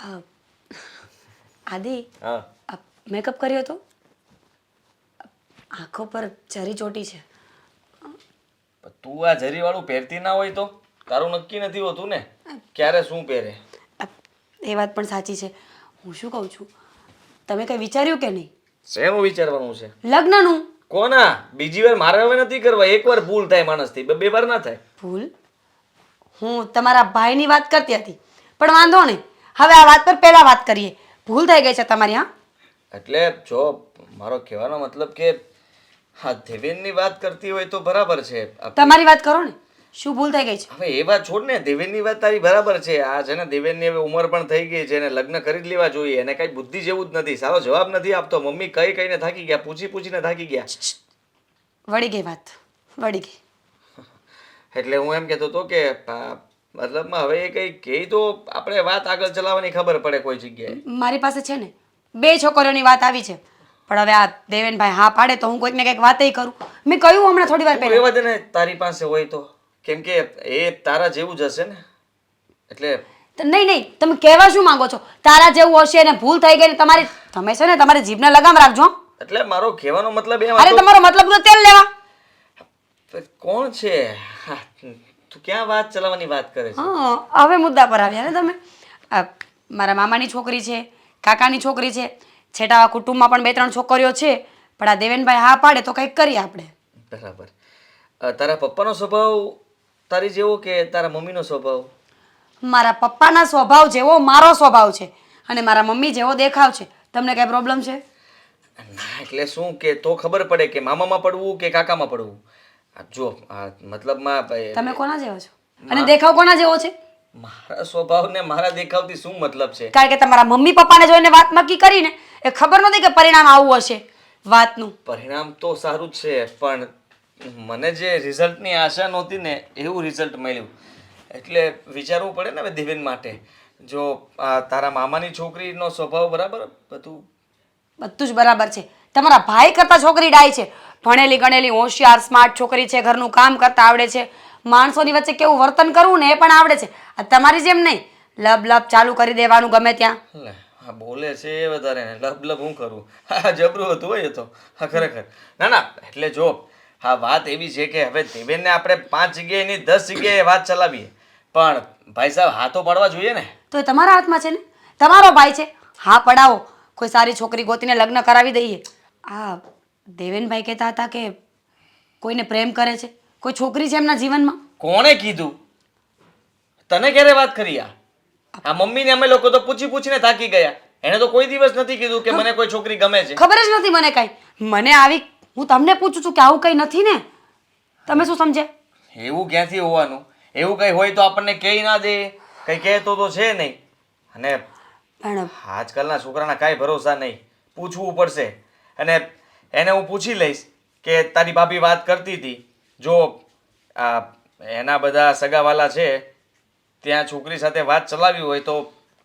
અ, આદિ હા મેકઅપ કર્યો તો આંખો પર જરી ચોટી છે. પણ તું આ જરીવાળું પહેરતી ના હોય તો તારું નક્કી નથી હોતું ને ક્યારે શું પહેરે. એ વાત પણ સાચી છે. હું શું કહું છું, તમે કંઈ વિચાર્યું કે નહીં શેનું વિચારવાનું છે? લગ્નનું? કોના? બીજી વાર મારે હવે નથી કરવા. એકવાર ભૂલ થાય માણસથી, બે વાર ના થાય. ભૂલ? હું તમારા ભાઈની વાત કરતી હતી, પણ વાંધો નહીં, હવે આ વાત પર પહેલા વાત કરીએ. ભૂલ થઈ ગઈ છે તમારી. હા, એટલે જો મારો કહેવાનો મતલબ કે હા દેવેનની વાત કરતી હોય તો બરાબર છે. તમારી વાત કરો ને, શું ભૂલ થઈ ગઈ છે? હવે એ વાત છોડ ને, દેવેનની વાત તારી બરાબર છે. આ છે ને દેવેનની હવે ઉંમર પણ થઈ ગઈ છે, એને લગ્ન કરી જ લેવા જોઈએ. એને કઈ બુદ્ધિ જેવું જ નથી, સારો જવાબ નથી આપતો. મમ્મી કઈ કઈને થાકી ગયા, પૂછી પૂછીને થાકી ગયા. વળી ગઈ વાત, વળી ગઈ. એટલે હું એમ કહેતો હતો કે મતલબમાં હવે એ કઈ કહે તો આપણે વાત આગળ ચલાવવાની ખબર પડે કોઈ જગ્યાએ. મારી પાસે છે ને 2 છોકરીઓની વાત આવી છે, પણ હવે આ દેવેનભાઈ હા પાડે તો હું કોઈકને કંઈક વાતય કરું. મેં કહ્યું હમણાં થોડી વાર તું પહેલા. રહેવા દે ને તારી પાસે હોય તો, કેમ કે એ તારા જેવું જ હશે ને. એટલે નહીં નહીં, તમે કહેવા શું માંગો છો? તારા જેવું હશે ને ભૂલ થઈ ગઈ ને તમારી, તમે છે ને તમારી જીભને લગામ રાખજો. હો? એટલે મારો કહેવાનો મતલબ એમ અરે હતો. તમારો મતલબ તો તેલ લેવા. કોણ છે? હા, તું ક્યાં વાત ચલાવવાની વાત કરે છે? હા, હવે મુદ્દા પર આવ્યા ને તમે. મારા મામાની છોકરી છે, કાકાની છોકરી છે, છેટા કુટુંબમાં પણ 2-3 છોકરીઓ છે, પણ આ દેવેનભાઈ હા પાડે તો કંઈક કરીએ આપણે. બરાબર. તારા પપ્પાનો સ્વભાવ તારી જેવો કે તારા મમ્મીનો સ્વભાવ? મારા પપ્પાના સ્વભાવ જેવો મારો સ્વભાવ છે અને મારા મમ્મી જેવો દેખાવ છે. તમને કઈ પ્રોબ્લેમ છે? ના એટલે શું કે તો ખબર પડે કે મામામાં પડવું કે કાકામાં પડવું. જો મતલબમાં તમે કોના જેવા છો અને દેખાવ કોના જેવો છે? મારા સ્વભાવ ને મારા દેખાવથી શું મતલબ છે? કારણ કે તમારા મમ્મી પપ્પાને જોઈને વાત નક્કી કરીને એ ખબર નહોતી કે પરિણામ આવું હશે વાતનું. પરિણામ તો સારું જ છે, પણ મને જે રિઝલ્ટની આશા નહોતી ને એવું રિઝલ્ટ મળ્યું. એટલે વિચારવું પડે ને હવે દેવેન માટે. જો તારા મામાની છોકરીનો સ્વભાવ બરાબર બધું જ બરાબર છે. તમારા ભાઈ કરતા છોકરી ડાય છે, ભણેલી ગણેલી હોશિયાર સ્માર્ટ છોકરી છે, ઘરનું કામ કરતા આવડે છે, માણસોની વચ્ચે કેવું વર્તન કરવું ને એ પણ આવડે છે. આ તમારી જેમ નહીં લબ લબ ચાલુ કરી દેવાનું ગમે ત્યાં. લે હા બોલે છે એ વધારે ને લબ લબ હું કરું. હા જબરું હતું હોય એ તો. હા ખરેખર. ના ના એટલે જો હા વાત એવી છે કે હવે દેવેનને આપણે 5 જગ્યાએ નહીં 10 જગ્યાએ વાત ચલાવીએ, પણ ભાઈ સાહેબ હા તો પાડવા જોઈએ ને. તો એ તમારા હાથમાં છે ને, તમારો ભાઈ છે, હા પડાવો, કોઈ સારી છોકરી ગોતીને લગ્ન કરાવી દઈએ. આ દેવેનભાઈ કહેતા હતા કે કોઈને પ્રેમ કરે છે, કોઈ છોકરી છે એમના જીવનમાં. કોણે કીધું? તને ક્યારે વાત કરી? આ મમ્મીને અમે લોકો તો પૂછી પૂછીને થાકી ગયા. એને તો કોઈ દિવસ નથી કીધું કે મને કોઈ છોકરી ગમે છે. ખબર જ નથી મને કાંઈ. મને આવી હું તમને પૂછું છું કે આવું કંઈ નથી ને. તમે શું સમજે? એવું ક્યાંથી હોવાનું? એવું કંઈ હોય તો આપણને કહી ના દે. કંઈ કહેતો તો છે નહીં. અને પણ આજકાલના છોકરાના કાંઈ ભરોસા નહીં. પૂછવું પડશે. અને એને હું પૂછી લઈશ કે તારી ભાભી વાત કરતી હતી, જો એના બધા સગાવાલા છે ત્યાં છોકરી સાથે વાત ચલાવી હોય તો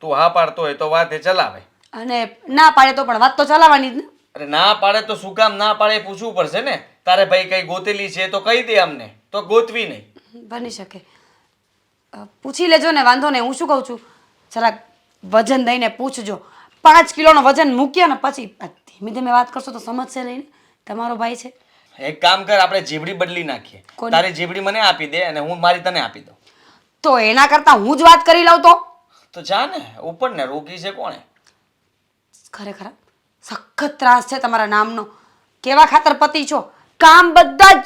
તું હા પાડતો હોય તો વાત એ ચલાવે. અને ના પાડે તો પણ વાત તો ચલાવવાની જ ને. અરે ના પાડે તો શું કામ ના પાડે એ પૂછવું પડશે ને. તારે ભાઈ કઈ ગોતેલી છે તો કહી દે અમને, તો ગોતવી નહીં. બની શકે. પૂછી લેજો ને, વાંધો નહીં. હું શું કહું છું, જરાક વજન દઈને પૂછજો. 5 કિલોનો વજન મૂકીએ ને પછી ધીમે ધીમે વાત કરશો તો સમજશે નહીં ને. તમારો ભાઈ છે. એક કામ કર, આપણે જીબડી બદલી નાખીએ. તારી જીબડી મને આપી દે અને હું મારી તને આપી દઉં. તો એના કરતાં હું જ વાત કરી લઉં તો જા ને ઉપર ને, રોકી છે કોણે? ખરેખર સખત ત્રાસ છે તમારા નામનો. કેવા ખાતર પતિ છો, કામ બધા જ.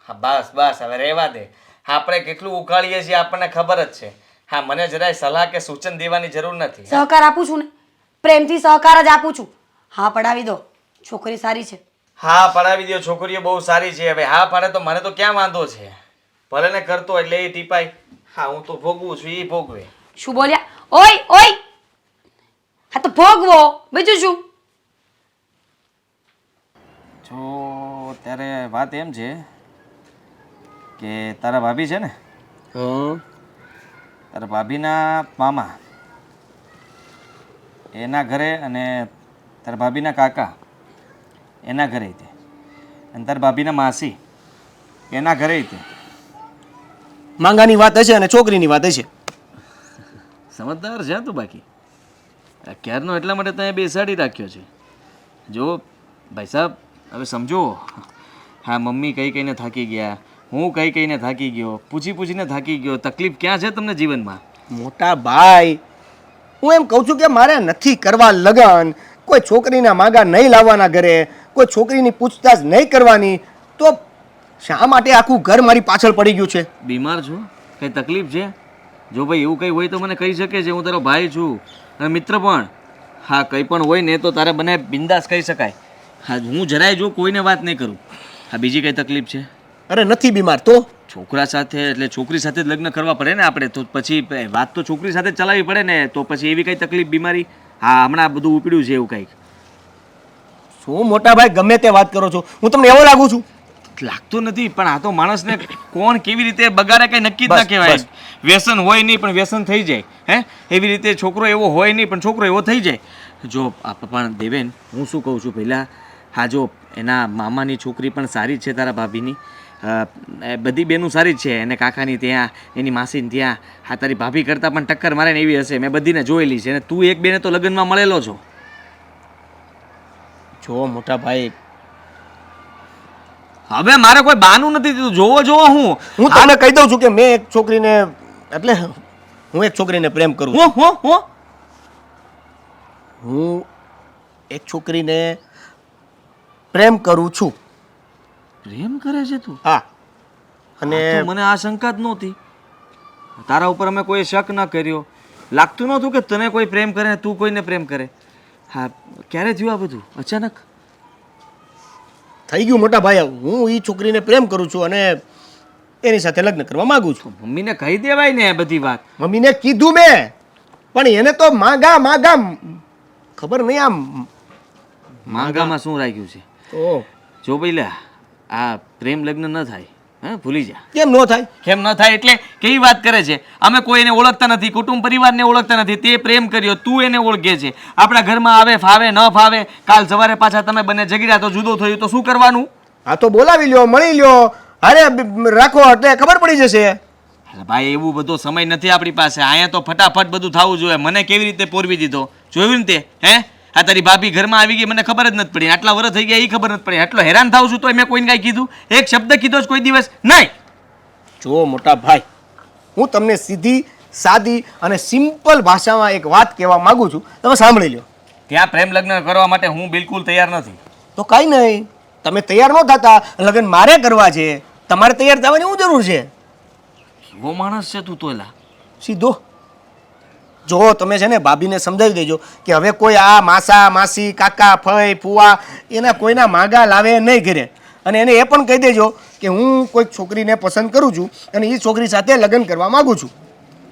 હા બસ બસ હવે રહેવા દે. આપણે કેટલું ઉકાળીએ છીએ આપણને ખબર જ છે. હા મને જરાય સલાહ કે સૂચન દેવાની જરૂર નથી. સહકાર આપું છું ને, પ્રેમથી સહકાર જ આપું છું. હા પડાવી દો, છોકરી સારી છે. હા પડાવી દો, છોકરીઓ બહુ સારી છે. હવે હા પાડે તો મને તો ક્યાં વાંધો છે? ભલે ને કરતો એટલે એ ટીપાય. હા હું તો ભોગવું છું, એ ભોગવે. શું બોલ્યા? ઓય ઓય, હા તો ભોગવો, બીજું શું? જો ત્યારે વાત એમ છે કે તારા ભાભી છે ને, તારા ભાભીના મામા એના ઘરે અને તારા ભાભીના કાકા એના ઘરે તે, અને તારા ભાભીના માસી એના ઘરે તે. માંગાની વાત હશે અને છોકરીની વાત હશે. સમજદાર છે તું બાકી. ક્યારનો એટલા માટે ત્યાં બેસાડી રાખ્યો છે. જો ભાઈ સાહેબ હવે સમજો, હા મમ્મી કઈ કઈને થાકી ગયા, હું કઈ કઈને થાકી ગયો, પૂછી પૂછીને થાકી ગયો. તકલીફ ક્યાં છે તમને જીવનમાં? મોટા ભાઈ, હું એમ કહું છું કે મારે નથી કરવા લગન, કોઈ છોકરીના માગા નહીં લાવવાના ઘરે, કોઈ છોકરીની પૂછતાછ નહીં કરવાની, તો શા માટે આખું ઘર મારી પાછળ પડી ગયું છે? બીમાર છો? કઈ તકલીફ છે? જો ભાઈ એવું કંઈ હોય તો મને કહી શકે છે, હું તારો ભાઈ છું અને મિત્ર પણ. હા કંઈ પણ હોય ને તો તારે મને બિંદાસ કહી શકાય. હા હું જરાય જો કોઈને વાત નહીં કરું. હા બીજી કઈ તકલીફ છે? અરે નથી બીમાર તો છોકરા સાથે એટલે છોકરી સાથે જ લગ્ન કરવા પડે ને આપણે, તો પછી વાત તો છોકરી સાથે જ ચલાવવી પડે ને. તો પછી એવી કઈ તકલીફ બીમારી? હા હમણાં બધું ઉપડ્યું છે એવું કંઈક. શું મોટા ભાઈ ગમે તે વાત કરો છો? હું તમને એવો લાગુ છું? લાગતું નથી, પણ આ તો માણસને કોણ કેવી રીતે બગાડે કઈ નક્કી જ ના કહેવાય. વ્યસન હોય નહીં પણ વ્યસન થઈ જાય. હે એવી રીતે છોકરો એવો હોય નહીં પણ છોકરો એવો થઈ જાય. જો પણ દેવેન, હું શું કહું છું પહેલાં, હા જો એના મામાની છોકરી પણ સારી જ છે, તારા ભાભીની બધી બેનું સારી જ છે. એને કાકાની ત્યાં, એની માસીની ત્યાં, હા તારી ભાભી કરતાં પણ ટક્કર મારે ને એવી હશે. મેં બધીને જોયેલી છે. અને તું એક બેને તો લગ્નમાં મળેલો છો. જો મોટા ભાઈ, હવે મારે કોઈ બાનું નથી દીધું. જોવો હું તમને કહી દઉં છું કે મેં એક છોકરીને, એટલે હું એક છોકરીને પ્રેમ કરું છું. હું એક છોકરીને પ્રેમ કરું છું. પ્રેમ કરે છે તું? હા. અને મને આ શંકા જ નહોતી. તારા ઉપર અમે કોઈ શક ન કર્યો. લાગતું નહોતું કે તને કોઈ પ્રેમ કરે, તું કોઈને પ્રેમ કરે. હા ક્યારે થયું આ બધું અચાનક? થઈ ગયું મોટા ભાઈ. હું એ છોકરીને પ્રેમ કરું છું અને એની સાથે લગ્ન કરવા માંગુ છું. મમ્મીને કહી દેવાય ને બધી વાત. મમ્મીને કીધું મેં, પણ એને તો માગા ખબર નહીં આમ માંગામાં શું રાખ્યું છે. ઓ જો પહેલા આ પ્રેમ લગ્ન ન થાય. હા ભૂલી જા. કેમ ન થાય? કેમ ન થાય એટલે કેવી વાત કરે છે? અમે કોઈ એને ઓળખતા નથી, કુટુંબ પરિવારને ઓળખતા નથી. તે પ્રેમ કર્યો, તું એને ઓળખે છે. આપણા ઘરમાં આવે ફાવે ન ફાવે, કાલ સવારે પાછા તમે બંને ઝઘડ્યા તો જુદો થયું તો શું કરવાનું? હા તો બોલાવી લ્યો, મળી લ્યો, અરે રાખો એટલે ખબર પડી જશે. અરે ભાઈ એવું બધો સમય નથી આપણી પાસે. અહીંયા તો ફટાફટ બધું થવું જોઈએ. મને કેવી રીતે પોરવી દીધો જોયું ને તે? હે આ તારી ભાભી ઘરમાં આવી ગઈ, મને ખબર જ નથી પડી. આટલા વર્ષ થઈ ગયા એ ખબર નથી પડી. આટલો હેરાન થાવ છું તો મેં કોઈને કાંઈ કીધું? એક શબ્દ કીધો જ કોઈ દિવસ નહીં? જો મોટા ભાઈ, હું તમને સીધી સાદી અને સિમ્પલ ભાષામાં એક વાત કહેવા માંગુ છું, તમે સાંભળી લ્યો. ત્યાં પ્રેમ લગ્ન કરવા માટે હું બિલકુલ તૈયાર નથી. તો કાંઈ નહીં, તમે તૈયાર ન થતા, લગ્ન મારે કરવા છે, તમારે તૈયાર થવાની શું જરૂર છે? એવો માણસ છે તું તો? એલા સીધો જો તમે છે ને ભાભીને સમજાવી દેજો કે હવે કોઈ આ માસા માસી કાકા ફઈ ફુવા એના કોઈના માગા લાવે નહીં ઘરે. અને એને એ પણ કહી દેજો કે હું કોઈક છોકરીને પસંદ કરું છું અને એ છોકરી સાથે લગ્ન કરવા માગું છું.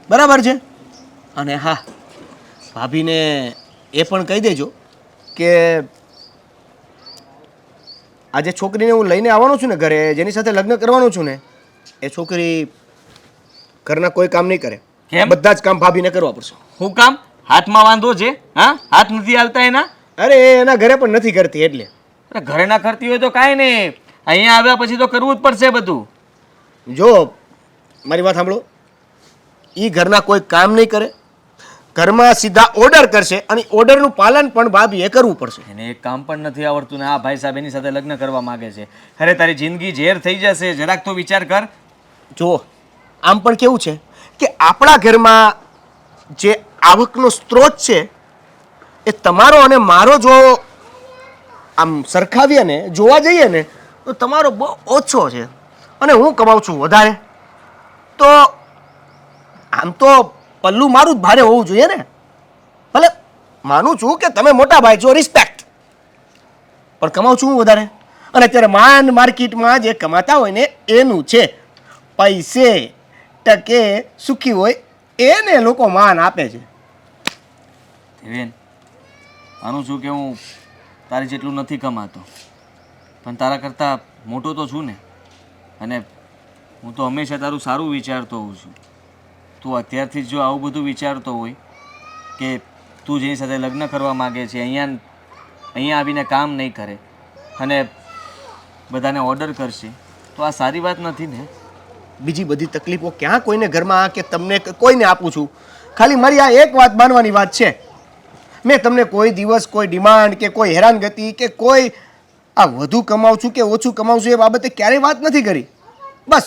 બરાબર છે? અને હા, ભાભીને એ પણ કહી દેજો કે આજે છોકરીને હું લઈને આવવાનો છું ને ઘરે, જેની સાથે લગ્ન કરવાનું છું ને, એ છોકરી ઘરના કોઈ કામ નહીં કરે. કેમ? બધા જ કામ ભાભીને કરવા પડશે. શું કામ? હાથમાં વાંધો છે? હા હાથ નથી હાલતા એના? અરે એ એના ઘરે પણ નથી કરતી એટલે. અરે ઘરે ના કરતી હોય તો કાંઈ નહીં, અહીંયા આવ્યા પછી તો કરવું જ પડશે બધું. જો મારી વાત સાંભળો, એ ઘરના કોઈ કામ નહીં કરે, ઘરમાં સીધા ઓર્ડર કરશે અને ઓર્ડરનું પાલન પણ ભાભીએ કરવું પડશે. એને એક કામ પણ નથી આવડતું ને આ ભાઈ સાહેબ એની સાથે લગ્ન કરવા માંગે છે. અરે તારી જિંદગી ઝેર થઈ જશે. જરાક તો વિચાર કર. જો આમ પણ કેવું છે કે આપણા ઘરમાં જે આવકનો સ્ત્રોત છે એ તમારો અને મારો જો આમ સરખાવીએ ને, જોવા જઈએ ને, તો તમારો બહુ ઓછો છે અને હું કમાઉં છું વધારે. તો આમ તો પલ્લું મારું જ ભારે હોવું જોઈએ ને. ભલે માનું છું કે તમે મોટા ભાઈ છો, રિસ્પેક્ટ, પણ કમાઉં છું હું વધારે. અને અત્યારે માંડ માર્કેટમાં જે કમાતા હોય ને એનું છે. પૈસે ટકે સુખી હોય એને લોકો માન આપે છે. દેવેન, માનું છું કે હું તારી જેટલું નથી કમાતો, પણ તારા કરતાં મોટો તો છું ને. અને હું તો હંમેશા તારું સારું વિચારતો હોઉં છું. તું અત્યારથી જ જો આવું બધું વિચારતો હોય કે તું જેની સાથે લગ્ન કરવા માગે છે અહીંયા આવીને કામ નહીં કરે અને બધાને ઓર્ડર કરશે, તો આ સારી વાત નથી ને. બીજી બધી તકલીફો ક્યાં કોઈને ઘરમાં કે તમને કે કોઈને આપું છું. ખાલી મારી આ એક વાત માનવાની વાત છે. મેં તમને કોઈ દિવસ કોઈ ડિમાન્ડ કે કોઈ હેરાનગતિ કે કોઈ આ વધુ કમાઉં છું કે ઓછું કમાઉં છું એ બાબતે ક્યારેય વાત નથી કરી. બસ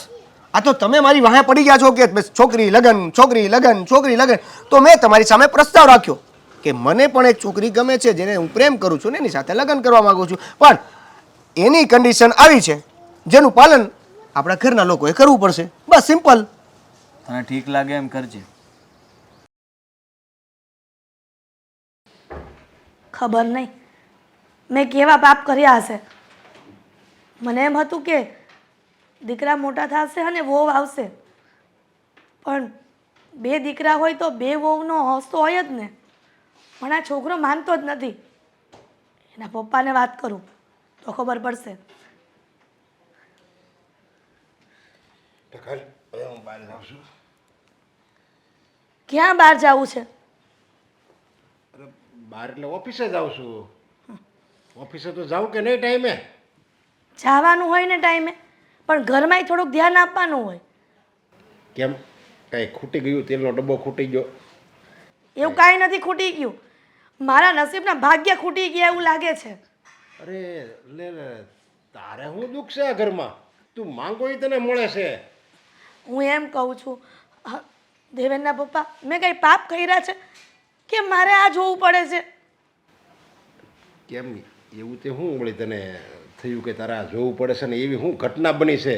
આ તો તમે મારી વાહે પડી ગયા છો કે બસ છોકરી લગન છોકરી લગન છોકરી લગન. તો મેં તમારી સામે પ્રસ્તાવ રાખ્યો કે મને પણ એક છોકરી ગમે છે જેને હું પ્રેમ કરું છું ને એની સાથે લગ્ન કરવા માંગુ છું, પણ એની કન્ડિશન આવી છે જેનું પાલન આપણા ઘરના લોકોએ કરવું પડશે. બસ સિમ્પલ. તને ઠીક લાગે એમ કરજે. ખબર નહીં મેં કેવા પાપ કર્યા હશે. મને એમ હતું કે દીકરા મોટા થશે અને વહુ આવશે, પણ બે દીકરા હોય તો બે વહુનો હોશ તો હોય જ ને. પણ આ છોકરો માનતો જ નથી. એના પપ્પાને વાત કરું તો ખબર પડશે. ક્યાં બહાર જવું છે? બહાર એટલે ઓફિસે જ આવું છું. ઓફિસે તો જાઉં કે નહીં ટાઈમે? જવાનું હોય ને ટાઈમે, પણ ઘરમાંય થોડુંક ધ્યાન આપવાનું હોય. કેમ કાંઈ ખૂટી ગયું? તેલનો ડબ્બો ખૂટી ગયો? એવું કાંઈ નથી ખૂટી ગયું. મારા નસીબના ભાગ્ય ખૂટી ગયા એવું લાગે છે. અરે લે લે, તારે શું દુઃખ છે આ ઘરમાં? તું માંગો એ તને મળે છે. હું એમ કહું છું, દેવેનના પપ્પા, મેં કંઈ પાપ કર્યા છે કે મારે આ જોવું પડે છે? કેમ એવું તે શું વળી તને થયું કે તારે આ જોવું પડે છે? ને એવી શું ઘટના બની છે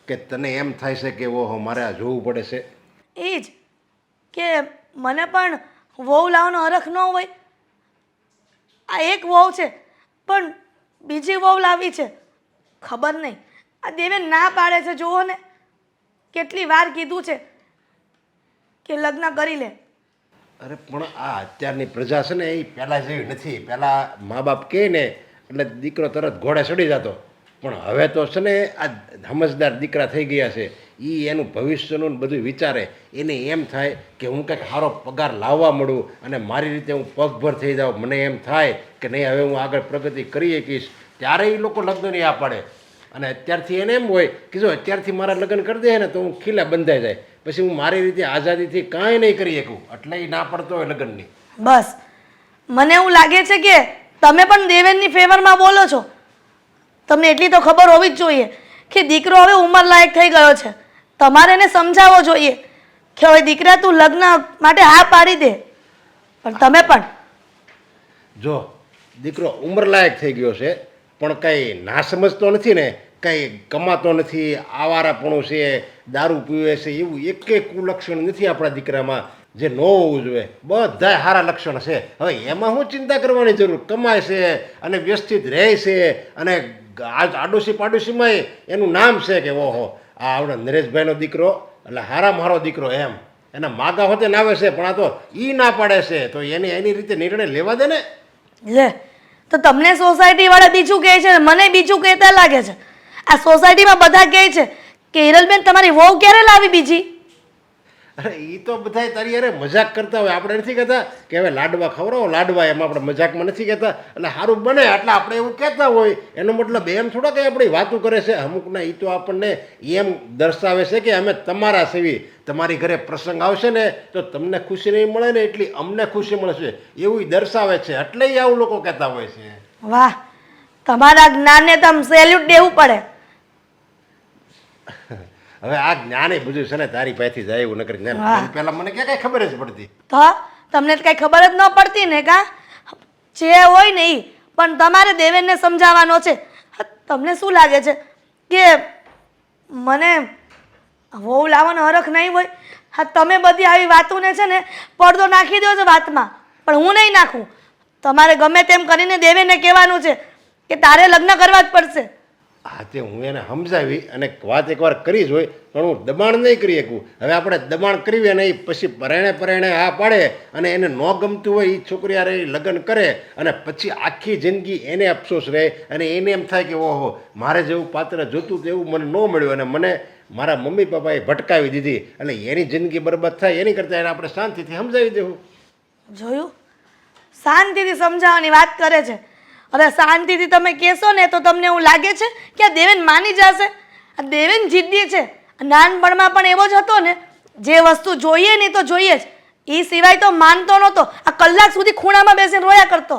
કે તને એમ થાય છે કે ઓહો મારે આ જોવું પડે છે? એ જ કે મને પણ વહુ લાવવાનો હરખ ન હોય. આ એક વહુ છે પણ બીજી વહુ લાવી છે. ખબર નહીં આ દેવેન ના પાડે છે. જુઓ ને કેટલી વાર કીધું છે કે લગ્ન કરી લે. અરે પણ આ અત્યારની પ્રજા છે ને એ પહેલાં જેવી નથી. પહેલાં મા બાપ કહે ને એટલે દીકરો તરત ઘોડે ચડી જતો, પણ હવે તો છે ને આ સમજદાર દીકરા થઈ ગયા છે. એ એનું ભવિષ્યનું ને બધું વિચારે. એને એમ થાય કે હું કંઈક સારો પગાર લાવવા મળું અને મારી રીતે હું પગભર થઈ જાઉં. મને એમ થાય કે નહીં હવે હું આગળ પ્રગતિ કરી શકીશ, ત્યારે એ લોકો લગ્નની આ પાડે. અને અત્યારથી એને એમ હોય કે જો અત્યારથી મારા લગ્ન કરી દે ને તો હું ખીલા બંધાઈ જાય, પછી હું મારી રીતે આઝાદીથી કાંઈ નહીં કરી શકું. એટલે એ ના પડતો હોય લગ્નની. બસ મને એવું લાગે છે કે તમે પણ દેવેનની ફેવરમાં બોલો છો. તમને એટલી તો ખબર હોવી જ જોઈએ કે દીકરો હવે ઉંમરલાયક થઈ ગયો છે. તમારે એને સમજાવવો જોઈએ કે હવે દીકરા તું લગ્ન માટે હા પાડી દે. પણ તમે પણ જો દીકરો ઉંમરલાયક થઈ ગયો છે પણ કંઈ ના સમજતો નથી ને, કંઈ કમાતો નથી, આવારાપણું છે, દારૂ પીવે છે, એવું એકે કુલક્ષણ નથી આપણા દીકરામાં જે ન હોવું જોઈએ. બધાય સારા લક્ષણ છે. હવે એમાં શું ચિંતા કરવાની જરૂર? કમાય છે અને વ્યવસ્થિત રહે છે અને આડોશી પાડોશીમાં એનું નામ છે કે ઓહો આ આપણા નરેશભાઈનો દીકરો એટલે હારા મારો દીકરો. એમ એના માગા હોતે નાવે છે, પણ આ તો એ ના પાડે છે. તો એની રીતે નિર્ણય લેવા દે ને. લે તો તમને સોસાયટી વાળા બીજું કહે છે, મને બીજું કહેતા લાગે છે. આ સોસાયટીમાં બધા કહે છે કે હિરલબેન તમારી વહુ ક્યારે લાવી બીજી? અરે એ તો બધાય તારી અરે મજાક કરતા હોય. આપણે નથી કહેતા કે હવે લાડવા ખવડાવો લાડવા, એમ આપણે મજાકમાં નથી કહેતા. એટલે સારું બને એટલે આપણે એવું કહેતા હોય. એનો મતલબ એમ થોડા કંઈ આપણી વાતો કરે છે. અમુકના એ તો આપણને એમ દર્શાવે છે કે અમે તમારા સેવી, તમારી ઘરે પ્રસંગ આવશે ને તો તમને ખુશી નહીં મળે ને એટલી અમને ખુશી મળશે, એવું દર્શાવે છે. એટલે આવું લોકો કહેતા હોય છે. વાહ, તમારા જ્ઞાનને તમે સેલ્યુટ દેવું પડે. હવે આ જ્ઞાન એ બધું છે ને તારી પાસેથી જાય એવું નકર જ્ઞાન પહેલાં મને ક્યાં કાંઈ ખબર જ પડતી. તો તમને તો કાંઈ ખબર જ ન પડતી ને? કા જે હોય ને એ પણ તમારે દેવેનને સમજાવવાનો છે. તમને શું લાગે છે કે મને વહુ લાવવાનો હરખ નહીં હોય? હા, તમે બધી આવી વાતોને છે ને પડદો નાખી દો છો વાતમાં, પણ હું નહીં નાખું. તમારે ગમે તેમ કરીને દેવેનને કહેવાનું છે કે તારે લગ્ન કરવા જ પડશે. હા, તે હું એને સમજાવી અને વાત એકવાર કરી જ હોય, પણ હું દબાણ નહીં કરી શકું. હવે આપણે દબાણ કરીએ અને એ પછી પરાયણે હા પાડે અને એને ન ગમતું હોય એ છોકરી યારે લગ્ન કરે અને પછી આખી જિંદગી એને અફસોસ રહે અને એને એમ થાય કે ઓહો મારે જેવું પાત્ર જોતું તેવું મને ન મળ્યું અને મને મારા મમ્મી પપ્પાએ ભટકાવી દીધી, એટલે એની જિંદગી બરબાદ થાય એની કરતાં એને આપણે શાંતિથી સમજાવી દેવું. જોયું? શાંતિથી સમજાવવાની વાત કરે છે. અરે શાંતિથી તમે કહેશો ને તો તમને એવું લાગે છે કે આ દેવેન માની જશે? આ દેવેન જિદ્દી છે. નાનપણમાં પણ એવો જ હતો ને, જે વસ્તુ જોઈએ ને તો જોઈએ જ. એ સિવાય તો માનતો નહોતો. આ કલાક સુધી ખૂણામાં બેસીને રોયા કરતો.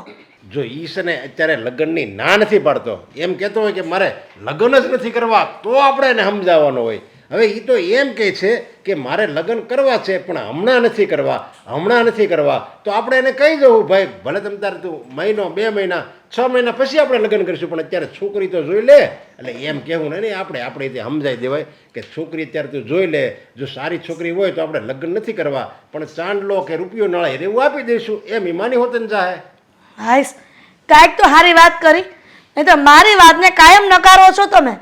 જો ઈ છે ને અત્યારે લગ્નની ના નથી પાડતો, એમ કહેતો હોય કે મારે લગ્ન જ નથી કરવા, તો આપણે એને સમજાવવાનો હોય. હવે એ તો એમ કહે છે કે મારે લગ્ન કરવા છે પણ હમણાં નથી કરવા, હમણાં નથી કરવા. તો આપણે એને કહી દઉં, ભાઈ ભલે તમે તારે તું મહિનો 2 મહિના 6 મહિના પછી આપણે લગ્ન કરીશું, પણ અત્યારે છોકરી તો જોઈ લે. એટલે એમ કહેવું નહીં, આપણે રીતે સમજાવી દેવાય કે છોકરી અત્યારે તું જોઈ લે, જો સારી છોકરી હોય તો આપણે લગ્ન નથી કરવા, પણ ચાંદલો કે રૂપિયો નળે એવું આપી દઈશું, એમ એ માની હોત ને જાય. હાઈસ, કાંઈક તો સારી વાત કરી, નહીં તો મારી વાતને કાયમ નકારો છો તમે.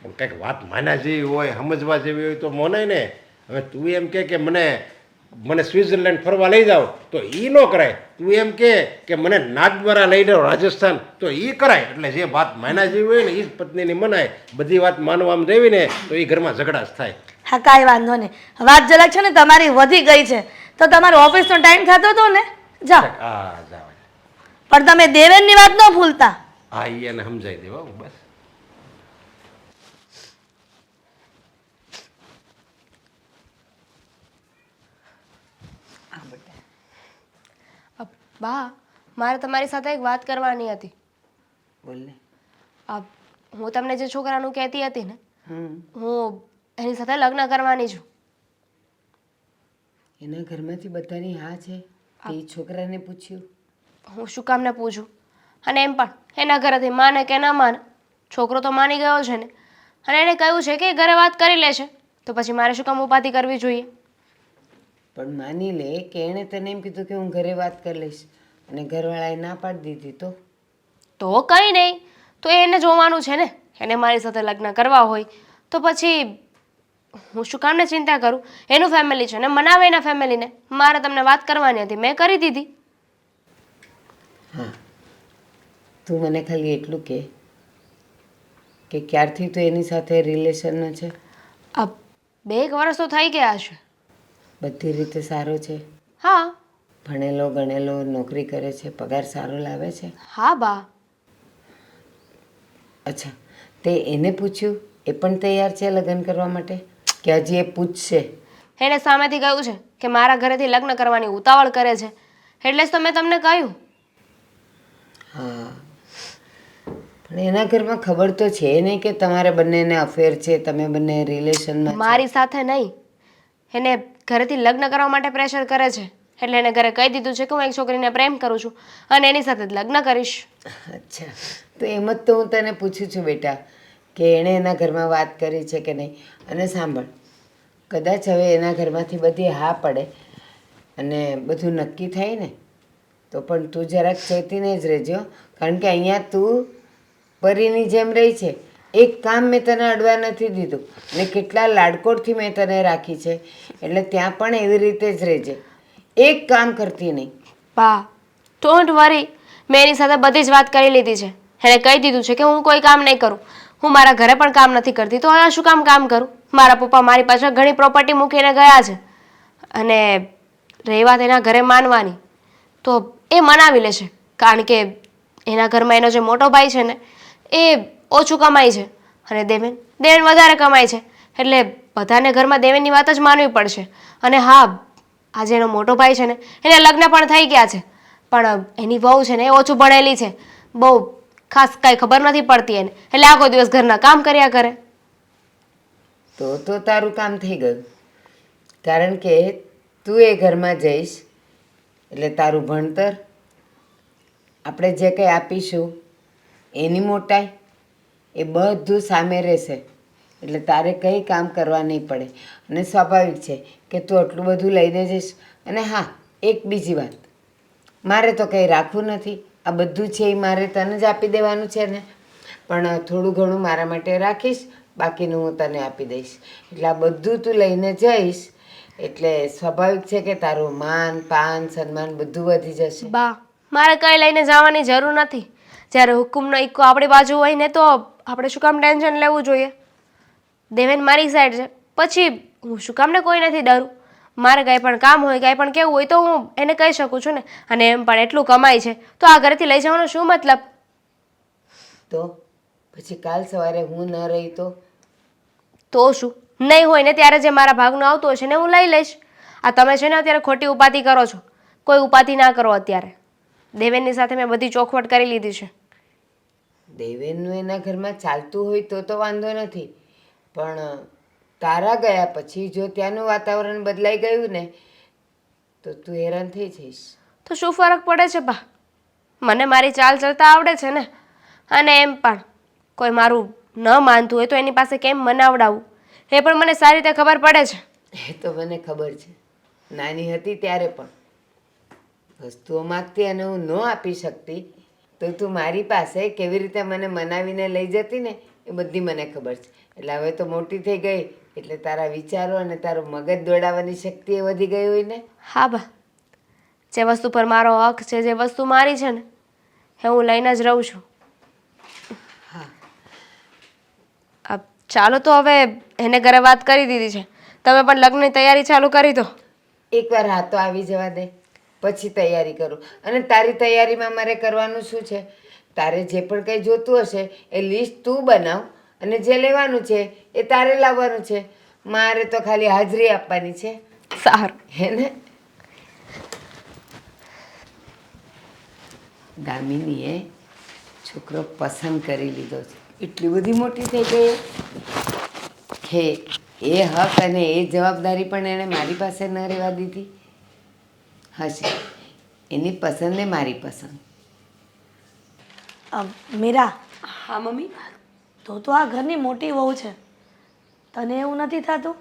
પણ કંઈક વાત માના જેવી હોય, સમજવા જેવી હોય તો મોનાય ને. હવે તું એમ કે મને સ્વિટ્ઝરલેન્ડ ફરવા લઈ જાઓ, તો એ ન કરાય. તું એમ કે મને નાગદ્વારા લઈ જાઓ રાજસ્થાન, તો એ કરાય. એટલે જે વાત માના જેવી હોય ને એ જ પત્નીની મનાય. બધી વાત માનવામાં દેવી ને તો એ ઘરમાં ઝઘડા જ થાય. હા, કાંઈ વાંધો નહીં. વાત જરાક છે ને તમારી વધી ગઈ છે, તો તમારો ઓફિસનો ટાઈમ થતો હતો ને, જાઓ. હા જાવ. પણ તમે દેવેનની વાત ન ભૂલતા. હા એ એને સમજાવી દેવા બસ. બા, મારે તમારી સાથે એક વાત કરવાની હતી. બોલને. હું તમને જે છોકરાનું કહેતી હતી ને, હું એની સાથે લગ્ન કરવાની છું. એના ઘરમાંથી બધાની હા છે? એ છોકરાને પૂછ્યું? હું શું કામને પૂછું? અને એમ પણ એના ઘરેથી માને કે ના માને, છોકરો તો માની ગયો છે ને, અને એણે કહ્યું છે કે ઘરે વાત કરી લેશે, તો પછી મારે શું કામ ઉપાધિ કરવી જોઈએ? પણ માની લે કે એણે તને એમ કીધું કે હું ઘરે વાત કરી લઈશ અને ઘરવાળાએ ના પાડી દીધી, તો કંઈ નહીં, તો એને જોવાનું છે ને. એને મારી સાથે લગ્ન કરવા હોય તો પછી હું શું કામને ચિંતા કરું? એનું ફેમિલી છે ને, મનાવે એના ફેમિલીને. મારે તમને વાત કરવાની હતી, મેં કરી દીધી. હા, તું મને ખાલી એટલું કે ક્યારથી તું એની સાથે રિલેશનમાં છે? 2 વર્ષ તો થઈ ગયા હશે. બધી રીતે સારો છે? હા. ભણેલો ગણેલો, નોકરી કરે છે, પગાર સારો લાવે છે? હા બા. અચ્છા, તે એને પૂછ્યું? એ પણ તૈયાર છે લગ્ન કરવા માટે કે હજી એ પૂછશે? એણે સામેથી કહ્યું છે કે મારા ઘરેથી લગ્ન કરવાની ઉતાવળ કરે છે, એટલે જ તો મેં તમને કહ્યું. હા, પણ એના ઘરમાં ખબર તો છે નહીં કે તમારે બંનેને અફેર છે, તમે બંને રિલેશનમાં? મારી સાથે નહીં, એને ઘરેથી લગ્ન કરવા માટે પ્રેશર કરે છે, એટલે એને ઘરે કહી દીધું છે કે હું એક છોકરીને પ્રેમ કરું છું અને એની સાથે જ લગ્ન કરીશ. અચ્છા, તો એમ જ તો હું તને પૂછું છું બેટા કે એણે એના ઘરમાં વાત કરી છે કે નહીં. અને સાંભળ, કદાચ હવે એના ઘરમાંથી બધી હા પડે અને બધું નક્કી થાય ને, તો પણ તું જરાક ચેતીને જ રહેજો, કારણ કે અહીંયા તું પરીની જેમ રહી છે. એક કામ મેં તને અડવા નથી દીધું ને કેટલા લાડકોડથી મેં તને રાખી છે, એટલે ત્યાં પણ એવી રીતે જ રહેજે, એક કામ કરતી નહીં. બા, ડોન્ટ વરી, મેં એની સાથે બધી જ વાત કરી લીધી છે. એણે કહી દીધું છે કે હું કોઈ કામ નહીં કરું. હું મારા ઘરે પણ કામ નથી કરતી, તો અહીંયા શું કામ કરું? મારા પપ્પા મારી પાછળ ઘણી પ્રોપર્ટી મૂકીને ગયા છે, અને રહી વાત એના ઘરે માનવાની, તો એ મનાવી લેશે, કારણ કે એના ઘરમાં એનો જે મોટો ભાઈ છે ને, એ ઓછું કમાય છે અને દેવેન વધારે કમાય છે, એટલે બધાને ઘરમાં દેવેનની વાત જ માનવી પડશે. અને હા, આજે એનો મોટો ભાઈ છે ને, એને લગ્ન પણ થઈ ગયા છે, પણ એની વહુ છે ને એ ઓછું ભણેલી છે, બહુ ખાસ કાંઈ ખબર નથી પડતી એને, એટલે આખો દિવસ ઘરના કામ કર્યા કરે. તો તારું કામ થઈ ગયું, કારણ કે તું એ ઘરમાં જઈશ એટલે તારું ભણતર, આપણે જે કંઈ આપીશું એની મોટાઈ, એ બધું સામે રહેશે, એટલે તારે કંઈ કામ કરવા નહીં પડે. અને સ્વાભાવિક છે કે તું આટલું બધું લઈને જઈશ. અને હા, એક બીજી વાત, મારે તો કંઈ રાખવું નથી, આ બધું છે એ મારે તને જ આપી દેવાનું છે ને, પણ થોડું ઘણું મારા માટે રાખીશ, બાકીનું હું તને આપી દઈશ. એટલે આ બધું તું લઈને જઈશ એટલે સ્વાભાવિક છે કે તારું માન પાન સન્માન બધું વધી જશે. બા, મારે કંઈ લઈને જવાની જરૂર નથી. જ્યારે હુકુમનો ઇક્કો આપણી બાજુ હોય ને, તો આપણે શું કામ ટેન્શન લેવું જોઈએ? દેવેન મારી સાઈડ છે, પછી હું શું કામને કોઈ નથી ડરું. મારે કાંઈ પણ કામ હોય, કાંઈ પણ કેવું હોય તો હું એને કહી શકું છું ને. અને એમ પણ એટલું કમાય છે, તો આ ઘરેથી લઈ જવાનો શું મતલબ? તો પછી કાલ સવારે હું ન રહી તો શું નહીં હોય ને ત્યારે જે મારા ભાગનું આવતું હશે ને હું લઈ લઈશ. આ તમે છે ને અત્યારે ખોટી ઉપાધિ કરો છો. કોઈ ઉપાધિ ના કરો અત્યારે. દેવેનની સાથે મેં બધી ચોખવટ કરી લીધી છે. દેવેનનું એના ઘરમાં ચાલતું હોય તો વાંધો નથી, પણ તારા ગયા પછી જો ત્યાંનું વાતાવરણ બદલાઈ ગયું ને તો તું હેરાન થઈ જઈશ. તો શું ફરક પડે છે બા? મને મારી ચાલ ચલતા આવડે છે ને. અને એમ પણ કોઈ મારું ન માનતું હોય તો એની પાસે કેમ મનાવડાવું એ પણ મને સારી રીતે ખબર પડે છે. એ તો મને ખબર છે. નાની હતી ત્યારે પણ વસ્તુઓ માગતી અને હું ન આપી શકતી તો તું મારી પાસે કેવી રીતે મને મનાવીને લઈ જતી ને એ બધી મને ખબર છે. એટલે હવે તો મોટી થઈ ગઈ એટલે તારા વિચારો અને તારું મગજ દોડાવવાની શક્તિ એ વધી ગઈ હોય ને. હા બા, જે વસ્તુ પર મારો હક છે, જે વસ્તુ મારી છે ને એ હું લઈને જ રહું છું. ચાલો તો હવે એને ઘરે વાત કરી દીધી છે. તમે પણ લગ્નની તૈયારી ચાલુ કરી દો. એકવાર હા તો આવી જવા દે, પછી તૈયારી કરું. અને તારી તૈયારીમાં મારે કરવાનું શું છે? તારે જે પણ કંઈ જોતું હશે એ લિસ્ટ તું બનાવ અને જે લેવાનું છે એ તારે લાવવાનું છે. મારે તો ખાલી હાજરી આપવાની છે. સારું. હે ને? દામિનીએ છોકરો પસંદ કરી લીધો છે. એટલી બધી મોટી થઈ ગઈ કે એ હક અને એ જવાબદારી પણ એણે મારી પાસે ન રહેવા દીધી. હશે એની પસંદ ને મારી પસંદ. મીરા, હા મમ્મી. તો આ ઘરની મોટી વહુ છે. તને એવું નથી થતું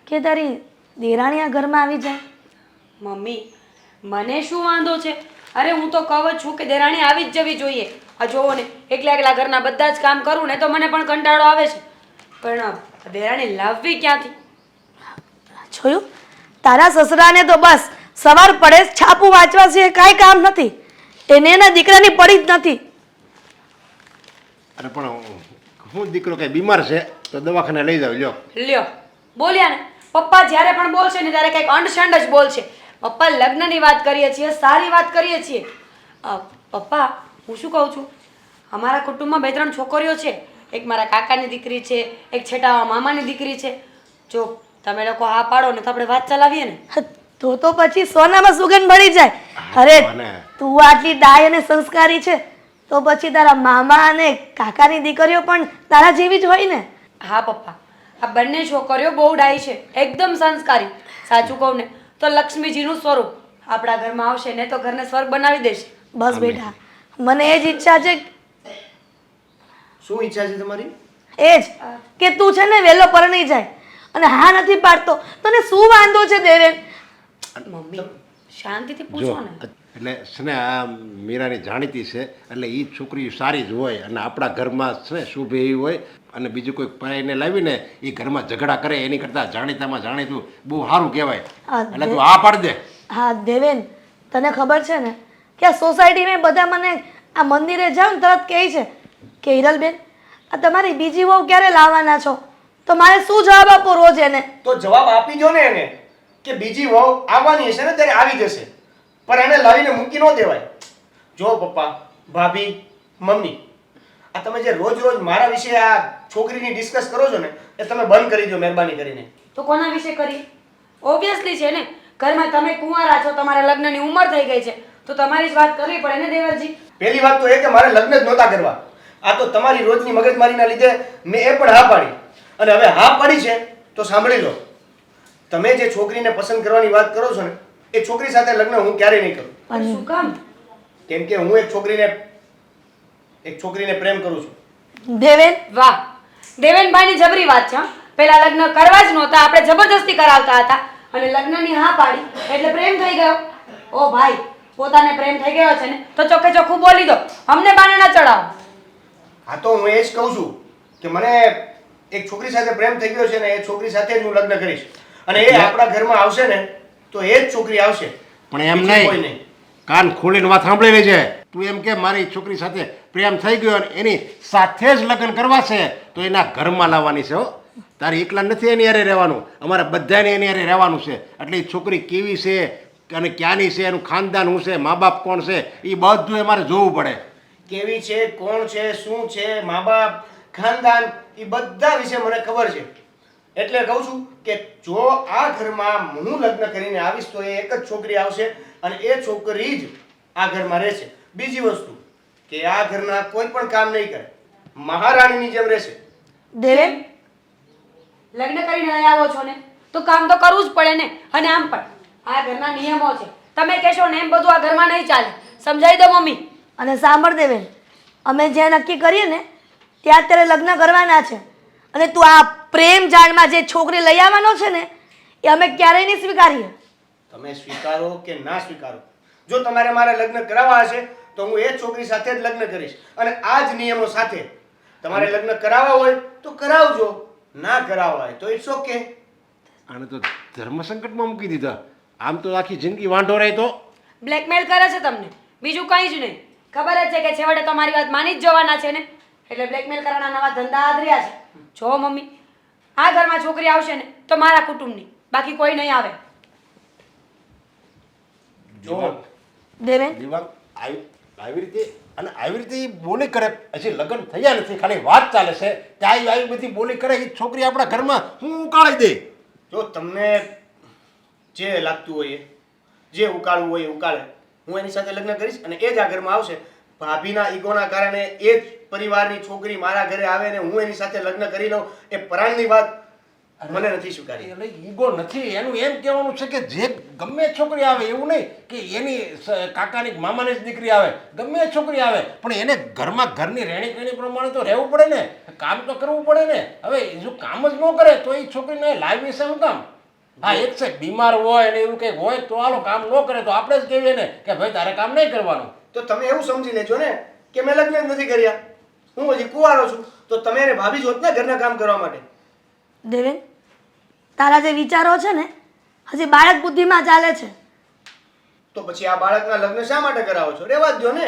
કે તારી દેરાણી આ ઘરમાં આવી જાય? મમ્મી, મને શું વાંધો છે? અરે હું તો કહું જ છું કે દેરાણી આવી જ જવી જોઈએ. આ જોવો ને, એકલા એકલા ઘરના બધા જ કામ કરું ને તો મને પણ કંટાળો આવે છે. પણ દેરાણી લાવવી ક્યાંથી? જોયું? તારા સસરાને તો બસ સવાર પડે જ છાપું વાંચવા છે, કાંઈ કામ નથી. એને એના દીકરાની પડી જ નથી. અરે પણ હું દીકરો કઈ બીમાર છે તો દવાખાને લઈ જાવ. લ્યો લ્યો, બોલ્યા ને. પપ્પા જ્યારે પણ બોલશે ને ત્યારે કંઈક અંડશંડ જ બોલશે. પપ્પા લગ્નની વાત કરીએ છીએ, સારી વાત કરીએ છીએ. પપ્પા, હું શું કહું છું, અમારા કુટુંબમાં 2-3 છોકરીઓ છે. એક મારા કાકાની દીકરી છે, એક છેટા મામાની દીકરી છે. જો તમે લોકો હા પાડો ને તો આપણે વાત ચલાવીએ ને. તો પછી સોનામાં સુગંધ મળી જાય. અરે તું આટલી ડાય અને સંસ્કારી છે તો પછી તારા મામા અને કાકાની દીકરીઓ પણ તારા જેવી જ હોય ને. હા પપ્પા, આ બંને છોકરીઓ બહુ ડાઈ છે, એકદમ સંસ્કારી. સાચું કહું ને તો લક્ષ્મીજીનું સ્વરૂપ આપણા ઘરમાં આવશે ને તો ઘરને સ્વર્ગ બનાવી દેશે. બસ બેટા, મને એ જ ઈચ્છા છે. શું ઈચ્છા છે તમારી? એ જ કે તું છે ને વહેલો પરણી જાય. અને હા નથી પાડતો તને શું વાંધો છે દેવેન? મમ્મી, શાંતિથી જો પૂછો ને. એટલે છે ને આ મીરાની જાણીતી છે એટલે એ છોકરી સારી જ હોય અને આપણા ઘરમાં છે ને શુભ એવી હોય. અને બીજું કોઈ પરાઈને લાવીને એ ઘરમાં ઝઘડા કરે એની કરતાં જાણીતામાં જાણીતું બહુ સારું કહેવાય. એટલે તું આ પાડ દે. હા દેવેન, તને ખબર છે ને કે આ સોસાયટીમાં બધા મને આ મંદિરે જાવ ને તરત કહે છે કે હિરલબેન, આ તમારી બીજી વહુ ક્યારે લાવવાના છો? તો મારે શું જવાબ આપો રોજ એને? તો જવાબ આપી દો ને એને કે બીજી વહુ આવવાની હશે ને ત્યારે આવી જશે, પણ એને લાવીને મૂકી ન દેવાય. જો પપ્પા, ભાભી, મમ્મી, આ તમે જે રોજ રોજ મારા વિશે આ છોકરીની ડિસ્કસ કરો છો ને એ તમે બંધ કરી દો મહેરબાની કરીને. તો કોના વિશે કરી? ઓબ્વિયસલી છે ને, ઘરમાં તમે કુંવારા છો, તમારા લગ્નની ઉંમર થઈ ગઈ છે તો તમારી જ વાત કરવી પડે ને દેવરજી. પહેલી વાત તો એ કે મારે લગ્ન જ નહોતા કરવા. આ તો તમારી રોજની મગજમારીના લીધે મેં એ પણ હા પાડી. અને હવે હા પાડી છે તો સાંભળી લો, તમે જે છોકરીને પસંદ કરવાની વાત કરો છો ને એ છોકરી સાથે લગ્ન હું ક્યારેય નહીં કરું. પણ શું કામ? કેમ કે હું એક છોકરીને પ્રેમ કરું છું. દેવેન, વાહ, દેવેનભાઈની જબરી વાત છે. પેલા લગ્ન કરવા જ નહોતા, આપણે જબરદસ્તી કરાવતા હતા અને લગ્નની હા પાડી એટલે પ્રેમ થઈ ગયો. ઓ ભાઈ, પોતાને પ્રેમ થઈ ગયો છે ને તો ચોખ્ખે ચોખ્ખું બોલી દો, અમને બાને ના ચડાવો. હા તો હું એ જ કહું છું કે મને એક છોકરી સાથે પ્રેમ થઈ ગયો છે ને એ છોકરી સાથે જ હું લગ્ન કરીશ. અને એ આપણા ઘરમાં આવશે ને તો એ જ છોકરી આવશે, પણ એમ બીજી કોઈ નહીં. કાન ખોલીને વાત સાંભળી લેજે. તું એમ કે મારી છોકરી સાથે પ્રેમ થઈ ગયો અને એની સાથે જ લગ્ન કરવા છે તો એના ઘરમાં લાવવાની છે. હો, તારે એકલા નથી એની હારે રહેવાનું, અમારે બધાને એની હારે રહેવાનું છે. એટલે એ છોકરી કેવી છે અને ક્યાંની છે, એનું ખાનદાન શું છે, મા બાપ કોણ છે, એ બધું અમારે જોવું પડે. કેવી છે, કોણ છે, શું છે, મા બાપ, ખાનદાન, એ બધા વિશે મને ખબર છે. એટલે કહું છું કે જો આ ઘરમાં હું લગ્ન કરીને આવીશ તો એ એક જ છોકરી આવશે અને એ છોકરી જ આ ઘરમાં રહેશે. બીજી વસ્તુ કે આ ઘરના કોઈ પણ કામ નહીં કરે, મહારાણીની જેમ રહેશે. દેવેન, લગ્ન કરીને અહીં આવો છો ને તો કામ તો કરવું જ પડે ને. અને આમ પણ આ ઘરના નિયમો છે, તમે કહેશો ને એમ બધું આ ઘરમાં નહીં ચાલે. સમજાવી દો મમ્મી. અને સાંભળ દેવેન, અમે જે નક્કી કરીએ ને ત્યાં અત્યારે લગ્ન કરવાના છે. અને તું આ પ્રેમ જાળમાં જે છોકરી લઈ આવવાનો છે ને એ અમે ક્યારેય નહીં સ્વીકારીએ. તમે સ્વીકારો કે ના સ્વીકારો, જો તમારે મારે લગ્ન કરાવવા હશે તો હું એ જ છોકરી સાથે જ લગ્ન કરીશ અને આ જ નિયમો સાથે. તમારે લગ્ન કરાવવા હોય તો કરાવજો, ના કરાવવા હોય તો ઇટ્સ ઓકે. આને તો ધર્મ સંકટમાં મૂકી દીધા. આમ તો આખી જિંદગી વાંઢો રહે તો. બ્લેકમેલ કરે છે તમને, બીજું કંઈ જ નહીં. ખબર જ છે કે છેવટે તમારી વાત માની જ જવાના છે ને, એટલે બ્લેકમેલ કરવાના નવા ધંધા આદર્યા છે. જો મમ્મી, આ ઘરમાં છોકરી આવશે ને તો મારા કુટુંબની, બાકી કોઈ નહીં આવે. જો દેવેન, દિવાંગ આવી રીતે અને આવી રીતે ઈ બોલી કરે. હજી લગ્ન થયા નથી, ખાલી વાત ચાલે છે ત્યાં આવી બધી બોલી કરે. એ છોકરી આપણા ઘરમાં હું ઉકાળી દે. જો તમને જે લાગતું હોય એ, જે ઉકાળવું હોય એ ઉકાળે. હું એની સાથે લગ્ન કરીશ અને એ જ આ ઘરમાં આવશે. ભાભીના ઈગોના કારણે એ જ પરિવારની છોકરી મારા ઘરે આવે ને હું એની સાથે લગ્ન કરી લઉં, એ પરાણની વાત મને નથી સ્વીકારી. એટલે ઈગો નથી, એનું એમ કહેવાનું છે કે જે ગમે એ છોકરી આવે એવું નહીં કે એની કાકાની મામાની જ દીકરી આવે, ગમે એ છોકરી આવે પણ એને ઘરમાં ઘરની રહેણી કહેણી પ્રમાણે તો રહેવું પડે ને, કામ તો કરવું પડે ને. હવે જો કામ જ ન કરે તો એ છોકરીને લાવી છે શું કામ? હા, એક છે બીમાર હોય અને એવું કંઈક હોય તો હાલો, કામ ન કરે તો આપણે જ કહીએ ને કે ભાઈ તારે કામ નહીં કરવાનું. તો તમે એવું સમજી લેજો ને કે મેં લગ્ન જ નથી કર્યા, હું હજી કુંવારો છું, તો તમે એને ભાભી જોત ને ઘરના કામ કરવા માટે. દેવેન, તારા જે વિચારો છે ને હજી બાળક બુદ્ધિમાં ચાલે છે. તો પછી આ બાળકના લગ્ન શા માટે કરાવો છો? રહેવા જ દો ને.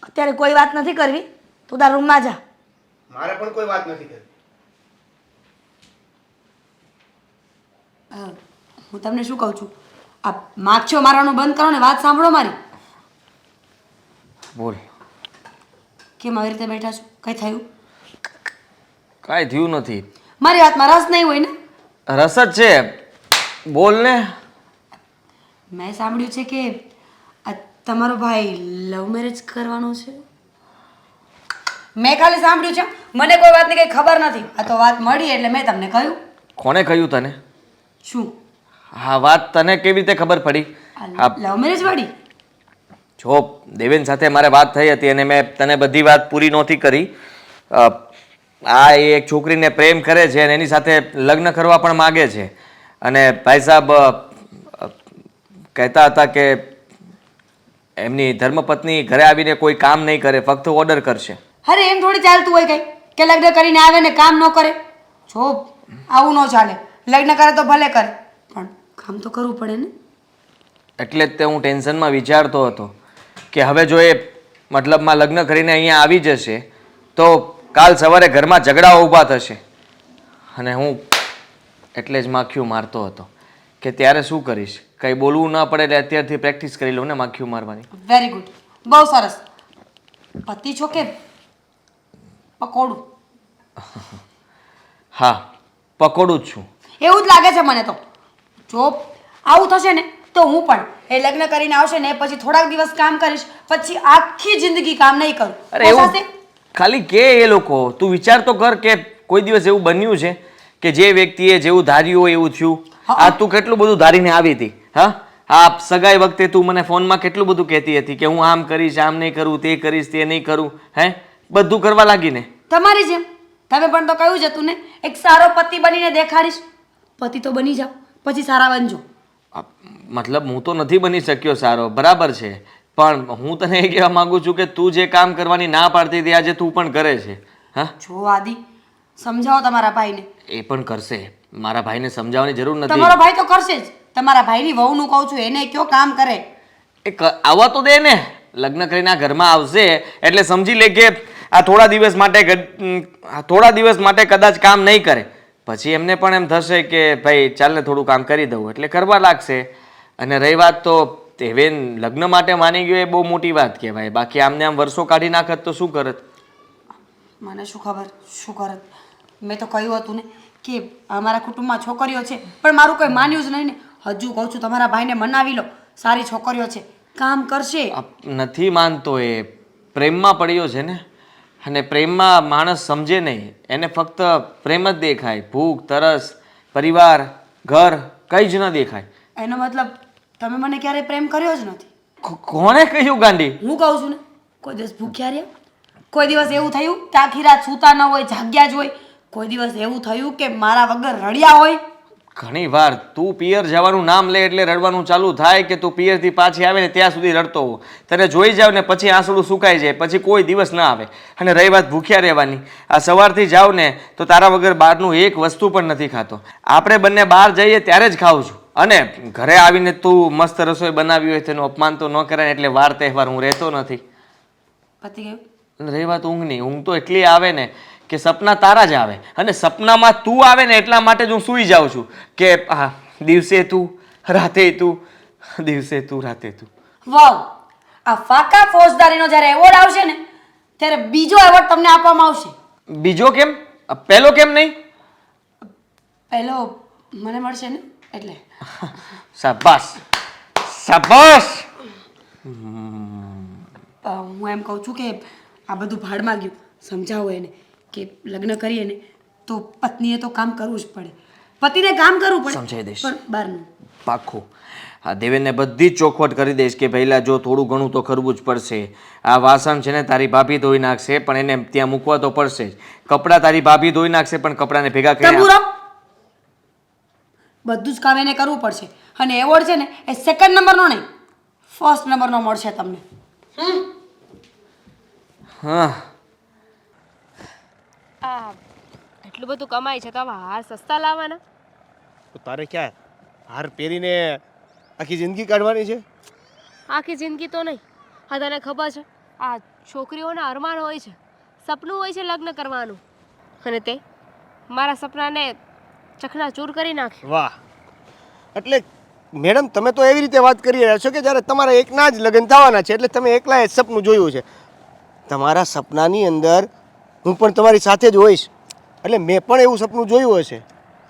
અત્યારે કોઈ વાત નથી કરવી, તું તારા રૂમમાં જા. મારે પણ કોઈ વાત નથી કરવી. હું તમને શું કહું છું, આ માછો મારવાનું બંધ કરો ને વાત સાંભળો મારી. બોલ. કેમ આવી રીતે બેઠા છો? કંઈ થયું? કાંઈ થયું નથી. મારી વાતમાં રસ નહીં હોય ને? રસ જ છે, બોલ ને. મેં સાંભળ્યું છે કે આ તમારો ભાઈ લવ મેરેજ કરવાનો છે. મેં ખાલી સાંભળ્યું છે, મને કોઈ વાતની કંઈ ખબર નથી. આ તો વાત મળી એટલે મેં તમને કહ્યું. કોને કહ્યું તને? શું? હા, વાત તને કેવી રીતે ખબર પડી? લવ મેરેજ વાળી? જો દેવેન સાથે મારે વાત થઈ હતી અને મેં તને બધી વાત પૂરી નહોતી કરી. આ એક છોકરીને પ્રેમ કરે છે અને એની સાથે લગ્ન કરવા પણ માગે છે. અને ભાઈ સાહેબ કહેતા હતા કે એમની ધર્મપત્ની ઘરે આવીને કોઈ કામ નહીં કરે, ફક્ત ઓર્ડર કરશે. અરે એમ થોડી ચાલતું હોય કંઈ કે લગ્ન કરીને આવે ને કામ ન કરે. જો આવું ન ચાલે. લગ્ન કરે તો ભલે કરે પણ કામ તો કરવું પડે ને. એટલે જ તે હું ટેન્શનમાં વિચારતો હતો કે હવે જો એ મતલબમાં લગ્ન કરીને અહીંયા આવી જશે તો કાલ સવારે ઘરમાં ઝઘડાઓ ઊભા થશે. અને હું એટલે જ માખીઓ મારતો હતો કે ત્યારે શું કરીશ, કંઈ બોલવું ન પડે એટલે અત્યારથી પ્રેક્ટિસ કરી લઉં ને માખીઓ મારવાની. વેરી ગુડ, બહુ સરસ. પતિ છો કે પકોડું? હા, પકોડું જ છું. એવું જ લાગે છે મને તો. જો આવું થશે ને તો હું પણ એ લગ્ન કરીને આવશે ને પછી થોડાક દિવસ કામ કરીશ, પછી આખી જિંદગી કામ નહીં કરું. અરે એવું ખાલી કે એ લોકો, તું વિચાર તો કર કે કોઈ દિવસ એવું બન્યું છે કે જે વ્યક્તિએ જેવું ધાર્યું હોય એવું થયું? આ તું કેટલું બધું ધારીને આવી હતી. હા, આ સગાઈ વખતે તું મને ફોનમાં કેટલું બધું કહેતી હતી કે હું આમ કરીશ, આમ નહીં કરું, તે કરીશ, તે નહીં કરું. હે, બધું કરવા લાગીને. તમારી જેમ તમે પણ તો કહ્યું જ હતું ને, એક સારો પતિ બનીને દેખાડીશ. પતિ તો બની જાઓ પછી સારા બનજો. મતલબ હું તો નથી બની શક્યો સારો, બરાબર છે, પણ હું તને એ કહેવા માંગુ છું કે તું જે કામ કરવાની ના પાડતી હતી આજે તું પણ કરે છે. હા, જો આદિ, સમજાવો તમારા ભાઈને. એ પણ કરશે. મારા ભાઈને સમજાવવાની જરૂર નથી. તમારો ભાઈ તો કરશે જ. તમારા ભાઈની વહુનું કહું છું, એને કયો કામ કરે. એ આવવા તો દે ને. લગ્ન કરીને આ ઘરમાં આવશે એટલે સમજી લે કે આ થોડા દિવસ માટે કદાચ કામ નહીં કરે, પછી એમને પણ એમ થશે કે ભાઈ ચાલ ને થોડું કામ કરી દઉં એટલે કરવા લાગશે. અને રહી વાત તો દેવેન લગ્ન માટે માની ગયો એ બહુ મોટી વાત કહેવાય. બાકી આમને આમ વર્ષો કાઢી નાખત તો શું કરત? મને શું ખબર શું કરત. મેં તો કહ્યું હતું ને કે અમારા કુટુંબમાં છોકરીઓ છે પણ મારું કોઈ માન્યું જ નહીં ને. હજુ કહું છું તમારા ભાઈને મનાવી લો, સારી છોકરીઓ છે, કામ કરશે. નથી માનતો, એ પ્રેમમાં પડ્યો છે ને, અને પ્રેમમાં માણસ સમજે નહીં, એને ફક્ત પ્રેમ જ દેખાય, ભૂખ તરસ પરિવાર ઘર કંઈ જ ન દેખાય. એનો મતલબ તમે મને ક્યારેય પ્રેમ કર્યો જ નથી. કોણે કહ્યું ગાંડી? હું કહું છું ને, કોઈ દિવસ ભૂખ્યા રહ્યા, કોઈ દિવસ એવું થયું કે આખી રાત સૂતા ન હોય, જાગ્યા જ હોય, કોઈ દિવસ એવું થયું કે મારા વગર રડ્યા હોય? ઘણી વાર તું પિયર જવાનું નામ લે એટલે રડવાનું ચાલુ થાય કે તું પિયરથી પાછી આવે ને ત્યાં સુધી રડતો હો. તને જોઈ જાવ ને પછી આંસુડું સુકાઈ જાય, પછી કોઈ દિવસ ના આવે. અને રહી વાત ભૂખ્યા રહેવાની, આ સવારથી જાવ ને તો તારા વગર બહારનું એક વસ્તુ પણ નથી ખાતો. આપણે બંને બહાર જઈએ ત્યારે જ ખાઉં છું, અને ઘરે આવીને તું મસ્ત રસોઈ બનાવી હોય તેનું અપમાન તો ન કરાય, એટલે વાર તહેવાર હું રહેતો નથી. પતી ગયું? અને રહી વાત ઊંઘની, ઊંઘ તો એટલી આવે ને કે સપના તારા જ આવે, અને સપનામાં તું આવે ને એટલા માટે જ હું સૂઈ જાઉં છું કે દિવસે તું રાતે તું, દિવસે તું રાતે તું. વાવ, આ ફાકા ફોજદારીનો જ્યારે એવોર્ડ આવશે ને ત્યારે બીજો એવોર્ડ તમને આપવામાં આવશે. બીજો કેમ? પહેલો કેમ નહીં? પહેલો મને મળશે ને એટલે. શાબાશ શાબાશ. હું એમ કહું છું કે આ બધું ભાડમાં ગયું. સમજાવો એને કે લગ્ન કરીએ ને તો પત્નીએ તો કામ કરવું જ પડે, પતિને કામ કરવું પડે. સમજાઈ દઈશ. પણ બહારનું પાક્કું. હા, દેવેનને બધી જ ચોખવટ કરી દઈશ કે પહેલા જો થોડું ઘણું તો કરવું જ પડશે. આ વાસણ છે ને તારી ભાભી ધોઈ નાખશે પણ એને ત્યાં મૂકવા તો પડશે જ. કપડાં તારી ભાભી ધોઈ નાખશે પણ કપડાને ભેગા કરી તંબુરો, બધું જ કામ એને કરવું પડશે. અને એવોર્ડ છે ને એ સેકન્ડ નંબરનો નહીં, ફર્સ્ટ નંબરનો મળશે તમને. હા. આ એટલું બધું કમાય છે તો આવા હાર સસ્તા લાવવાના? તો તારે ક્યાં હાર પહેરીને આખી જિંદગી કાઢવાની છે? આખી જિંદગી તો નહીં. હા, તને ખબર છે આ છોકરીઓના અરમાન હોય છે, સપનું હોય છે લગ્ન કરવાનું, અને તે મારા સપનાને ચકનાચૂર કરી નાખ્યું. વાહ, એટલે મેડમ તમે તો એવી રીતે વાત કરી રહ્યા છો કે જ્યારે તમારા એકના જ લગ્ન થવાના છે એટલે તમે એકલાએ જ સપનું જોયું છે. તમારા સપનાની અંદર હું પણ તમારી સાથે જ હોઈશ, એટલે મેં પણ એવું સપનું જોયું હશે.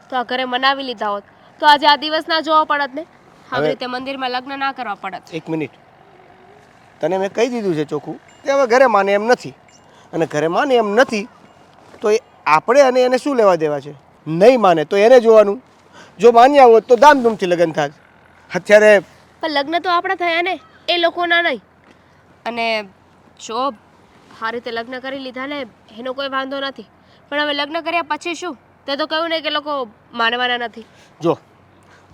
તો આ ઘરે મનાવી લીધા હોત તો આજે આ દિવસ ના જોવા પડત ને, આવી રીતે મંદિરમાં લગ્ન ના કરવા પડત. એક મિનિટ, તને મેં કહી દીધું છે ચોખ્ખું કે હવે ઘરે માને એમ નથી, અને ઘરે માને એમ નથી તો એ આપણે અને એને શું લેવા દેવા છે? નહીં માને તો એને જોવાનું, જો માન્યા હોત તો ધામધૂમથી લગ્ન થાય. અત્યારે પણ લગ્ન તો આપણા થયા ને, એ લોકોના નહીં. અને જો આ રીતે લગ્ન કરી લીધા ને એનો કોઈ વાંધો નથી, પણ હવે લગ્ન કર્યા પછી શું? તે તો કહ્યું ને કે લોકો માનવાના નથી. જો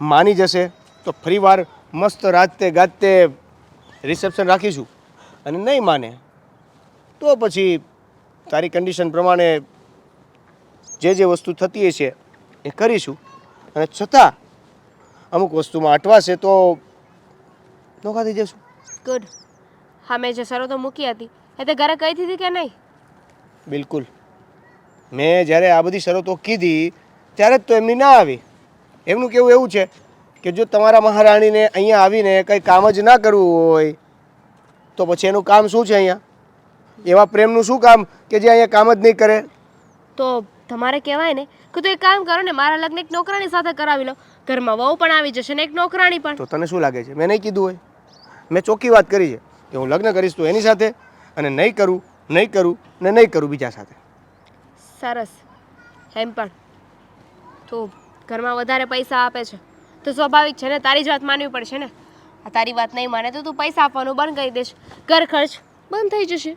માની જશે તો ફરીવાર મસ્ત રાતે ગાતે રિસેપ્શન રાખીશું, અને નહીં માને તો પછી તારી કન્ડિશન પ્રમાણે જે જે વસ્તુ થતી હશે એ કરીશું. અને છતાં અમુક વસ્તુમાં અટવાશે તો નોખા થઈ જશું. ગુડ. હા, મેં જે શરતો મૂકી હતી એ તે ઘરે કહી દીધી કે નહીં? બિલકુલ. મેં જ્યારે આ બધી શરતો કીધી ત્યારે જ તો એમની ના આવી. એમનું કેવું એવું છે કે જો તમારા મહારાણીને અહીંયા આવીને કંઈ કામ જ ના કરવું હોય તો પછી એનું કામ શું છે અહીંયા? એવા પ્રેમનું શું કામ કે જે અહીંયા કામ જ નહીં કરે? તો તમારે કહેવાય ને કે તું એક કામ કરો ને, મારા લગ્ન એક નોકરાણી સાથે કરાવી લો, ઘરમાં વહુ પણ આવી જશે ને એક નોકરાણી પણ. તો તને શું લાગે છે મેં નહીં કીધું હોય? મેં ચોખ્ખી વાત કરી છે કે હું લગ્ન કરીશ તો એની સાથે, અને નહીં કરું ને નહીં કરું બીજા સાથે. સરસ. એમ પણ તું ઘરમાં વધારે પૈસા આપે છે તો સ્વાભાવિક છે ને તારી જ વાત માનવી પડશે ને. આ તારી વાત નહીં માને તો તું પૈસા આપવાનું બંધ કરી દેશ, ઘર ખર્ચ બંધ થઈ જશે.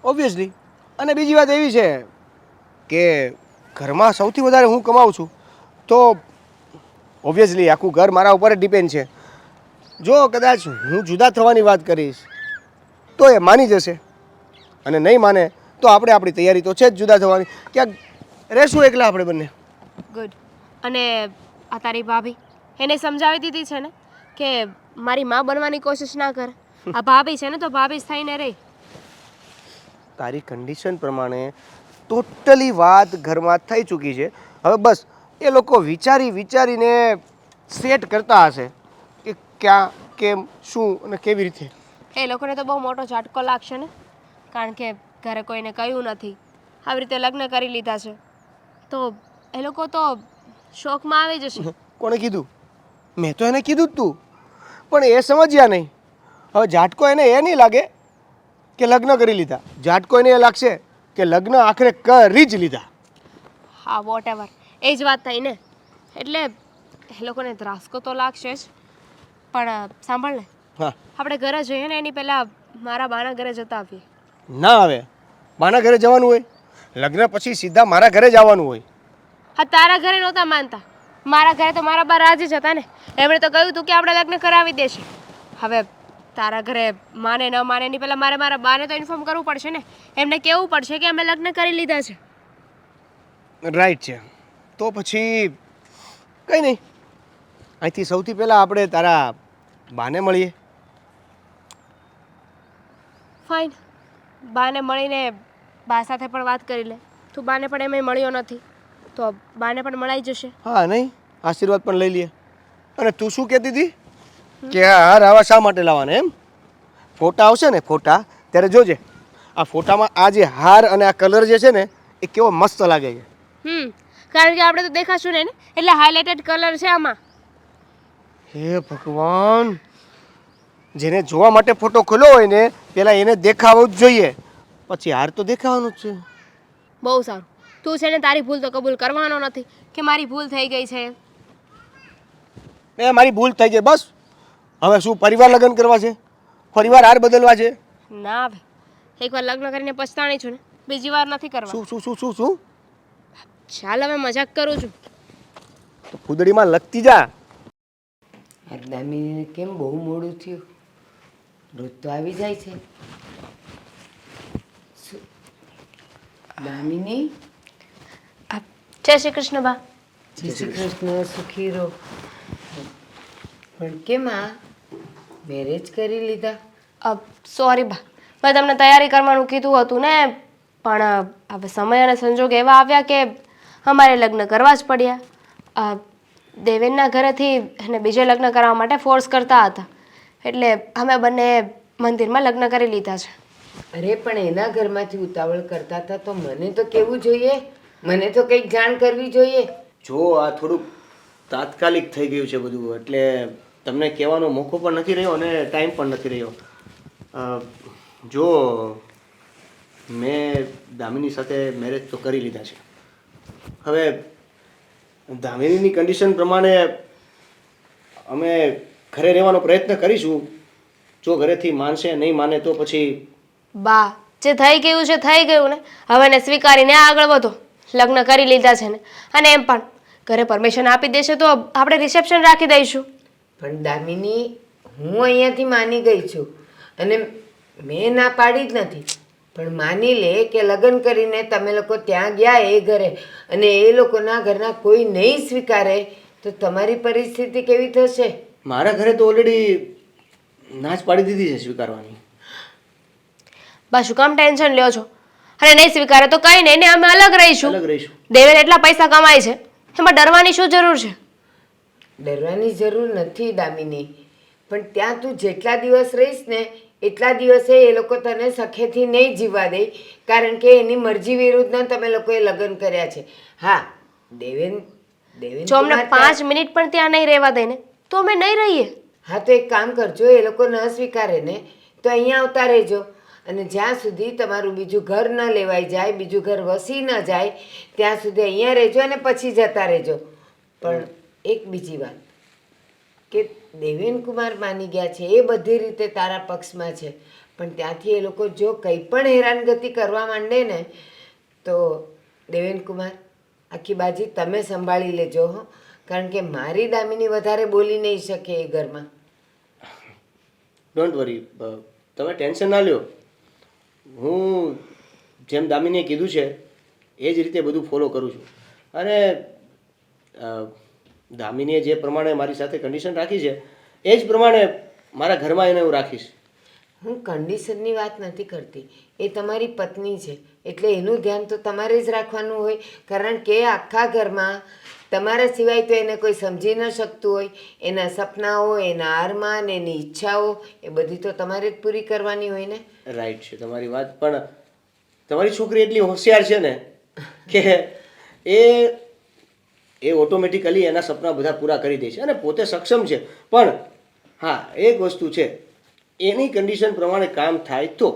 ઓબ્વિયસલી. અને બીજી વાત એવી છે કે ઘરમાં સૌથી વધારે હું કમાઉં છું તો ઓબ્વિયસલી આખું ઘર મારા ઉપર જ ડિપેન્ડ છે. જો કદાચ હું જુદા થવાની વાત કરીશ તો એ માની જશે, અને નહીં માને તો આપણે આપણી તૈયારી તો છે જ જુદા થવાની. ક્યાંક રહેશું એકલા આપણે બંને. ગુડ. અને આ તારી ભાભી એને સમજાવી દીધી છે ને કે મારી માં બનવાની કોશિશ ના કરે. આ ભાભી છે ને તો ભાભી જ થઈને રહે. તારી કન્ડિશન પ્રમાણે ટોટલી વાત ઘરમાં થઈ ચૂકી છે. હવે બસ એ લોકો વિચારીને સેટ કરતા હશે કે ક્યાં કેમ શું અને કેવી રીતે. એ લોકોને તો બહુ મોટો ઝાટકો લાગશે ને, કારણ કે ઘરે કોઈને કહ્યું નથી, આવી રીતે લગ્ન કરી લીધા છે. તો એ લોકો તો શોખમાં આવી જશે. કોણે કીધું? મેં તો એને કીધું જ તું, પણ એ સમજ્યા નહીં. હવે ઝાટકો એને એ નહીં લાગે કે લગ્ન કરી લીધા, ઝાટકો એને એ લાગશે કે લગ્ન આખરે કરી જ લીધા. હા વોટ એવર, એ જ વાત થઈ ને. એટલે એ લોકોને ધ્રાસકો તો લાગશે જ. પણ સાંભળ ને, હા, આપણે ઘરે જઈએ ને એની પહેલાં મારા બાના ઘરે જતા આવીએ. ના આવે, મારા ઘરે જવાનું હોય? લગ્ન પછી સીધા મારા ઘરે જ આવવાનું હોય. હા, તારા ઘરે નહોતા માનતા, મારા ઘરે તો મારા બા રાજી જ હતા ને. એમણે તો કહ્યું હતું કે આપણે લગ્ન કરાવી દેશે. હવે તારા ઘરે માને ન માને એની પહેલાં મારે મારા બાને તો ઇન્ફોર્મ કરવું પડશે ને. એમને કહેવું પડશે કે અમે લગ્ન કરી લીધા છે. રાઈટ છે. તો પછી કંઈ નહીં, અહીંથી સૌથી પહેલાં આપણે તારા બાને મળીએ. ફાઇન, બાને મળીને બા સાથે પણ વાત કરી લે. તું બાને પણ એમ મળ્યો નથી તો બાને પણ મળાઈ જશે. હા નહીં, આશીર્વાદ પણ લઈ લઈએ. અને તું શું કહેતી હતી કે આ હાર આવા શા માટે લાવવાના એમ? ફોટા આવશે ને ફોટા, ત્યારે જોજે આ ફોટામાં આ જે હાર અને આ કલર જે છે ને એ કેવો મસ્ત લાગે છે. કારણ કે આપણે તો દેખાશું ને, એટલે હાઇલાઇટેડ કલર છે આમાં. હે ભગવાન, જેને જોવા માટે ફોટો ખોલ્યો હોય ને પહેલાં એને દેખાવું જ જોઈએ, પછી હાર તો દેખાવાનું જ છે. બહુ સારું, તું છે ને તારી ભૂલ તો કબૂલ કરવાનો નથી કે મારી ભૂલ થઈ ગઈ છે. એ મારી ભૂલ થઈ ગઈ બસ. હવે શું પરિવાર લગ્ન કરવા છે? પરિવાર હાર બદલવા છે? ના હવે, એકવાર લગ્ન કરીને પછતાણી છું ને, બીજી વાર નથી કરવા. શું શું શું શું શું? ચાલ હવે મજાક કરું છું. તો ફૂદડીમાં લગતી જા. આ દામિનીને કેમ બહુ મોડું થયું? રોજ તો આવી જાય છે. શું? દામિની, જય શ્રી કૃષ્ણ બા. જય શ્રી કૃષ્ણ, સુખી રહો. પણ કેમ આ મેરેજ કરી લીધા? સોરી બા, મેં તમને તૈયારી કરવાનું કીધું હતું ને, પણ હવે સમય અને સંજોગ એવા આવ્યા કે અમારે લગ્ન કરવા જ પડ્યા. દેવેનના ઘરેથી એને બીજે લગ્ન કરવા માટે ફોર્સ કરતા હતા, એટલે અમે બંને મંદિરમાં લગ્ન કરી લીધા છે. અરે પણ એના ઘરમાંથી ઉતાવળ કરતા હતા તો મને તો કહેવું જોઈએ, મને તો કંઈક જાણ કરવી જોઈએ. જો આ થોડુંક તાત્કાલિક થઈ ગયું છે બધું, એટલે તમને કહેવાનો મોકો પણ નથી રહ્યો અને ટાઈમ પણ નથી રહ્યો. જો મેં દામિની સાથે મેરેજ તો કરી લીધા છે. હવે દામિનીની કન્ડિશન પ્રમાણે અમે ઘરે રહેવાનો પ્રયત્ન કરીશું. જો ઘરેથી માનશે નહીં માને તો પછી બા, જે થઈ ગયું છે થઈ ગયું ને, હવે એને સ્વીકારીને આગળ વધો. લગ્ન કરી લીધા છે ને, અને એમ પણ ઘરે પરમિશન આપી દેશે તો આપણે રિસેપ્શન રાખી દઈશું. પણ દામિની, હું અહીંયાથી માની ગઈ છું અને મેં ના પાડી જ નથી, પણ માની લે કે લગ્ન કરીને તમે લોકો ત્યાં ગયા એ ઘરે અને એ લોકોના ઘરના કોઈ નહીં સ્વીકારે તો તમારી પરિસ્થિતિ કેવી થશે? મારા ઘરે તો ઓલરેડી ના જ પાડી દીધી છે સ્વીકારવાની. બા, શું કામ ટેન્શન લ્યો છો? અને નહીં સ્વીકારે તો કંઈ નહીં ને, અમે અલગ રહીશું. અલગ રહીશું. દેવેન એટલા પૈસા કમાય છે, એમાં ડરવાની શું જરૂર છે? ડરવાની જરૂર નથી દામિની, પણ ત્યાં તું જેટલા દિવસ રહીશ ને એટલા દિવસે એ લોકો તને સખેથી નહીં જીવવા દે, કારણ કે એની મરજી વિરુદ્ધના તમે લોકોએ લગ્ન કર્યા છે. હા, દેવેન જો અમને 5 મિનિટ પણ ત્યાં નહીં રહેવા દે ને તો અમે નહીં રહીએ. હા, તો એક કામ કરજો, એ લોકો ન સ્વીકારે ને તો અહીંયા આવતા રહેજો અને જ્યાં સુધી તમારું બીજું ઘર ન લેવાઈ જાય, બીજું ઘર વસી ન જાય ત્યાં સુધી અહીંયા રહેજો અને પછી જતા રહેજો. પણ એક બીજી વાત કે દેવેન કુમાર માની ગયા છે, એ બધી રીતે તારા પક્ષમાં છે, પણ ત્યાંથી એ લોકો જો કંઈ પણ હેરાનગતિ કરવા માંડે ને તો દેવેન કુમાર આખી બાજી તમે સંભાળી લેજો હો, કારણ કે મારી દામિની વધારે બોલી નહીં શકે એ ઘરમાં. ડોન્ટ વરી, તમે ટેન્શન ના લ્યો. હું જેમ દામિનીએ કીધું છે એ જ રીતે બધું ફોલો કરું છું. અને દામિનીએ જે પ્રમાણે મારી સાથે કન્ડિશન રાખી છે એ જ પ્રમાણે મારા ઘરમાં એને હું રાખીશ. હું કન્ડિશનની વાત નથી કરતી, એ તમારી પત્ની છે એટલે એનું ધ્યાન તો તમારે જ રાખવાનું હોય, કારણ કે આખા ઘરમાં તમારા સિવાય તો એને કોઈ સમજી ન શકતું હોય. એના સપનાઓ, એના અરમાન, એની ઈચ્છાઓ એ બધી તો તમારે જ પૂરી કરવાની હોય ને. રાઈટ છે તમારી વાત, પણ તમારી છોકરી એટલી હોશિયાર છે ને કે એ એ ઓટોમેટિકલી એના સપના બધા પૂરા કરી દે છે અને પોતે સક્ષમ છે. પણ હા, એક વસ્તુ છે, એની કન્ડિશન પ્રમાણે કામ થાય તો.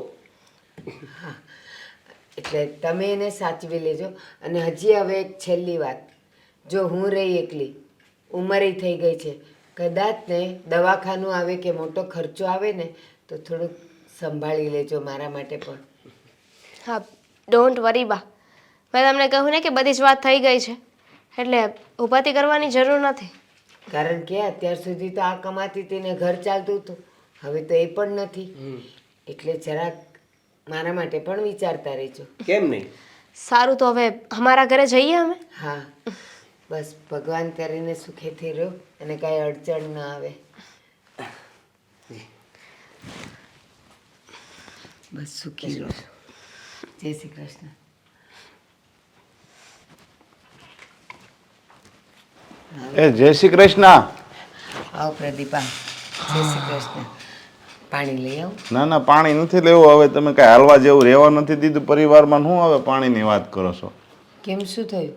એટલે તમે એને સાચવી લેજો. અને હજી હવે એક છેલ્લી વાત, જો હું રહી એકલી, ઉંમરે થઈ ગઈ છે, કદાચ ને દવાખાનું આવે કે મોટો ખર્ચો આવે ને તો થોડુંક સંભાળી લેજો મારા માટે પણ. હા, ડોન્ટ વરી બા. મેં તમને કહ્યું ને કે બધી જ વાત થઈ ગઈ છે, એટલે ઉપાધિ કરવાની જરૂર નથી. કારણ કે અત્યાર સુધી તો આ કમાતી હતી ને ઘર ચાલતું હતું, હવે તો એ પણ નથી. એટલે જરાક મારા માટે પણ વિચારતા રહેજો. કેમ નહીં? સારું, તો હવે અમારા ઘરે જઈએ અમે. હા, બસ ભગવાન કરીને સુખેથી રહો અને કાંઈ અડચણ ન આવે. બસ સુખી રહો. જય શ્રી કૃષ્ણ. એ જય શ્રી કૃષ્ણ. આવો પ્રદીપા. જય શ્રી કૃષ્ણ. પાણી લઈ આવું? ના ના, પાણી નથી લેવું. હવે તમે કાંઈ હાલવા જેવું રહેવા નથી દીધું પરિવારમાં. શું હવે પાણીની વાત કરો છો? કેમ, શું થયું?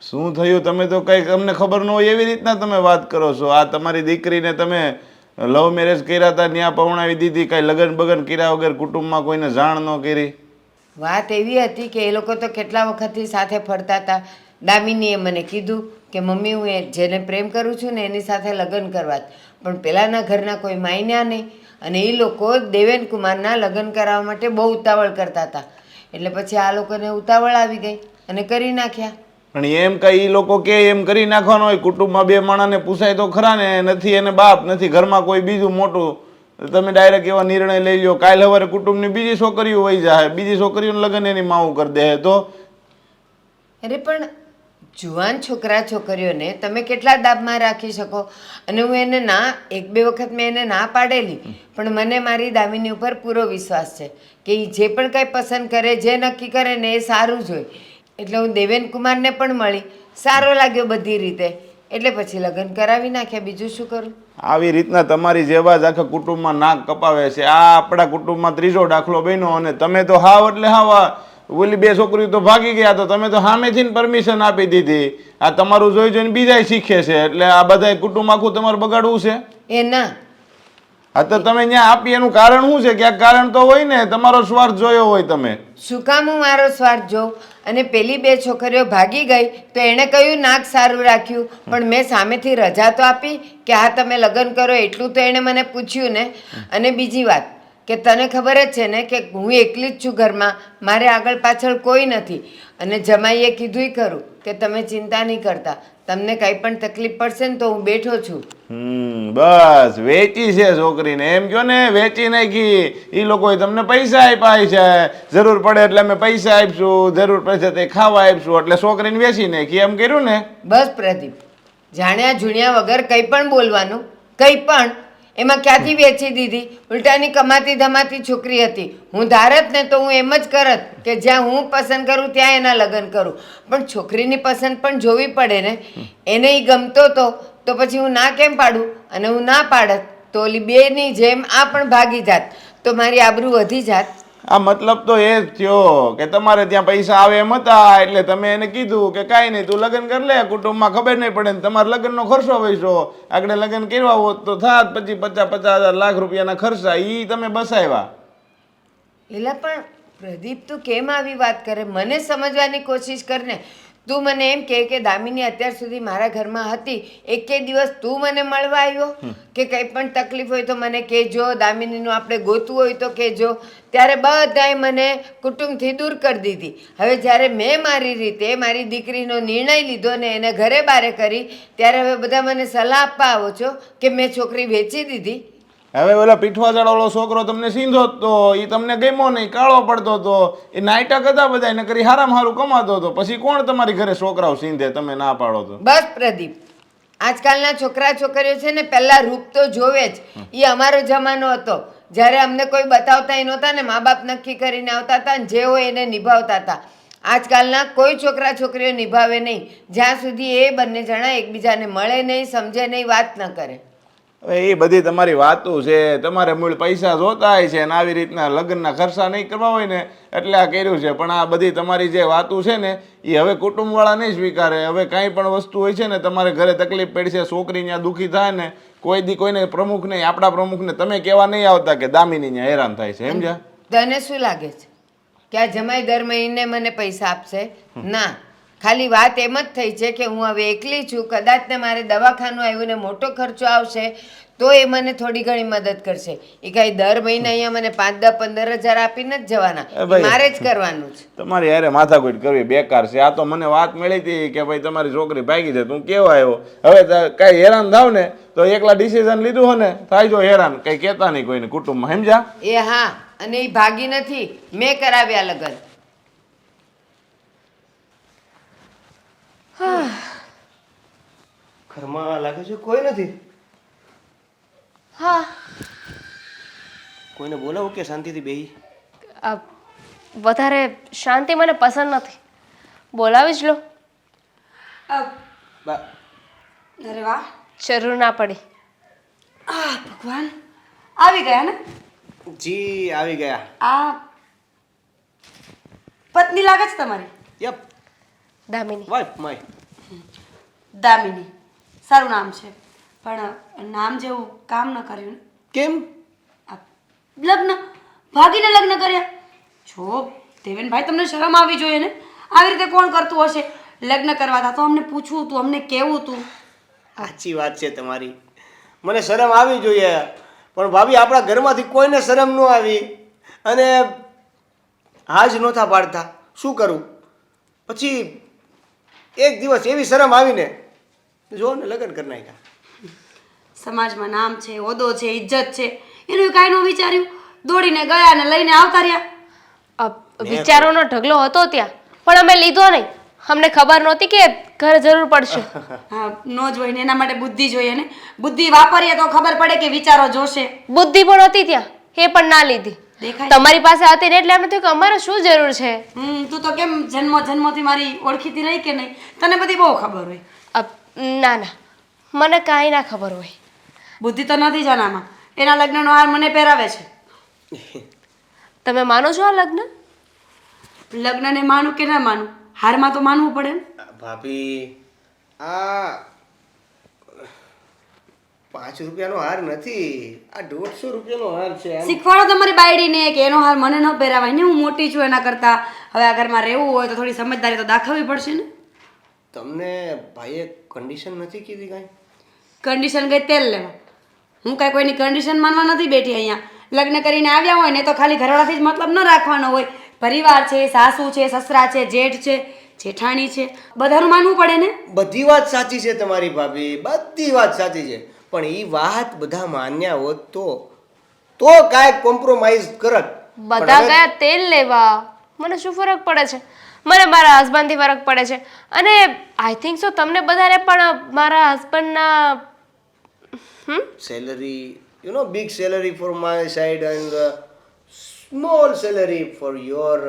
શું થયું? તમે તો કંઈક અમને ખબર ન હોય એવી રીતના તમે વાત કરો છો. આ તમારી દીકરીને તમે લવ મેરેજ કર્યા હતા, ત્યાં પવણાવી દીધી, કાંઈ લગ્ન બગન કર્યા વગર કુટુંબમાં કોઈને જાણ ન કરી. વાત એવી હતી કે એ લોકો તો કેટલા વખતથી સાથે ફરતા હતા. દામિનીએ મને કીધું કે મમ્મી, હું જેને પ્રેમ કરું છું ને એની સાથે લગ્ન કરવા જ. પણ પેલાના ઘરના કોઈ માન્યા નહીં અને એ લોકો દેવેન કુમારના લગ્ન કરાવવા માટે બહુ ઉતાવળ કરતા હતા. એટલે પછી આ લોકોને ઉતાવળ આવી ગઈ અને કરી નાખ્યા. પણ એમ કઈ એ લોકો કે એમ કરી નાખવાનું હોય? કુટુંબમાં બે માણસને પૂછાય તો ખરા ને. નથી એને બાપ, નથી ઘરમાં કોઈ બીજું મોટું, તમે ડાયરેક્ટ એવા નિર્ણય લઈ લો. કાલે સવારે કુટુંબની બીજી છોકરીઓ વહી જાય, બીજી છોકરીઓને લગ્ન એની માવું કરી દે તો? અરે પણ જુવાન છોકરા છોકરીઓને તમે કેટલા દાબમાં રાખી શકો? અને હું એને એક બે વખત મેં એને ના પાડેલી, પણ મને મારી દામિની ઉપર પૂરો વિશ્વાસ છે કે એ જે પણ કાંઈ પસંદ કરે, જે નક્કી કરે ને એ સારું જ હોય. એટલે હું દેવેન કુમારને પણ મળી, સારો લાગ્યો બધી રીતે, એટલે પછી લગ્ન કરાવી નાખ્યા. બીજું શું કરું? આવી રીતના તમારી જેવા જ આખા કુટુંબમાં નાક કપાવે છે. આ આપણા કુટુંબમાં ત્રીજો દાખલો બન્યો અને તમે તો હાવ એટલે હાવ ઓલી બે છોકરીઓ તો ભાગી ગયા, તો તમે તો સામેથી પરમિશન આપી દીધી. આ તમારું જોઈ જોઈને બીજા શીખે છે, એટલે આ બધા કુટુંબ આખું તમારે બગાડવું છે? એ ના. હા, તો તમે ત્યાં આપી એનું કારણ શું છે? ક્યાંક કારણ તો હોય ને, તમારો સ્વાર્થ જોયો હોય તમે. શું કામ હું મારો સ્વાર્થ જોઉં? અને પેલી બે છોકરીઓ ભાગી ગઈ તો એણે કહ્યું નાક સારું રાખ્યું, પણ મેં સામેથી રજા તો આપી કે હા તમે લગ્ન કરો, એટલું તો એણે મને પૂછ્યું ને. અને બીજી વાત કે તને ખબર જ છે ને કે હું એકલી જ છું ઘરમાં, મારે આગળ પાછળ કોઈ નથી. અને જમાઈએ કીધુંય ખરું કે તમે ચિંતા નહીં કરતા, તમને કાંઈ પણ તકલીફ પડશે ને તો હું બેઠો છું. બસ વેચી છે છોકરીને, એમ કહો ને, વેચી નાખી. એ લોકોએ તમને પૈસા આપ્યા છે, જરૂર પડે એટલે અમે પૈસા આપીશું, જરૂર પડશે તે ખાવા આપીશું, એટલે છોકરીને વેચી નાખી, એમ કર્યું ને? બસ પ્રદીપ, જાણ્યા જુણ્યા વગર કંઈ પણ બોલવાનું, કંઈ પણ. એમાં ક્યાંથી વેચી દીધી? ઉલટાની કમાતી ધમાતી છોકરી હતી. હું ધારત ને તો હું એમ જ કરત કે જ્યાં હું પસંદ કરું ત્યાં એના લગ્ન કરું. પણ છોકરીની પસંદ પણ જોવી પડે ને. એને એ ગમતો તો પછી હું ના કેમ પાડું? અને હું ના પાડત તો ઓલી બેની જેમ આ પણ ભાગી જાત, તો મારી આબરૂ વધી જાત. આ મતલબ તો એ જ થયો કે તમારે ત્યાં પૈસા આવે એમ હતા, એટલે તમે એને કીધું કે કાંઈ નહીં, તું લગ્ન કરી લે, કુટુંબમાં ખબર નહીં પડે ને તમારે લગ્નનો ખર્ચો વહીશો. આગળ લગ્ન કરવા હોત તો થાત પછી 50,000 લાખ રૂપિયાના ખર્ચા, એ તમે બસાવ્યા. એલા પણ પ્રદીપ, તું કેમ આવી વાત કરે? મને સમજવાની કોશિશ કર ને. તું મને એમ કે દામિની અત્યાર સુધી મારા ઘરમાં હતી, એકે દિવસ તું મને મળવા આવ્યો કે કંઈ પણ તકલીફ હોય તો મને કહેજો, દામિનીનું આપણે ગોતવું હોય તો કહેજો? ત્યારે બધાએ મને કુટુંબથી દૂર કરી દીધી. હવે જ્યારે મેં મારી રીતે મારી દીકરીનો નિર્ણય લીધો ને એને ઘરે બારે કરી, ત્યારે હવે બધા મને સલાહ આપવા આવો છો કે મેં છોકરી વેચી દીધી. હવે ઓલા પીઠવાચાળો છોકરો તમને સીંધો તો એ તમને ગમ્યો નહીં, કાળો પડતો હતો, એ નાટક હતા બધા, એને કરી હારામાં હારું કમાતો હતો. પછી કોણ તમારી ઘરે છોકરાઓ સીંધે? તમે ના પાડો તો. બસ પ્રદીપ, આજકાલના છોકરા છોકરીઓ છે ને પહેલાં રૂપ તો જોવે જ. એ અમારો જમાનો હતો જ્યારે અમને કોઈ બતાવતા નહોતા ને, મા બાપ નક્કી કરીને આવતા હતા ને જે હોય એને નિભાવતા હતા. આજકાલના કોઈ છોકરા છોકરીઓ નિભાવે નહીં જ્યાં સુધી એ બંને જણા એકબીજાને મળે નહીં, સમજે નહીં, વાત ન કરે. હવે એ બધી તમારી વાતો છે, તમારે મૂળ પૈસા જોતા હોય છે અને આવી રીતના લગ્નના ખર્ચા નહીં કરવા હોય ને એટલે આ કર્યું છે. પણ આ બધી તમારી જે વાતો છે ને એ હવે કુટુંબવાળા નહીં સ્વીકારે. હવે કાંઈ પણ વસ્તુ હોય છે ને તમારે ઘરે તકલીફ પડશે, છોકરી ત્યાં દુઃખી થાય ને કોઈ દી કોઈને પ્રમુખ નહીં, આપણા પ્રમુખને તમે કહેવા નહીં આવતા કે દામિની ત્યાં હેરાન થાય છે, સમજ્યા? તને શું લાગે છે કે આ જમાઈ દર મહિને મને પૈસા આપશે? ના, ખાલી વાત એમ જ થઈ છે કે હું હવે એકલી છું, કદાચ ને મારે દવાખાનું આવ્યું ને મોટો ખર્ચો આવશે તો એ મને થોડી ઘણી મદદ કરશે. એ કાંઈ દર મહિને અહીંયા મને 5, 10, 15,000 આપીને જ જવાના, ભાઈ, મારે જ કરવાનું છે. તમારી યારે માથાકૂટ કરવી બેકાર છે. આ તો મને વાત મળી હતી કે ભાઈ તમારી છોકરી ભાગી છે, તું કેવા આવ્યો. હવે કાંઈ હેરાન થાવ ને તો એકલા ડિસિઝન લીધું હોય ને થાય જો હેરાન, કંઈ કહેતા નહીં કોઈને કુટુંબમાં, સમજ્યા? એ હા, અને એ ભાગી નથી, મેં કરાવ્યા લગ્ન. ઘરમાં લાગે છે કોઈ નથી. હા, કોઈને બોલાવું કે શાંતિથી બેહી? વધારે શાંતિ મને પસંદ નથી, બોલાવી જ લો. બા અરે વાહ, જરૂર ના પડી. ભગવાન, આવી ગયા ને? જી આવી ગયા. આ પત્ની લાગે છે તમારી? Yup, Damini. Wife my. Damini સારું નામ છે, પણ નામ જેવું કામ ન કર્યું ને. કેમ? આ લગ્ન ભાગીને લગ્ન કર્યા? જો દેવેનભાઈ, તમને શરમ આવી જોઈએ ને. આવી રીતે કોણ કરતું હશે? લગ્ન કરવા હતા તો અમને પૂછવું હતું, અમને કહેવું હતું. સાચી વાત છે તમારી, મને શરમ આવી જોઈએ, પણ ભાભી આપણા ઘરમાંથી કોઈને શરમ ન આવી અને હાજ નહોતા પાડતા. શું કરું? પછી એક દિવસ એવી શરમ આવીને જો ને લગ્ન કરી નાખ્યા. સમાજમાં નામ છે, હોદ્દો છે, ઇજ્જત છે, એનું કાંઈ ન વિચાર્યું, દોડીને ગયા ને લઈને આવતા રહ્યા. વિચારોનો ઢગલો હતો ત્યાં, પણ અમે લીધો નહીં. અમને ખબર નહોતી કે ઘર જરૂર પડશે. હા, ન જોઈએ ને એના માટે બુદ્ધિ જોઈએ ને. બુદ્ધિ વાપરીએ તો ખબર પડે કે વિચારો જોશે. બુદ્ધિ પણ હતી ત્યાં, એ પણ ના લીધી. દેખાય તમારી પાસે હતી ને એટલે એમ થયું કે અમારે શું જરૂર છે. તું તો કેમ જન્મોથી મારી ઓળખીતી રહી કે નહીં? તને બધી બહુ ખબર હોય. ના ના, મને કાંઈ ના ખબર હોય. બુદ્ધિ તો નથી જ આનામાં. એના લગ્નનો હાર મને પહેરાવે છે. તમે માનો છો આ લગ્ન? લગ્નને માનું કે ના માનું, હારમાં તો માનવું પડે ને. ભાભી, આ 5 રૂપિયાનો હાર નથી, આ 150 રૂપિયાનો હાર છે. શીખવાડો તમારી બાયડીને કે એનો હાર મને ન પહેરાવાય ને. હું મોટી છું એના કરતા. હવે આ ઘરમાં રહેવું હોય તો થોડી સમજદારી તો દાખવવી પડશે ને. તમને ભાઈએ કન્ડિશન નથી કીધી કાંઈ? કન્ડિશન ગઈ તેલ લેવા. હું કાંઈ કોઈની કન્ડિશન માનવા નથી બેઠી અહીંયા. લગ્ન કરીને આવ્યા હોય ને તો ખાલી ઘરવાળાથી જ મતલબ ન રાખવાનો હોય. પરિવાર છે, સાસુ છે, સસરા છે, જેઠ છે, જેઠાણી છે, બધાનું માનવું પડે ને. બધી વાત સાચી છે તમારી ભાભી, બધી વાત સાચી છે, પણ એ વાત બધા માન્યા હોત તો કાંઈ કોમ્પ્રોમાઇઝ કરત. બધા ગયા તેલ લેવા, મને શું ફરક પડે છે? મને મારા હસબન્ડથી ફરક પડે છે. અને આઈ થિંક સો તમને બધાને પણ મારા હસબન્ડના salary, you know, big salary for my side and small salary for your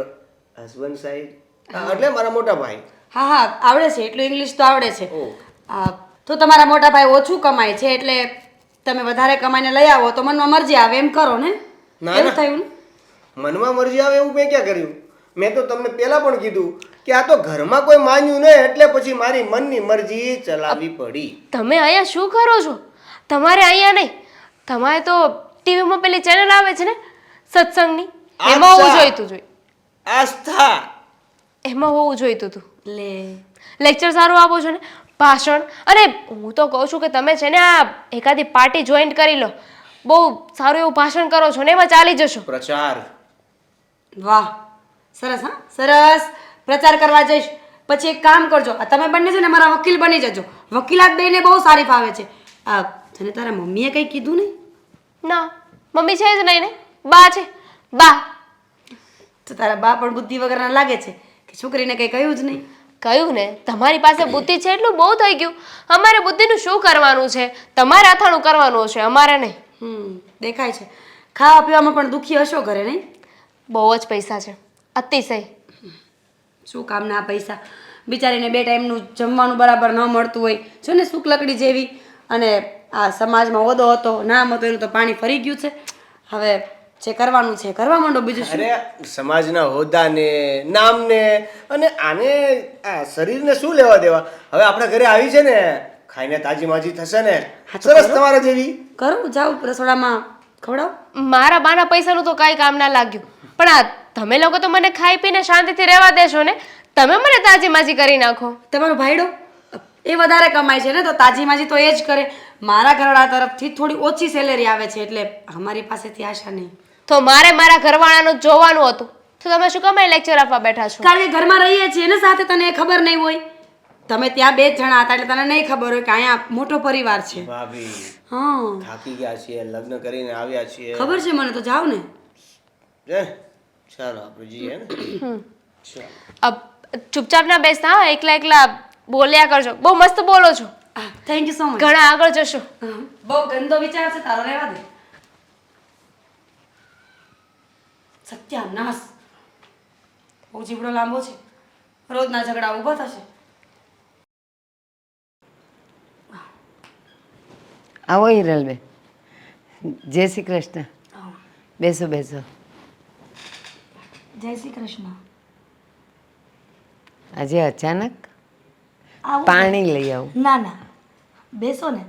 husband side. એટલે મારા મોટા ભાઈ. હા હા, આવડે છે, એટલું ઇંગ્લિશ તો આવડે છે. ઓહ. તો તમારા મોટા ભાઈ ઓછું કમાય છે એટલે તમે વધારે કમાઈને લઈ આવો તો મનમાં મરજી આવે એમ કરો ને. ના, એવું ના. થયું ને? મનમાં મરજી આવે એવું મેં ક્યાં કર્યું? મેં તો તમને પહેલા પણ કીધું કે આ તો ઘરમાં કોઈ માન્યું નહીં એટલે પછી મારી મનની મરજી ચલાવવી પડી. તમે અહીંયા શું કરો છો? તમારે અહીંયા નહીં, તમારે તો ટીવીમાં પેલી ચેનલ આવે છે ને સત્સંગની, એમાં હોવું જોઈતું હતું. આસ્થા. એમાં હોવું જોઈતું હતું. લે, લેક્ચર સારું આપો છો ને, ભાષણ. અને હું તો કહું છું કે તમે છે ને આ એકાદી પાર્ટી જોઈન્ટ કરી લો, બહુ સારું એવું ભાષણ કરો છો ને એમાં ચાલી જશો. પ્રચાર. વાહ, સરસ. હા, સરસ. પ્રચાર કરવા જઈશ. પછી એક કામ કરજો, આ તમે બંને છે ને મારા વકીલ બની જજો. વકીલાત બેને બહુ સારી ફાવે છે. આ તને તારા મમ્મીએ કંઈ કીધું નહીં? ના, મમ્મી છે જ નહીં ને, બા છે, બા. તો તારા બા પણ બુદ્ધિ વગરના લાગે છે કે છોકરીને કંઈ કહ્યું જ નહીં. કહ્યું ને, તમારી પાસે બુદ્ધિ છે એટલું બહુ થઈ ગયું. અમારે બુદ્ધિનું શું કરવાનું છે? તમારે અથાણું કરવાનું છે, અમારે નહીં. દેખાય છે. ખાવા પીવામાં પણ દુખી હશો ઘરે, નહીં? બહુ જ પૈસા છે, અતિશય. શું કામના આ પૈસા? બિચારીને 2 ટાઈમનું જમવાનું બરાબર ન મળતું હોય, જો ને સુક લકડી જેવી, અને આ સમાજમાં હોદ્દો હતો નામ હતો એનું તો પાણી ફરી ગયું છે. હવે જે કરવાનું છે કરવા માંડો, બીજું શું. અરે સમાજના હોદ્દાને નામને અને આને આ શરીરને શું લેવા દેવા? હવે આપણા ઘરે આવી છે ને, ખાઈને તાજી માજી થશે ને, સરસ તમારા જેવી. કરું જાઉં રસોડામાં ખવડાવ. મારા બાના પૈસાનું તો કાંઈ કામ ના લાગ્યું, પણ આ તમે લોકો તો મને ખાઈ પીને શાંતિથી રહેવા દેશો ને, તમે મને તાજી માજી કરી નાખો. તમારો ભાઈડો એ વધારે કમાય છે ને, તો તાજી માજી તો એ જ કરે. મારા ઘરવાળા તરફથી થોડી ઓછી સેલેરી આવે છે, એટલે અમારી પાસેથી આશા નહીં. તો મારે મારા ઘરવાળાનું જોવાનું હતું, તો તમે શું કમાઈ લેક્ચર આપવા બેઠા છો? કારણ કે ઘરમાં રહીએ છીએ ને સાથે, તને ખબર નહીં હોય. તમે ત્યાં 2 જણા હતા એટલે તને નહીં ખબર હોય કે અહીંયા મોટો પરિવાર છે. ભાભી હા થાકી ગયા છીએ, લગ્ન કરીને આવ્યા છીએ. ખબર છે મને, તો જાઓ ને. ચાલો આપણે જઈએ ને. અબ ચૂપચાપ ના બેસતા, હા, એકલા એકલા બોલ્યા કરજો. બહુ મસ્ત બોલો છો. Thank you so much. ઘણા આગળ જશો. બહુ ગંદો વિચાર છે તારો, રહેવા દે. સત્યાનાશ, બહુ જીવડો લાંબો છે, રોજના ઝઘડા ઊભા થશે. આવો હિરલબેન, જય શ્રી કૃષ્ણ. બેસો બેસો. જય શ્રી કૃષ્ણ. આજે અચાનક આવું પાણી લઈ આવું. ના ના, બેસો ને,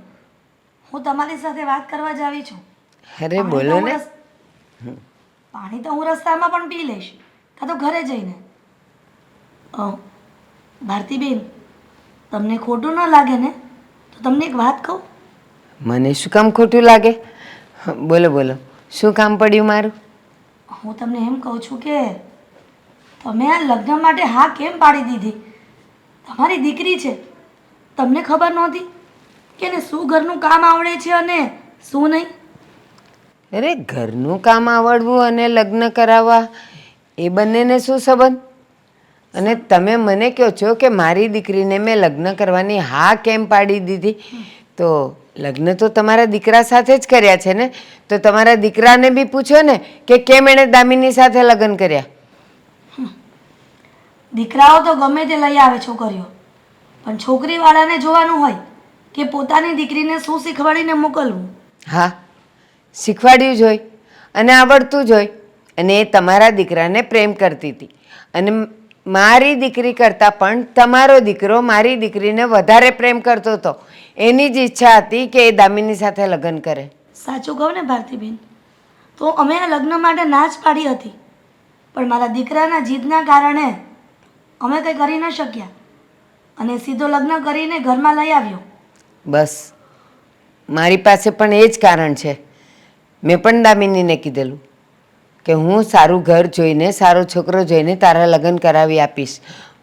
હું તમારી સાથે વાત કરવા જ આવી છું. અરે પાણી બોલો તો હું ને. પાણી તો હું રસ્તામાં પણ પી લઈશ, કાં તો ઘરે જઈને. ભારતીબેન, તમને ખોટું ન લાગે ને તો તમને એક વાત કહું. મને શું કામ ખોટું લાગે? બોલો બોલો, શું કામ પડ્યું મારું? હું તમને એમ કહું છું કે તમે આ લગ્ન માટે હા કેમ પાડી દીધી? તમારી દીકરી છે, તમને ખબર નહોતી કે એને શું ઘરનું કામ આવડે છે અને શું નહીં? અરે ઘરનું કામ આવડવું અને લગ્ન કરાવવા એ બંનેને શું સંબંધ? અને તમે મને કહો છો કે મારી દીકરીને મેં લગ્ન કરવાની હા કેમ પાડી દીધી? તો લગ્ન તો તમારા દીકરા સાથે જ કર્યા છે ને, તો તમારા દીકરાને બી પૂછો ને કે કેમ એણે દામિની સાથે લગ્ન કર્યા. દીકરાઓ તો ગમે તે લઈ આવે છોકરીઓ, પણ છોકરીવાળાને જોવાનું હોય કે પોતાની દીકરીને શું શીખવાડીને મોકલવું. હા, શીખવાડ્યું જ હોય અને આવડતું જ હોય. અને એ તમારા દીકરાને પ્રેમ કરતી હતી, અને મારી દીકરી કરતાં પણ તમારો દીકરો મારી દીકરીને વધારે પ્રેમ કરતો હતો. એની જ ઈચ્છા હતી કે એ દામિની સાથે લગ્ન કરે. સાચું કહું ને ભારતીબેન, તો અમે આ લગ્ન માટે ના જ પાડી હતી, પણ મારા દીકરાના જીદના કારણે અમે કંઈ કરી ન શક્યા અને સીધો લગ્ન કરીને ઘરમાં લઈ આવ્યો. બસ મારી પાસે પણ એ જ કારણ છે. મેં પણ દામિનીને કીધેલું કે હું સારું ઘર જોઈને, સારો છોકરો જોઈને તારા લગ્ન કરાવી આપીશ,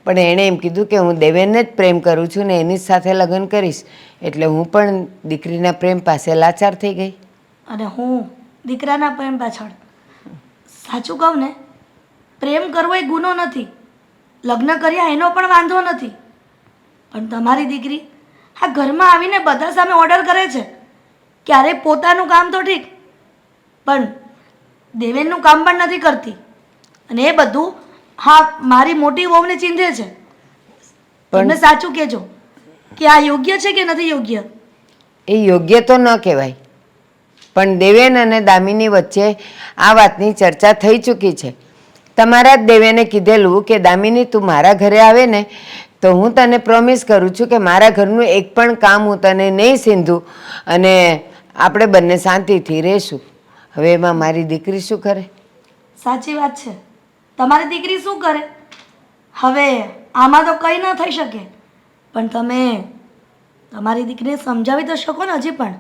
પણ એણે એમ કીધું કે હું દેવેનને જ પ્રેમ કરું છું ને એની જ સાથે લગ્ન કરીશ. એટલે હું પણ દીકરીના પ્રેમ પાસે લાચાર થઈ ગઈ. અને હું દીકરાના પ્રેમ પાછળ. સાચું કહું ને, પ્રેમ કરવો એ ગુનો નથી, લગ્ન કર્યા એનો પણ વાંધો નથી, પણ તમારી દીકરી આ ઘરમાં આવીને બધા સામે ઓર્ડર કરે છે. ક્યારેક પોતાનું કામ તો ઠીક, પણ દેવેનનું કામ પણ નથી કરતી, અને એ બધું હા મારી મોટી વહુને ચીંધે છે. તમે સાચું કહેજો કે આ યોગ્ય છે કે નથી યોગ્ય? એ યોગ્ય તો ન કહેવાય, પણ દેવેન અને દામિની વચ્ચે આ વાતની ચર્ચા થઈ ચૂકી છે. તમારા જ દેવેને કીધેલું કે દામિની તું મારા ઘરે આવે ને તો હું તને પ્રોમિસ કરું છું કે મારા ઘરનું એક પણ કામ હું તને નહીં સીંધું અને આપણે બંને શાંતિથી રહીશું. હવે એમાં મારી દીકરી શું કરે? સાચી વાત છે, તમારી દીકરી શું કરે? હવે આમાં તો કંઈ ન થઈ શકે, પણ તમે તમારી દીકરીને સમજાવી તો શકો ને હજી પણ.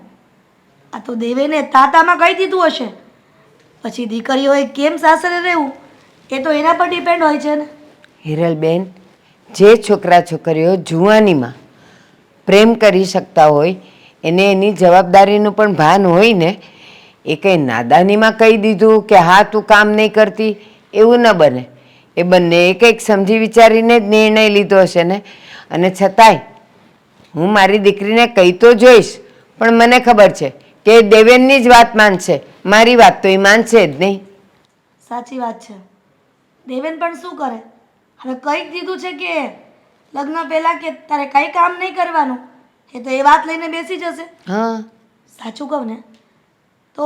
આ તો દેવેને તાતામાં કહી દીધું હશે, પછી દીકરીઓએ કેમ સાસરે રહેવું એ તો એના પર ડિપેન્ડ હોય છે ને. હિરલબેન, જે છોકરા છોકરીઓ જુવાનીમાં પ્રેમ કરી શકતા હોય એને એની જવાબદારીનું પણ ભાન હોય ને. એ કંઈ નાદાનીમાં કહી દીધું કે હા તું કામ નહીં કરતી એવું ન બને. એ બંને કંઈક સમજી વિચારીને જ નિર્ણય લીધો હશે ને. અને છતાંય હું મારી દીકરીને કહી તો જોઈશ, પણ મને ખબર છે કે એ દેવેનની જ વાત માનશે, મારી વાત તો એ માનશે જ નહીં. સાચી વાત છે. દેવેન પણ શું કરે? હવે કંઈક દીધું છે કે લગ્ન પહેલાં કે તારે કંઈ કામ નહીં કરવાનું, એ તો એ વાત લઈને બેસી જશે. હા, સાચું કહું ને તો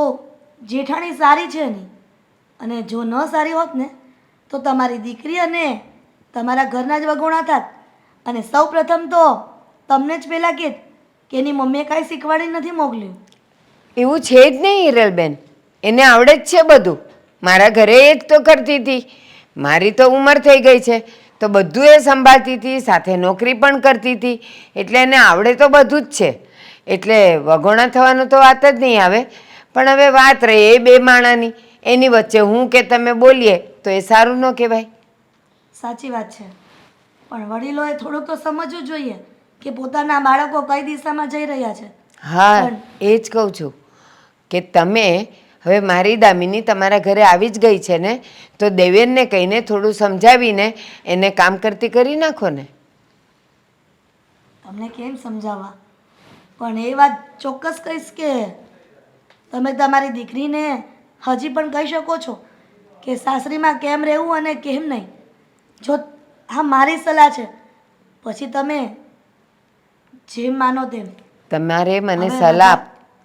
જેઠાણી સારી છે નહીં, અને જો ન સારી હોત ને તો તમારી દીકરી અને તમારા ઘરના જ વગોણા થાત. અને સૌ પ્રથમ તો તમને જ પહેલાં કહેત કે એની મમ્મીએ કાંઈ શીખવાડી નથી મોકલ્યું. એવું છે જ નહીં હિરલબેન, એને આવડે જ છે બધું. મારા ઘરે એ જ તો કરતી હતી. મારી તો ઉંમર થઈ ગઈ છે તો બધું એ સંભાળતી હતી, સાથે નોકરી પણ કરતી હતી, એટલે એને આવડે તો બધું જ છે. એટલે વગોણા થવાનું તો વાત જ નહીં આવે. પણ હવે વાત રહી એ બે માણાની, એની વચ્ચે હું કે તમે બોલીએ તો એ સારું ન કહેવાય. સાચી વાત છે, પણ વડીલોએ થોડુંક તો સમજવું જોઈએ કે પોતાના બાળકો કઈ દિશામાં જઈ રહ્યા છે. હા, એ જ કહું છું કે તમે હવે મારી દામિની તમારા ઘરે આવી જ ગઈ છે ને, તો દેવેનને કહીને થોડું સમજાવીને એને કામ કરતી કરી નાખો ને. તમને કેમ સમજાવવા, પણ એ વાત ચોક્કસ કહીશ કે તમે તમારી દીકરીને હજી પણ કહી શકો છો કે સાસરીમાં કેમ રહેવું અને કેમ નહીં. જો હા મારી સલાહ છે, પછી તમે જેમ માનો તેમ. તમારે મને સલાહ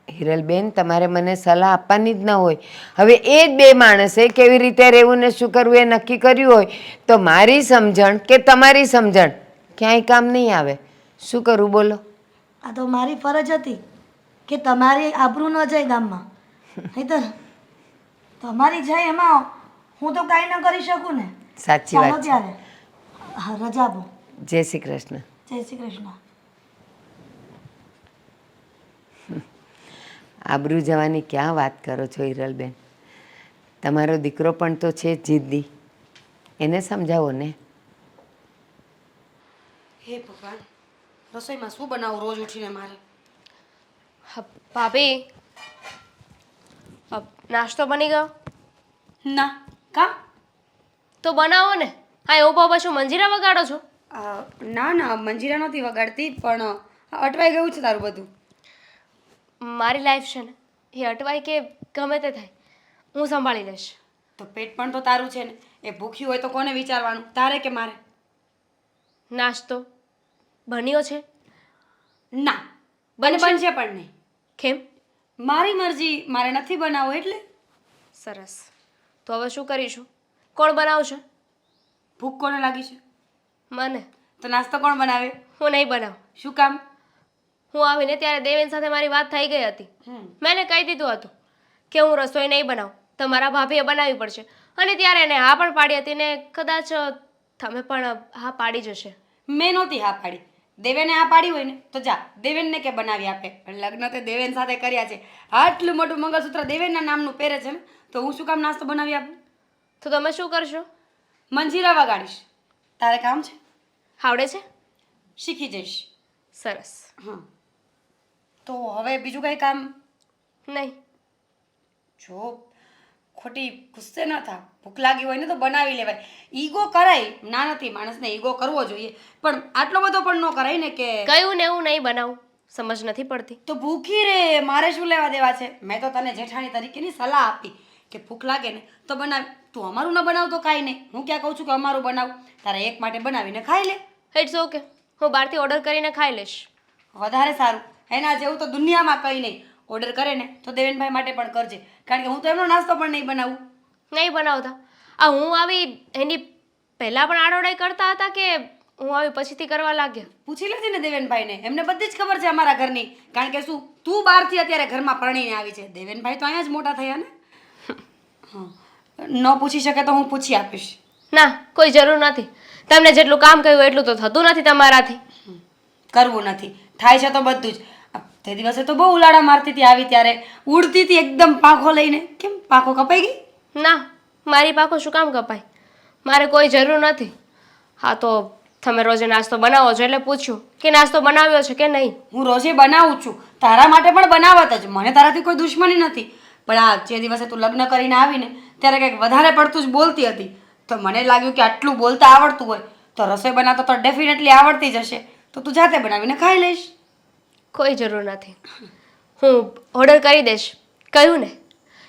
હિરલબેન, તમારે મને સલાહ આપવાની જ ન હોય. હવે એ જ બે માણસે કેવી રીતે રહેવું ને શું કરવું એ નક્કી કર્યું હોય તો મારી સમજણ કે તમારી સમજણ ક્યાંય કામ નહીં આવે. શું કરું બોલો? આ તો મારી ફરજ હતી કે તમારી આબરૂ ન જાય ગામમાં, નહીંતર તમારી જાય એમાં હું તો કાંઈ ન કરી શકું ને. સાચી ચાલો વાત છે. ત્યારે હા, રજા આપો. જય શ્રી કૃષ્ણ. જય શ્રી કૃષ્ણ. આબરૂ જવાની ક્યાં વાત કરો છો હિરલબેન? તમારો દીકરો પણ તો છે જિદ્દી, એને સમજાવો ને. હે ભગવાન, રસોઈમાં શું બનાવું રોજ ઉઠીને મારે? ભાભી, નાસ્તો બની ગયો? ના. કામ? તો બનાવો ને. હા, એવું બાબા શું મંજીરા વગાડો છો? ના ના, મંજીરા નહોતી વગાડતી, પણ અટવાઈ ગયું છે તારું બધું. મારી લાઈફ છે ને એ અટવાય કે ગમે તે થાય, હું સંભાળી લઈશ. તો પેટ પણ તો તારું છે ને, એ ભૂખ્યું હોય તો કોને વિચારવાનું, તારે કે મારે? નાસ્તો બન્યો છે? ના, બનશે પણ નહીં. કેમ? મારી મરજી, મારે નથી બનાવવું એટલે. સરસ. તો હવે શું કરીશું? કોણ બનાવશે? ભૂખ કોને લાગી છે? મને. તો નાસ્તો કોણ બનાવે? હું નહીં બનાવું. શું કામ? હું આવીને ત્યારે દેવેન સાથે મારી વાત થઈ ગઈ હતી. મેં એને કહી દીધું હતું કે હું રસોઈ નહીં બનાવું, તમારા ભાભીએ બનાવવી પડશે. અને ત્યારે એને હા પણ પાડી હતી ને કદાચ તમે પણ હા પાડી જશે. મેં નહોતી હા પાડી. દેવેને હા પાડી હોય ને તો જા દેવેનને કે બનાવી આપે. પણ લગ્ન તે દેવેન સાથે કર્યા છે, આટલું મોટું મંગળસૂત્ર દેવેનના નામનું પહેરે છે ને, તો હું શું કામ નાસ્તો બનાવી આપું? તો તમે શું કરશો? મંજીરા વગાડીશ. તારે કામ છે? આવડે છે? શીખી જઈશ. સરસ. હા, તો હવે બીજું કંઈ કામ નહીં. જો ખોટી ગુસ્સે ન થા. ભૂખ લાગી હોય ને તો બનાવી લેવાય. ઈગો કરાય ના નથી, માણસને ઈગો કરવો જોઈએ, પણ આટલો બધો પણ ન કરાય ને કે કયું ને એવું નહીં બનાવું. સમજ નથી પડતી. તો ભૂખી રે, મારે શું લેવા દેવા છે? મેં તો તને જેઠાણી તરીકેની સલાહ આપી કે ભૂખ લાગે ને તો બનાવ. તું અમારું ન બનાવ તો કાંઈ નહીં, હું ક્યાં કહું છું કે અમારું બનાવ. તારા એક માટે બનાવીને ખાઈ લે. ઇટ્સ ઓકે, હું બહારથી ઓર્ડર કરીને ખાઈ લઈશ. વધારે સારું. એના જેવું તો દુનિયામાં કંઈ નહીં. ઓર્ડર કરે ને તો દેવેનભાઈ માટે પણ કરજે, કારણ કે હું તો એમનો નાસ્તો પણ નહીં બનાવું. નહીં બનાવતા. આ હું આવી એની પહેલાં પણ આડોડાઈ કરતા હતા કે હું આવી પછીથી કરવા લાગ્યા? પૂછી લેજે ને દેવેનભાઈને, એમને બધી જ ખબર છે અમારા ઘરની. કારણ કે શું, તું બહારથી અત્યારે ઘરમાં પરણીને આવી છે, દેવેનભાઈ તો અહીંયા જ મોટા થયા ને. હા, ન પૂછી શકે તો હું પૂછી આપીશ. ના, કોઈ જરૂર નથી. તમને જેટલું કામ કહ્યું એટલું તો થતું નથી તમારાથી. કરવું નથી, થાય છે તો બધું જ. તે દિવસે તો બહુ ઉલાડા મારતી હતી આવી ત્યારે, ઉડતી હતી એકદમ પાંખો લઈને. કેમ પાંખો કપાઈ ગઈ? ના, મારી પાકો શું કામ કપાય? મારે કોઈ જરૂર નથી. હા, તો તમે રોજે નાસ્તો બનાવો છો એટલે પૂછ્યું કે નાસ્તો બનાવ્યો છે કે નહીં. હું રોજે બનાવું છું, તારા માટે પણ બનાવત જ. મને તારાથી કોઈ દુશ્મની નથી, પણ આ જે દિવસે તું લગ્ન કરીને આવીને ત્યારે કંઈક વધારે પડતું જ બોલતી હતી, તો મને લાગ્યું કે આટલું બોલતા આવડતું હોય તો રસોઈ બનાવતા તો ડેફિનેટલી આવડતી જ હશે, તો તું જાતે બનાવીને ખાઈ લઈશ. કોઈ જરૂર નથી, હું ઓર્ડર કરી દઈશ. કહ્યું ને,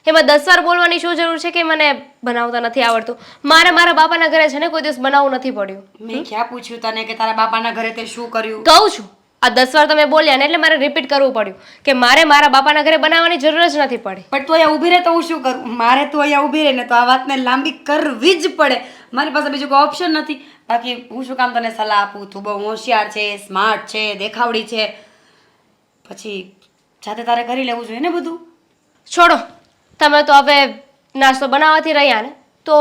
એમાં 10 વાર બોલવાની શું જરૂર છે કે મને બનાવતા નથી આવડતું? મારે મારા બાપાના ઘરે છે ને કોઈ દિવસ બનાવવું નથી પડ્યું. મેં ક્યાં પૂછ્યું તને કે તારા બાપાના ઘરે તે શું કર્યું? કહું છું, આ 10 વાર તમે બોલ્યા ને એટલે મારે રિપીટ કરવું પડ્યું કે મારે મારા બાપાના ઘરે બનાવવાની જરૂર જ નથી પડી. પણ તું અહીંયા ઊભી રહે તો હું શું કરું? મારે તું અહીંયા ઊભી રહે ને તો આ વાતને લાંબી કરવી જ પડે. મારી પાસે બીજું કોઈ ઓપ્શન નથી. બાકી હું શું કામ તને સલાહ આપું? તું બહુ હોશિયાર છે, સ્માર્ટ છે, દેખાવડી છે. પછી જાતે તારે કરી લેવું જોઈએ ને બધું. છોડો, તમે તો હવે નાસ્તો બનાવવાથી રહ્યા ને, તો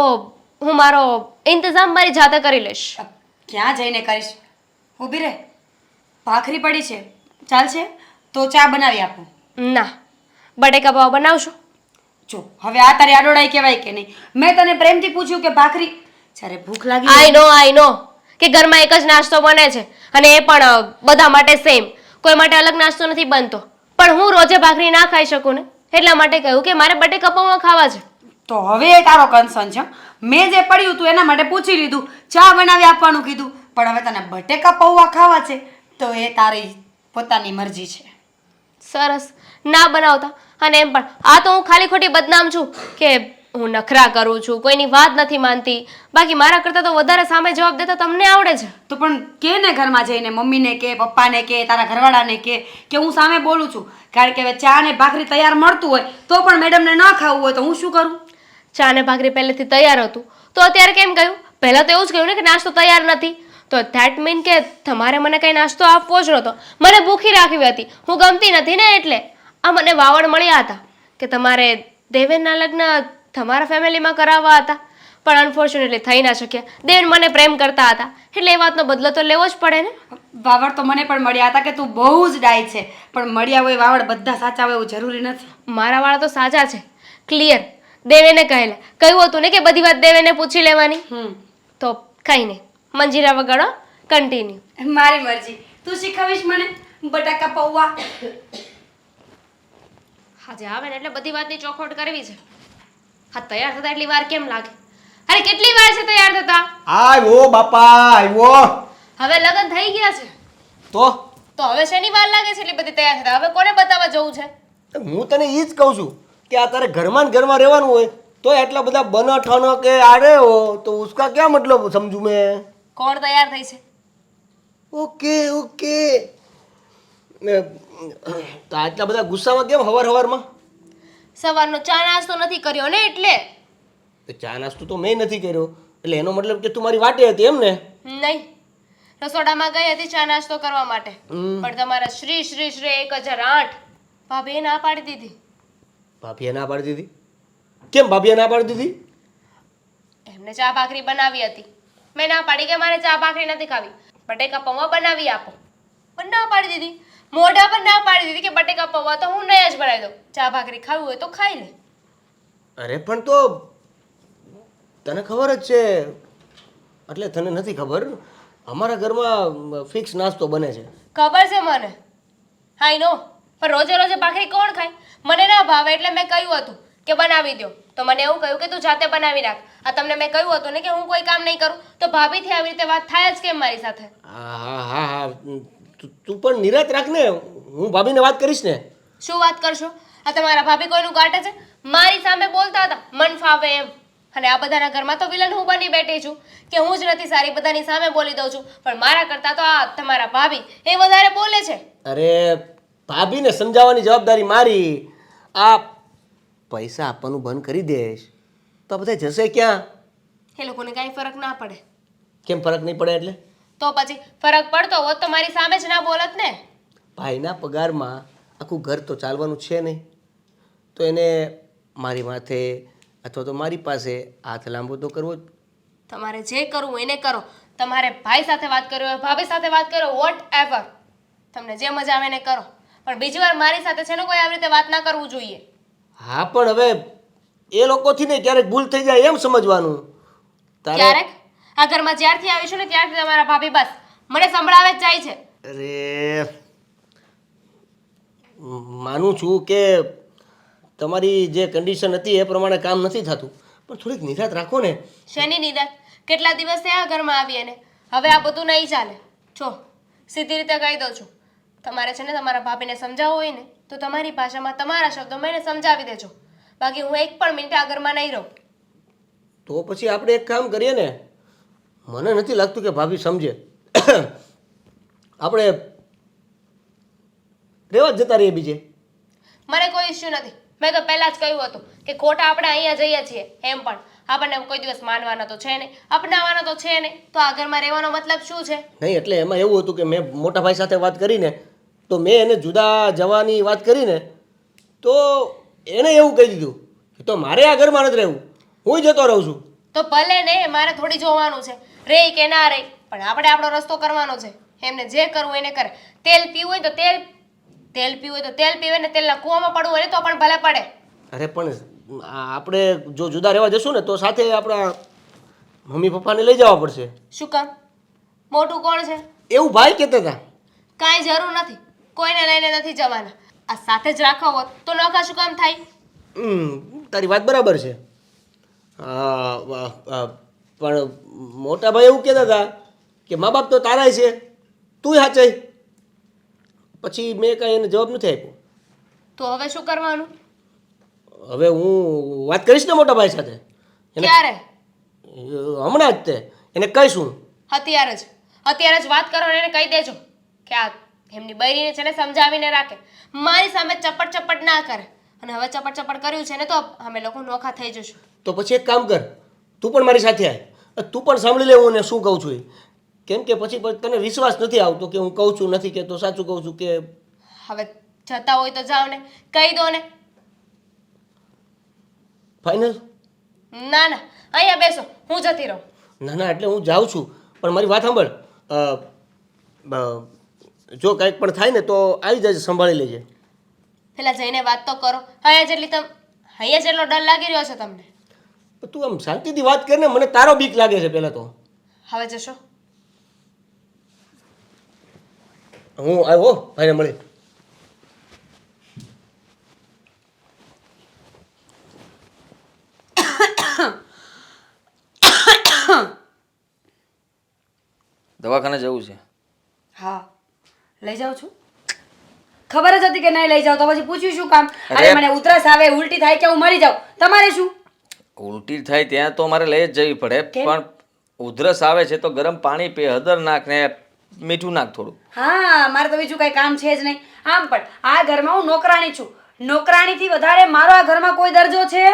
હું મારો ઇંતજામ મારી જાતે કરી લઈશ. ક્યાં જઈને કરીશ? ઊભી રહે. ભાખરી પડી છે, ચાલશે? તો ચા બનાવી આપું. ના, બટેકા પૌવા બનાવશો? જો હવે આ તારી આડોડાઈ કહેવાય કે નહીં? મેં તને પ્રેમથી પૂછ્યું કે ભાખરી, જ્યારે ભૂખ લાગી આઈ નો કે ઘરમાં એક જ નાસ્તો બને છે અને એ પણ બધા માટે સેમ, કોઈ માટે અલગ નાસ્તો નથી બનતો. પણ હું રોજે ભાખરી ના ખાઈ શકું ને, એટલા માટે કહ્યું કે મારે બટેકા પૌવા ખાવા છે. તો હવે એ તારો કન્સર્ન છે. મેં જે પડ્યું તું એના માટે પૂછી લીધું, ચા બનાવી આપવાનું કીધું, પણ હવે તને બટેકા પૌવા ખાવા છે તો એ તારી પોતાની મરજી છે. સરસ, ના બનાવતા. અને એમ પણ આ તો હું ખાલી ખોટી બદનામ છું કે હું નખરા કરું છું, કોઈની વાત નથી માનતી. બાકી મારા કરતાં તો વધારે સામે જવાબ દેતા તમને આવડે છે. તો પણ કે ને ઘરમાં જઈને મમ્મીને કે, પપ્પાને કે, તારા ઘરવાળાને કે હું સામે બોલું છું. કારણ કે હવે ચા ને ભાખરી તૈયાર મળતું હોય તો પણ મેડમને ન ખાવું હોય તો હું શું કરું? ચા ને ભાખરી પહેલેથી તૈયાર હતું તો અત્યારે કેમ કહ્યું? પહેલાં તો એવું જ કહ્યું ને કે નાસ્તો તૈયાર નથી. તો ધેટ મીન કે તમારે મને કંઈ નાસ્તો આપવો જ નહોતો, મને ભૂખી રાખવી હતી. હું ગમતી નથી ને એટલે આ મને વાવડ મળ્યા હતા કે તમારે દેવેનના લગ્ન તમારા ફેમિલીમાં કરાવવા હતા, પણ અનફોર્ચ્યુનેટલી થઈ ના શક્યા. દેવેન મને પ્રેમ કરતા હતા એટલે એ વાતનો બદલો તો લેવો જ પડે ને. વાવડ તો મને પણ મળ્યા હતા કે તું બહુ જ ડાય છે, પણ મળ્યા હોય વાવડ બધા સાચા હોય એવું જરૂરી નથી. મારા વાળા તો સાચા છે, ક્લિયર. દેવેને કહ્યું હતું ને કે બધી વાત દેવેને પૂછી લેવાની. તો કંઈ નહીં, મંજીરા વગાડો, કન્ટિન્યુ. મારી મરજી. તું શીખવીશ મને બટાકા પૌવા? આજે આવે ને એટલે બધી વાતની ચોખવટ કરવી છે. હા, તૈયાર થતા એટલી વાર કેમ લાગે? અરે કેટલી વાર છે તૈયાર થતા? આવ્યો બાપા આવ્યો. હવે લગ્ન થઈ ગયા છે તો હવે શેની વાર લાગે છે એટલી બધી તૈયાર થતા? હવે કોને બતાવવા જવું છે? હું તને એ જ કહું છું કે આ તારે ઘરમાં ને ઘરમાં રહેવાનું હોય તો એટલા બધા બનો ઠનો કે આડે હો તો ઉસકા ક્યાં મતલબ સમજુ મેં. કોણ તૈયાર થઈ છે? ઓકે તો આટલા બધા ગુસ્સામાં કેમ હવારમાં? સવારનો ચા નાસ્તો નથી કર્યો ને એટલે. તો ચા નાસ્તો તો મેં નથી કર્યો એટલે એનો મતલબ કે તું મારી વાટે હતી એમ ને? નહીં, રસોડામાં ગઈ હતી ચા નાસ્તો કરવા માટે, પણ તમારા શ્રી શ્રી શ્રી 1008 ભાભીએ ના પાડી દીધી. ભાભીએ ના પાડી દીધી? કેમ ભાભીએ ના પાડી દીધી? એમને ચા ભાખરી બનાવી હતી, મેં ના પાડી કે મારે ચા ભાખરી નથી ખાવી, બટેકા પૌવા બનાવી આપો, પણ ના પાડી દીધી. મોઢા પર ના પાડી દીધી કે બટેકા પૌવા તો હું નહીં જ બનાવી દઉં, ચા ભાખરી ખાવી હોય તો ખાઈ લે. અરે પણ તો તને ખબર જ છે, એટલે તને નથી ખબર, અમારા ઘરમાં ફિક્સ નાસ્તો બને છે. ખબર છે મને, આઈ નો, પણ રોજે રોજે ભાખરી કોણ ખાય? મને ના ભાવે એટલે મેં કહ્યું હતું કે બનાવી દો, તો મને એવું કહ્યું કે તું જાતે બનાવી નાખ. આ તમને મેં કહ્યું હતું ને કે હું કોઈ કામ નહીં કરું, તો ભાભીથી આવી રીતે વાત થાય જ કેમ મારી સાથે? હા તું પણ નિરાત રાખ ને, હું ભાભીને વાત કરીશ ને. શું વાત કરશો? આ તમારા ભાભી કોઈનું કાઢે છે? મારી સામે બોલતા હતા મન ફાવે એમ, અને આ બધાના ઘરમાં તો વિલન હું બની બેઠી છું કે હું જ નથી સારી, બધાની સામે બોલી દઉં છું, પણ મારા કરતાં તો આ તમારા ભાભી એ વધારે બોલે છે. અરે ભાભીને સમજાવવાની જવાબદારી મારી. આ પૈસા આપવાનું બંધ કરી દેશ તો બધા જશે ક્યાં? એ લોકોને કાંઈ ફરક ના પડે. કેમ ફરક નહીં પડે એટલે? તો પછી ફરક પડતો હોત તો મારી સામે જ ના બોલત ને. ભાઈના પગારમાં આખું ઘર તો ચાલવાનું છે નહીં, તો એને મારી માથે અથવા તો મારી પાસે હાથ લાંબો તો કરવો જ. તમારે જે કરવું એને કરો, તમારે ભાઈ સાથે વાત કરવી હોય, ભાભી સાથે વાત કરો, વોટ એવર, તમને જે મજા આવે એને કરો, પણ બીજી વાર મારી સાથે છે ને કોઈ આવી રીતે વાત ના કરવું જોઈએ. હા પણ હવે એ લોકોથી ને ક્યારેક ભૂલ થઈ જાય એમ સમજવાનું. ક્યારેક આ ઘરમાં જ્યારથી આવી છું ને ત્યારથી તમારા ભાભી બસ મને સંભળાવે જ જાય છે. અરે માનું છું કે તમારી જે કન્ડિશન હતી એ પ્રમાણે કામ નથી થતું, પણ થોડીક નિરાત રાખો ને. શેની નિદાન? કેટલા દિવસ થયા આ ઘરમાં આવી એને, હવે આ બધું નહીં ચાલે. જો સીધી રીતે કહી દઉં છું, તમારે છે ને તમારા ભાભીને સમજાવવું હોય ને તો તમારી ભાષામાં તમારા શબ્દોમાં એને સમજાવી દેજો, બાકી હું એક પણ મિનિટ આ ઘરમાં નહીં રહું. તો પછી આપણે એક કામ કરીએ ને, મને નથી લાગતું કે ભાભી સમજે. આપણે રેવા જ જતા રહીએ બીજે. મને કોઈ ઇશ્યુ નથી. મેં તો પહેલાં જ કહ્યું હતું કે ખોટા આપણે અહીંયા જઈએ છીએ એમ પણ આપણને કોઈ દિવસ માનવાના તો છે નહીં, અપનાવવાના તો છે નહીં, તો આ ઘરમાં રહેવાનો મતલબ શું છે? નહીં એટલે એમાં એવું હતું કે મેં મોટા ભાઈ સાથે વાત કરીને તો મેં એને જુદા જવાની વાત કરીને તો એણે એવું કહી દીધું કે તો મારે આ ઘરમાં નથી રહેવું, હું જતો રહું છું. તો ભલે ને, મારે થોડી જોવાનું છે રે કે ના રે, પણ આપણે આપણો રસ્તો કરવાનો છે. એમને જે કરવું એને કરે. તેલ પીવું હોય તો તેલ પીવું હોય તો તેલ પીવે ને તેલના કૂવામાં પડવું હોય ને તો પણ ભલે પડે. અરે પણ આપણે જો જુદા રહેવા જશું ને તો સાથે આપણા મમ્મી પપ્પાને લઈ જવા પડશે. શું કામ? મોટું કોણ છે? એવું ભાઈ કહેતા હતા. કાંઈ જરૂર નથી, કોઈને લઈને નથી જવાના. આ સાથે જ રાખવા હોત તો નોખા શું કામ થાય? તારી વાત બરાબર છે. પણ મોટા ભાઈ એવું કહેતા હતા કે મા બાપ તો તારા છે, તું સાચાઈ. પછી મેં કાંઈ એને જવાબ નથી આપ્યો. તો હવે શું કરવાનું? હવે હું વાત કરીશ ને મોટા ભાઈ સાથે. ક્યારે? હમણાં જ તે એને કહીશું. અત્યારે જ વાત કરો અને એને કહી દેજો કે આ એમની બૈરીને છે ને સમજાવીને રાખે, મારી સામે ચપટ ના કરે. અને હવે ચપટ કર્યું છે ને તો અમે લોકો નોખા થઈ જશું. તો પછી એક કામ કર, તું પણ મારી સાથે આવ, તું પણ સાંભળી લે હું એને શું કહું છું એ. કેમ કે પછી તને વિશ્વાસ નથી આવતો કે હું કહું છું નથી કે તો સાચું કહું છું કે. હવે જતા હોય તો જાઓ ને, કહી દો ને. ફાઇનલ? ના અહીંયા બેસો, હું જતી રહું. ના એટલે હું જાઉં છું, પણ મારી વાત સાંભળ. જો કાંઈક પણ થાય ને તો આવી જજે, સંભાળી લેજે. પેલા જઈને વાત તો કરો. અહીંયા જેટલો ડર લાગી રહ્યો છે તમને. તું આમ શાંતિથી વાત કરીને, મને તારો બીક લાગે છે પહેલાં તો. હવે જશો? હું આવ્યો ભાઈને મળી. દવાખાને જવું છે. હા લઈ જાઉં છું. ખબર જ હતી કે નહીં લઈ જાવ તો પછી પૂછ્યું શું કામ? અરે અરે મને ઉધરસ આવે, ઉલટી થાય કે હું મરી જાઉં, તમારે શું? ઉલટી થાય ત્યાં તો મારે લઈ જ જવી પડે, કેમ? પણ ઉધરસ આવે છે તો ગરમ પાણી પી, હળદર નાખ ને મીઠું નાખ થોડું. હા મારે તો બીજું કઈ કામ છે જ નહીં. આમ પણ આ ઘરમાં હું નોકરાણી છું, નોકરાણીથી વધારે મારો આ ઘરમાં કોઈ દરજ્જો છે?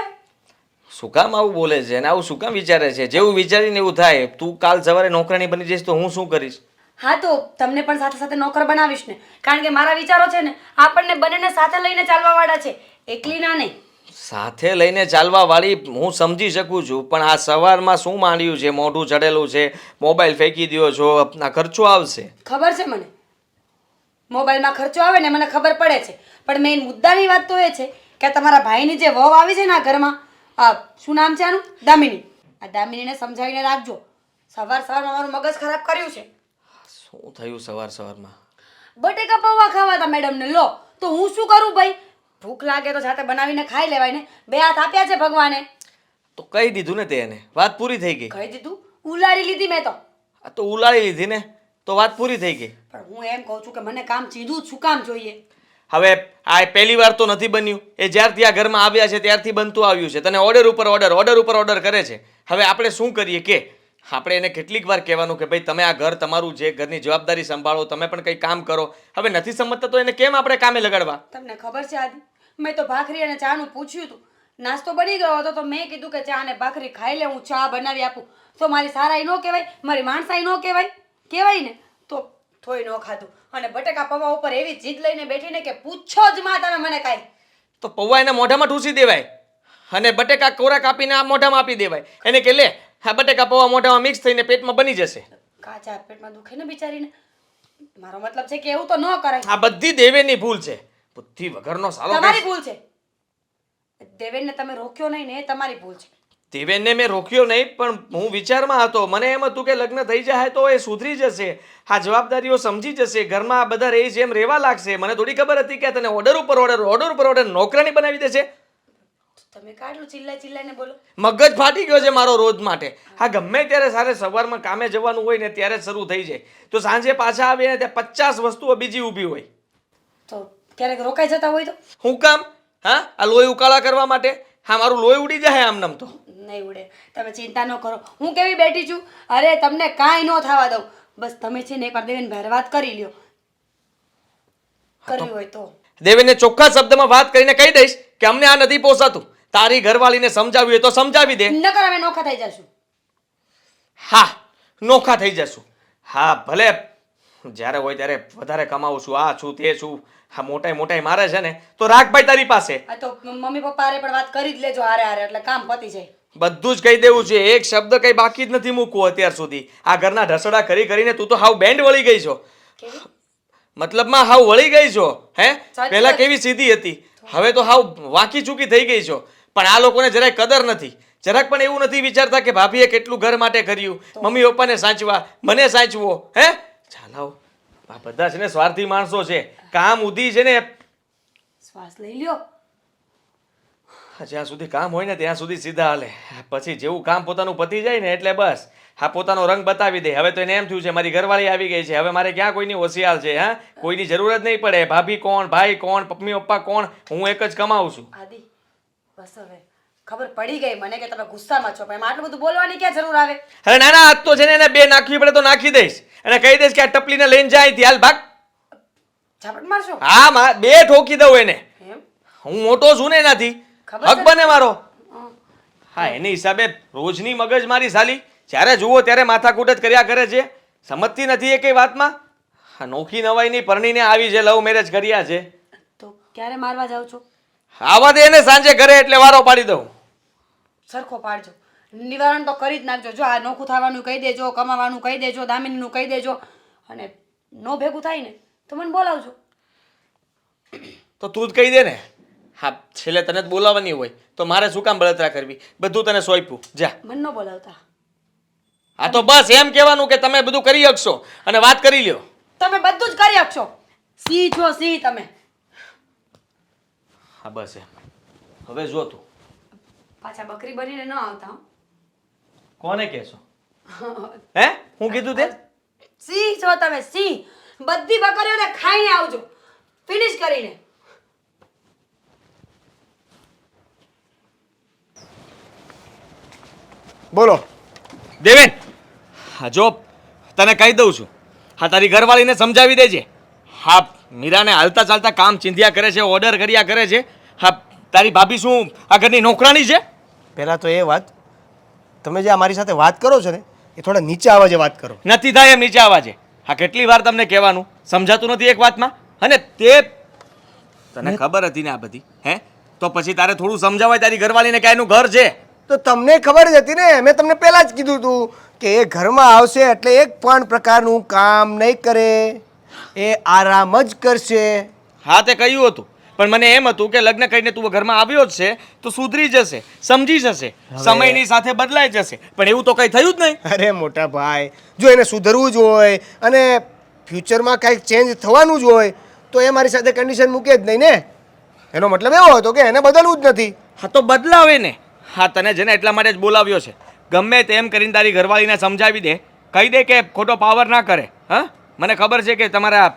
શું કામ આવું બોલે છે અને આવું શું કામ વિચારે છે? જેવું વિચારીને એવું થાય. તું કાલ સવારે નોકરાણી બની જઈશ તો હું શું કરીશ? હા તો તમને પણ સાથે સાથે નોકર બનાવીશ ને, કારણ કે મારા વિચારો છે ને આપણને બંનેને સાથે લઈને ચાલવા વાળા છે, એકલી ના નહીં. સાથે લઈને ચાલવા વાળી હું સમજી શકું છું, પણ આ સવારમાં શું માંડ્યું છે, મોઢું ચડેલું છે, મોબાઈલ ફેંકી દ્યો છો, આ ખર્ચો આવશે. ખબર છે મને, મોબાઈલમાં ખર્ચો આવે ને મને ખબર પડે છે, પણ મેઇન મુદ્દાની વાત તો એ છે કે તમારા ભાઈની જે વહુ આવી છે ને આ ઘરમાં, શું નામ છે આનું? દામિની. આ દામિનીને સમજાવીને રાખજો. સવારમાં મારું મગજ ખરાબ કર્યું છે. શું થયું સવારમાં? બટેકા પૌવા ખાવા હતા મેડમને, લો તો હું શું કરું ભાઈ? ભૂખ લાગે તો જાતે બનાવીને ખાઈ લેવાય ને. 2 હાથ આપ્યા છે ભગવાને. તો કહી દીધું ને તે એને, વાત પૂરી થઈ ગઈ. કહી દીધું? ઉલાડી લીધી મેં તો. આ તો ઉલાળી લીધી ને તો વાત પૂરી થઈ ગઈ. પણ હું એમ કહું છું કે મને કામ સીધું જ શું કામ જોઈએ? હવે આ પહેલી વાર તો નથી બન્યું, એ જ્યારથી આ ઘરમાં આવ્યા છે ત્યારથી બનતું આવ્યું છે. તને ઓર્ડર ઉપર ઓર્ડર કરે છે. હવે આપણે શું કરીએ કે આપણે એને કેટલીક વાર કહેવાનું કે ભાઈ તમે આ ઘર તમારું છે, ઘરની જવાબદારી સંભાળો, તમે પણ કંઈ કામ કરો. હવે નથી સમજતા તો એને કેમ આપણે કામે લગાડવા? તમને ખબર છે આદિ, મેં તો ભાખરી અને ચાનું પૂછ્યું હતું. નાસ્તો બની ગયો હતો તો મેં કીધું કે ચા અને ભાખરી ખાઈ લે, હું ચા બનાવી આપું. તો મારી સારાઈ ન કહેવાય, મારી માણસાઈ ન કહેવાય? કહેવાય ને. તો થોઈ ન ખાધું અને બટેકા પૌવા ઉપર એવી જીદ લઈને બેઠીને કે પૂછો જ માં તમે મને કાંઈ. તો પૌવા એને મોઢામાં ઠૂસી દેવાય અને બટેકા કોરા કાપીને આ મોઢામાં આપી દેવાય. એને કે લે આ બટેકા પૌવા મોઢામાં મિક્સ થઈને પેટમાં બની જશે. કાચા પેટમાં દુખે ને બિચારીને. મારો મતલબ છે કે એવું તો ન કરાય. આ બધી દેવેની ભૂલ છે, બુદ્ધિ વગરનો સાલો. તમારી ભૂલ છે. દેવેનને તમે રોક્યો નહીં ને, એ તમારી ભૂલ છે. દેવેનને મેં રોક્યો નહીં, પણ હું વિચારમાં હતો. મને એમ હતું કે લગ્ન થઈ જાય તો એ સુધરી જશે, આ જવાબદારીઓ સમજી જશે, ઘરમાં આ બધા રહી જેમ રહેવા લાગશે. મને થોડી ખબર હતી કે તને ઓર્ડર ઉપર ઓર્ડર નોકરાણી બનાવી દેશે. તમે કાઢલું ચિલ્લાઈને બોલો. મગજ ફાટી ગયો છે મારો રોજ માટે. હા ગમે ત્યારે સારે સવારમાં કામે જવાનું હોય ને ત્યારે જ શરૂ થઈ જાય, તો સાંજે પાછા આવીને ત્યાં 50 વસ્તુઓ બીજી ઊભી હોય. તો ક્યારેક રોકાઈ જતા હોય તો? હું કામ? હા આ લોહી ઉકાળા કરવા માટે? હા મારું લોહી ઉડી જાય આમનામ તો. નહીં ઉડે, તમે ચિંતા ન કરો. હું કેવી બેઠી છું. અરે તમને કાંઈ ન થવા દઉં. બસ તમે છે ને એકવાર દેવેન ભાઈ વાત કરી લ્યો. કરવી હોય તો દેવેનને ચોખ્ખા શબ્દમાં વાત કરીને કહી દઈશ કે અમને આ નથી પોસાતું. તારી ઘરવાળીને સમજાવી હોય તો સમજાવી દે. નકર અમે નોખા થઈ જશું. હા, નોખા થઈ જશું. હા, ભલે જ્યારે હોય ત્યારે વધારે કમાવું છું, આ છું તે છું, હા મોટાઈ મારે છે ને તો રાખભાઈ તારી પાસે. આ તો મમ્મી પપ્પા હારે પણ વાત કરી જ લેજો હારે હારે, એટલે કામ પતી જાય. બધું જ કહી દેવું છે, એક શબ્દ કઈ બાકી જ નથી મૂકવું અત્યાર સુધી. આ ઘરના ઢસડા કરી કરીને તું તો હાવ બેન્ડ વળી ગઈ છો. મતલબમાં હાવ વળી ગઈ છો. હે, પહેલા કેવી સીધી હતી, હવે તો હાવ વાંકી ચૂકી થઈ ગઈ છો. પણ આ લોકોને જરાય કદર નથી. જરાક પણ એવું નથી વિચારતા કે ભાભીએ કેટલું ઘર માટે કર્યું, મમ્મી પપ્પાને સાચવા, મને સાચવો. હે, ચાલાઓ, આ બધા છે ને સ્વાર્થી માણસો છે. કામ ઉધી છે ને, શ્વાસ લઈ લ્યો. જ્યાં સુધી કામ હોય ને ત્યાં સુધી સીધા હાલે. પછી જેવું કામ પોતાનું પતી જાય ને એટલે બસ હા પોતાનો રંગ બતાવી દે. હવે તો એને એમ થયું છે મારી ઘરવાળી આવી ગઈ છે, હવે મારે ક્યાં કોઈની હોશિયાર છે. હા, કોઈની જરૂર જ નહીં પડે. ભાભી કોણ, ભાઈ કોણ, મમ્મી પપ્પા કોણ, હું એક જ કમાઉં છું. આદિ બસ હવે ખબર પડી ગઈ મને કે તમે ગુસ્સામાં છો, પણ એમાં આટલું બધું બોલવાની ક્યાં જરૂર આવે? અરે ના ના, આજ તો છે ને એને બે નાખવી પડે તો નાખી દઈશ. અને કહી દઈશ કે આ ટપલીને લઈને જાય ત્યાર હાલ ભાગ. ઝાપટ મારશો? હા, બે ઠોકી દઉં એને. એમ હું મોટો છું ને એનાથી, ખબર હક છે? બને મારો. હા, એની હિસાબે રોજની મગજ મારી સાલી જ્યારે જુઓ ત્યારે માથાકૂટ જ કર્યા કરે છે. સમજતી નથી એ કઈ વાતમાં. હા, નોખી નવાઈની પરણીને આવી છે, લવ મેરેજ કર્યા છે. તો ક્યારે મારવા જાવ છો? આવા દે એને સાંજે ઘરે એટલે વારો પાડી દઉં. સરખો પાડજો, નિવારણ તો કરી જ નાખજો. જો આ નોખું થવાનું કહી દેજો, કમાવાનું કહી દેજો, દામિનીનું કહી દેજો, અને નો ભેગું થાય ને તો મને બોલાવજો. તો તું જ કહી દે ને. હા, છેલ્લે તને જ બોલાવવાની હોય તો મારે શું કામ બળતરા કરવી? બધું તને સોંપ્યું, જા. મને ન બોલાવતા. હા, તો બસ એમ કહેવાનું કે તમે બધું કરી શકશો અને વાત કરી લ્યો. તમે બધું જ કરી શકશો. સી છો સી તમે. હા, બસ એમ. હવે જો તું પાછા બકરી બનીને ન આવતા હો. કોને કહેશો? હે, હું કીધું તે? સી છો તમે, સી. બધી બકરીઓને ખાઈને આવજો, ફિનિશ કરીને. બોલો. દેવેન, હા જો તને કહી દઉં છું, હા તારી ઘરવાળીને સમજાવી દેજે. હા, મીરાને હાલતા ચાલતા કામ ચીંધ્યા કરે છે, ઓર્ડર કર્યા કરે છે. હા, તારી ભાભી શું આ ઘરની નોકરાણી છે? પહેલાં તો એ વાત, તમે જે આ મારી સાથે વાત કરો છો ને એ થોડા નીચે અવાજે વાત કરો. નથી થાય એમ નીચે અવાજે. હા, કેટલી વાર તમને કહેવાનું, સમજાતું નથી એક વાતમાં? અને તે તને ખબર હતી ને આ બધી? હે, તો પછી તારે થોડું સમજાવાય તારી ઘરવાળીને કે એનું ઘર છે. તો તમને ખબર જ હતી ને, મેં તમને પહેલાં જ કીધું હતું કે એ ઘરમાં આવશે એટલે એક પણ પ્રકારનું કામ નહીં કરે, એ આરામ જ કરશે. હા, તે કહ્યું હતું, પણ મને એમ હતું કે લગ્ન કરીને તું ઘરમાં આવ્યો જ છે તો સુધરી જશે, સમજી જશે, સમયની સાથે બદલાઈ જશે. પણ એવું તો કંઈ થયું જ નહીં. અરે મોટા ભાઈ, જો એને સુધરવું જ હોય અને ફ્યુચરમાં કાંઈક ચેન્જ થવાનું જ હોય તો એ મારી સાથે કન્ડિશન મૂકે જ નહીં ને. એનો મતલબ એવો હતો કે એને બદલવું જ નથી. હા, તો બદલાવે ને. હા, તને જેને એટલા માટે જ બોલાવ્યો છે. ગમે તેમ કરીને તારી ઘરવાળીને સમજાવી દે, કહી દે કે ખોટો પાવર ના કરે. હા, મને ખબર છે કે તમારા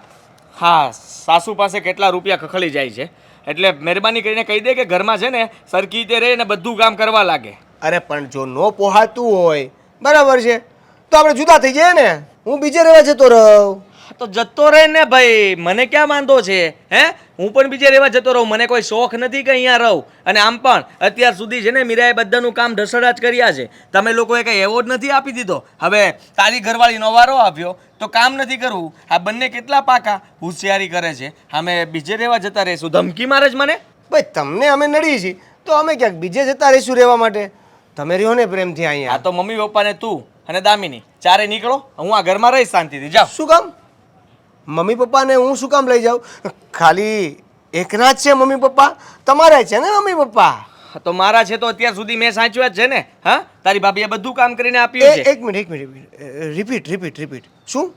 હા સાસુ પાસે કેટલા રૂપિયા ખખડી જાય છે, એટલે મહેરબાની કરીને કહી દે કે ઘરમાં છે ને સરખી રીતે રહે ને બધું કામ કરવા લાગે. અરે પણ જો ન પોહાતું હોય, બરાબર છે, તો આપણે જુદા થઈ જઈએ ને. હું બીજે રહેવા જતો રહું. તો જતો રહે ને ભાઈ, મને ક્યાં વાંધો છે? હે, હું પણ બીજે રહેવા જતો રહું. મને કોઈ શોખ નથી કે અહીંયા રહું. અને આમ પણ અત્યાર સુધી છે ને મીરાએ બધાનું કામ ઢસડા જ કર્યા છે. તમે લોકોએ કંઈ એવોર્ડ નથી આપી દીધો. હવે તારી ઘરવાળીનો વારો આવ્યો તો કામ નથી કરવું. આ બંને કેટલા પાકા હોશિયારી કરે છે. અમે બીજે રહેવા જતા રહીશું, ધમકી મારે જ મને. ભાઈ તમને અમે નડી છીએ તો અમે ક્યાંક બીજે જતા રહીશું રહેવા માટે. તમે રહ્યો ને પ્રેમથી આ અહીંયા. તો મમ્મી પપ્પાને તું અને દામિની ચારે નીકળો, હું આ ઘરમાં રહીશ શાંતિથી. જાઓ. શું કામ? મમ્મી પપ્પાને હું શું કામ લઈ જાઉં? ખાલી એકના જ છે મમ્મી પપ્પા? તમારે છે ને મમ્મી પપ્પા? હા, તો મારા છે તો અત્યાર સુધી મેં સાચવ્યા જ છે ને. હા, તારી ભાભીએ બધું કામ કરીને આપ્યું છે. એક મિનિટ રિપીટ. શું?